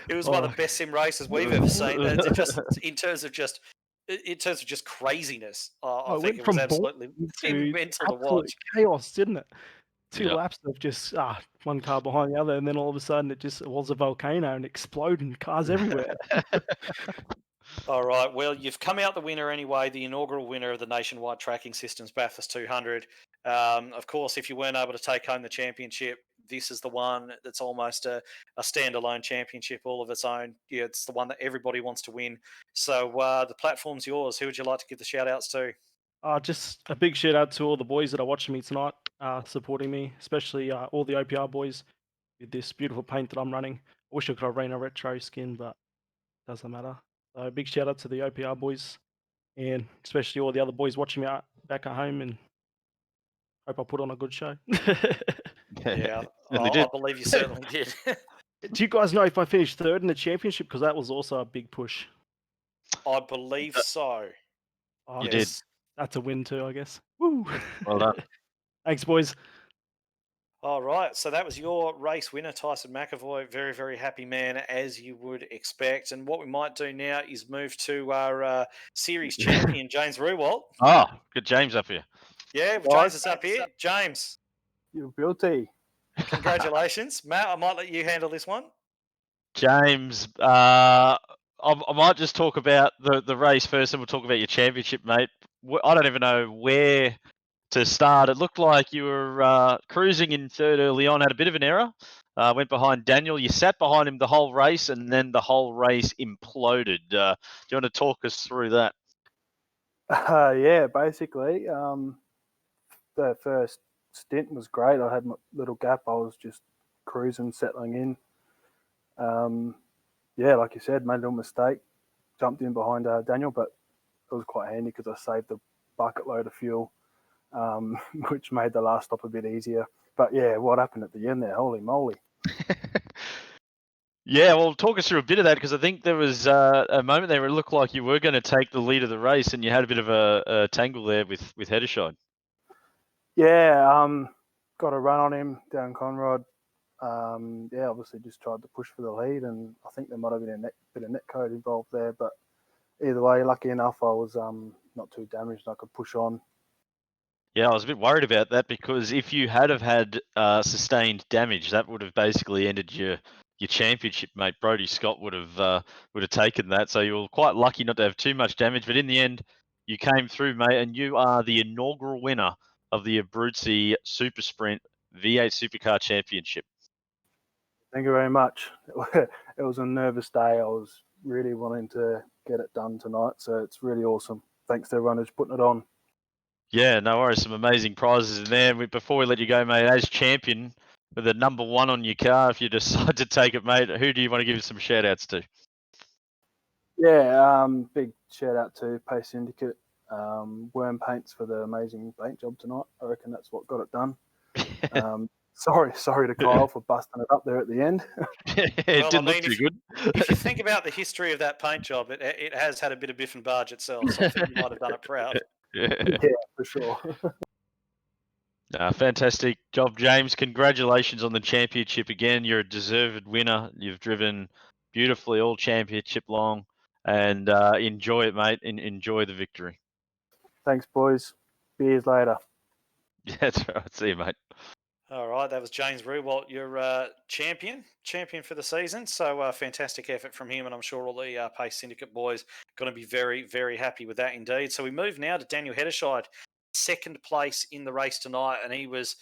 It was one of the best sim races we've ever seen. Just in terms of just craziness. I think it was absolutely mental to watch. Chaos, didn't it? 2 Yeah. laps of just one car behind the other, and then all of a sudden it was a volcano and exploding, cars everywhere. All right, well, you've come out the winner anyway, the inaugural winner of the Nationwide Tracking Systems Bathurst 200. Of course, if you weren't able to take home the championship, this is the one that's almost a standalone championship all of its own. Yeah, it's the one that everybody wants to win. So the platform's yours. Who would you like to give the shout-outs to? Just a big shout out to all the boys that are watching me tonight, supporting me, especially all the OPR boys with this beautiful paint that I'm running. I wish I could have ran a retro skin, but it doesn't matter. So big shout out to the OPR boys, and especially all the other boys watching me back at home, and hope I put on a good show. Yeah, And they did. I believe you certainly did. Do you guys know if I finished 3rd in the championship? Because that was also a big push. I believe so. Oh, You did. That's a win too, I guess. Woo! Well done. Thanks, boys. All right, so that was your race winner, Tyson McAvoy. Very, very happy man, as you would expect. And what we might do now is move to our series champion, James Rewalt. Oh, good James up here. Yeah, James is up here. James. You're guilty. Congratulations. Matt, I might let you handle this one. James, I might just talk about the race first, and we'll talk about your championship, mate. I don't even know where to start. It looked like you were cruising in 3rd early on, had a bit of an error, went behind Daniel. You sat behind him the whole race, and then the whole race imploded. Do you want to talk us through that? Yeah, basically, the first stint was great. I had my little gap. I was just cruising, settling in. Yeah, like you said, made a little mistake. Jumped in behind Daniel, but it was quite handy because I saved a bucket load of fuel, which made the last stop a bit easier. But yeah, what happened at the end there? Holy moly! Yeah, well, talk us through a bit of that, because I think there was a moment there where it looked like you were going to take the lead of the race, and you had a bit of a tangle there with Heddershide. Yeah, got a run on him down Conrod. Yeah, obviously just tried to push for the lead, and I think there might have been a bit of net code involved there. But either way, lucky enough, I was not too damaged. I could push on. Yeah, I was a bit worried about that, because if you had have had sustained damage, that would have basically ended your championship, mate. Brodie Scott would have taken that, so you were quite lucky not to have too much damage. But in the end, you came through, mate, and you are the inaugural winner of the ABRUZZI Super Sprint V8 Supercar Championship. Thank you very much. It was a nervous day. I was really wanting to get it done tonight, so it's really awesome. Thanks to everyone who's putting it on. Yeah, no worries. Some amazing prizes in there. Before we let you go, mate, as champion with a number 1 on your car, if you decide to take it, mate, who do you want to give some shout outs to? Yeah, big shout out to Pace Syndicate, Worm Paints for the amazing paint job tonight. I reckon that's what got it done. Sorry to Kyle for busting it up there at the end. It didn't look too good. If you think about the history of that paint job, it has had a bit of biff and barge itself, so I think you might have done it proud. Yeah, for sure. Fantastic job, James. Congratulations on the championship again. You're a deserved winner. You've driven beautifully all championship long, and enjoy it, mate. Enjoy the victory. Thanks, boys. Beers later. Yeah, that's right. See you, mate. All right, that was James Rewalt, your champion for the season. So fantastic effort from him, and I'm sure all the Pace Syndicate boys are going to be very, very happy with that indeed. So we move now to Daniel Heddershide, second place in the race tonight, and he was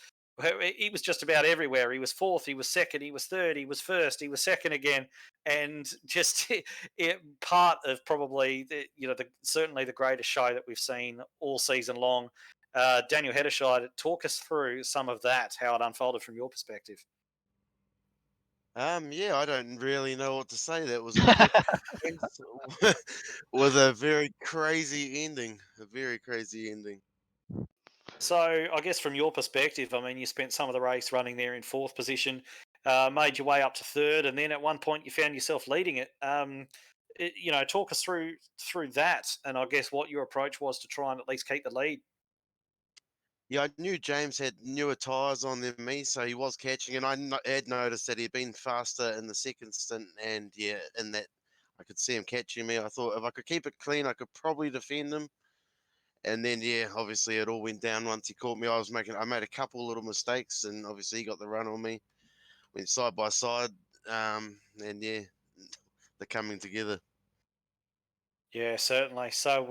just about everywhere. He was fourth, he was second, he was third, he was first, he was second again, and just part of probably certainly the greatest show that we've seen all season long. Daniel Heddershide, talk us through some of that, how it unfolded from your perspective. Yeah, I don't really know what to say. That was a quick race with a very crazy ending. A very crazy ending. So I guess from your perspective, I mean, you spent some of the race running there in fourth position, made your way up to third, and then at one point you found yourself leading it. Talk us through that, and I guess what your approach was to try and at least keep the lead. Yeah, I knew James had newer tyres on than me, so he was catching, and had noticed that he'd been faster in the second stint, and yeah, in that I could see him catching me. I thought if I could keep it clean, I could probably defend him. And then yeah, obviously it all went down once he caught me. I made a couple little mistakes, and obviously he got the run on me. Went side by side, and yeah, they're coming together. Yeah, certainly. So,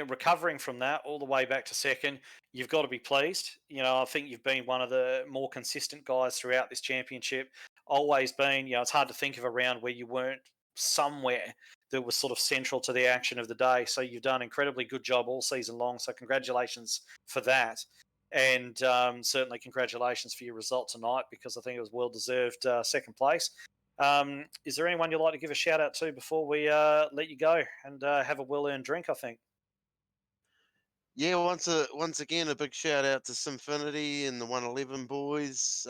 recovering from that all the way back to second, you've got to be pleased. I think you've been one of the more consistent guys throughout this championship. Always been, it's hard to think of a round where you weren't somewhere that was sort of central to the action of the day. So you've done an incredibly good job all season long. So congratulations for that. And certainly congratulations for your result tonight, because I think it was well-deserved second place. Is there anyone you'd like to give a shout out to before we let you go and have a well-earned drink, I think? Yeah, once again, a big shout out to Symfinity and the 111 boys.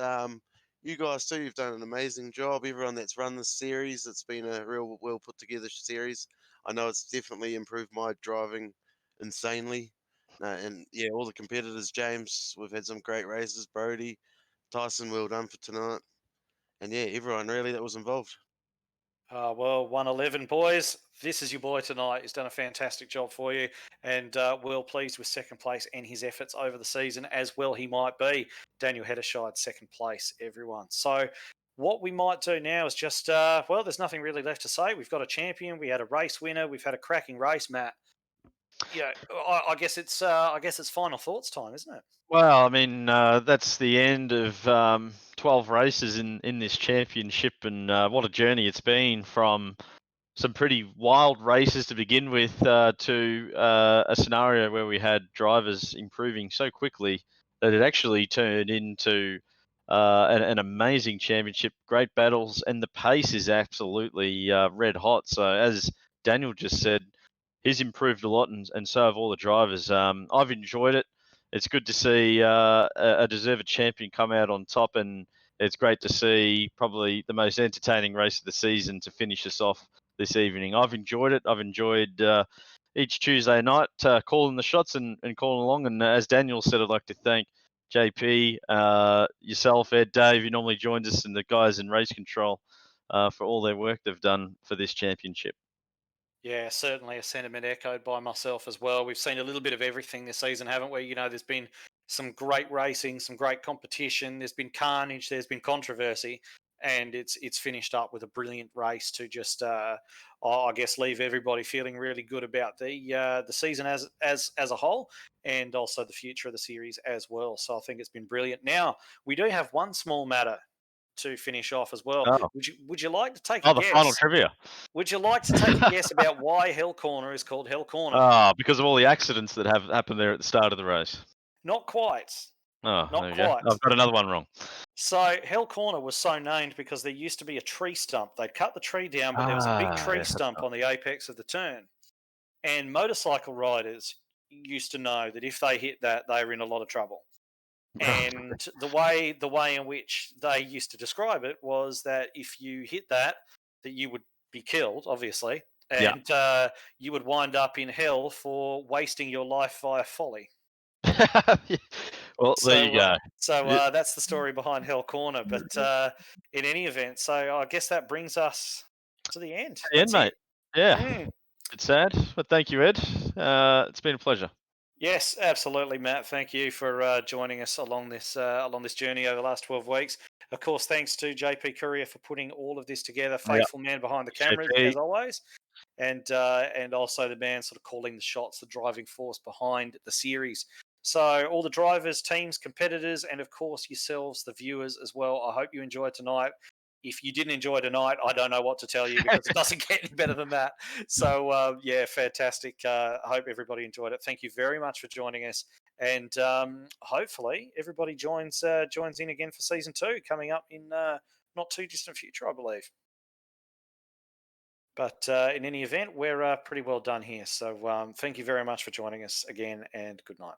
You guys too, you've done an amazing job. Everyone that's run this series, it's been a real well put together series. I know it's definitely improved my driving insanely. And yeah, all the competitors, James, we've had some great races. Brodie, Tyson, well done for tonight. And yeah, everyone really that was involved. Well, 111 boys, this is your boy tonight. He's done a fantastic job for you, and well pleased with second place and his efforts over the season, as well he might be. Daniel Heddershide, second place, everyone. So what we might do now is just, there's nothing really left to say. We've got a champion, we had a race winner, we've had a cracking race, Matt. Yeah, I guess it's final thoughts time, isn't it? Well, I mean, that's the end of 12 races in this championship, and what a journey it's been, from some pretty wild races to begin with to a scenario where we had drivers improving so quickly that it actually turned into an amazing championship, great battles, and the pace is absolutely red hot. So as Daniel just said, he's improved a lot, and so have all the drivers. I've enjoyed it. it's good to see a deserved champion come out on top, and it's great to see probably the most entertaining race of the season to finish us off this evening. I've enjoyed it. I've enjoyed each Tuesday night calling the shots and calling along. And as Daniel said, I'd like to thank JP, yourself, Ed, Dave, who normally joins us, and the guys in race control for all their work they've done for this championship. Yeah, certainly a sentiment echoed by myself as well. We've seen a little bit of everything this season, haven't we? You know, there's been some great racing, some great competition. There's been carnage. There's been controversy, and it's finished up with a brilliant race to just, I guess, leave everybody feeling really good about the season as a whole, and also the future of the series as well. So I think it's been brilliant. Now we do have one small matter to finish off as well. Oh, Would you like to take a the final guess? trivia. Would you like to take a guess about why Hell Corner is called Hell Corner? Because of all the accidents that have happened there at the start of the race. Not quite. Oh, Not there you quite. go. I've got another one wrong. So Hell Corner was so named because there used to be a tree stump. They'd cut the tree down, but there was a big tree yes, stump on the apex of the turn. And motorcycle riders used to know that if they hit that, they were in a lot of trouble. And the way in which they used to describe it was that if you hit that you would be killed, obviously, and you would wind up in hell for wasting your life via folly. Well, there you go. So that's the story behind Hell Corner. But in any event, so I guess that brings us to the end. That's mate. Yeah. It's sad, but thank you, Ed. It's been a pleasure. Yes, absolutely, Matt. Thank you for joining us along this journey over the last 12 weeks. Of course, thanks to JP Courier for putting all of this together. Faithful man behind the camera, JP. as always, and also the man sort of calling the shots, the driving force behind the series. So all the drivers, teams, competitors, and of course yourselves, the viewers as well. I hope you enjoyed tonight. If you didn't enjoy tonight, I don't know what to tell you because it doesn't get any better than that. So, yeah, fantastic. I hope everybody enjoyed it. Thank you very much for joining us. And hopefully everybody joins in again for season 2 coming up in not too distant future, I believe. But in any event, we're pretty well done here. So thank you very much for joining us again, and good night.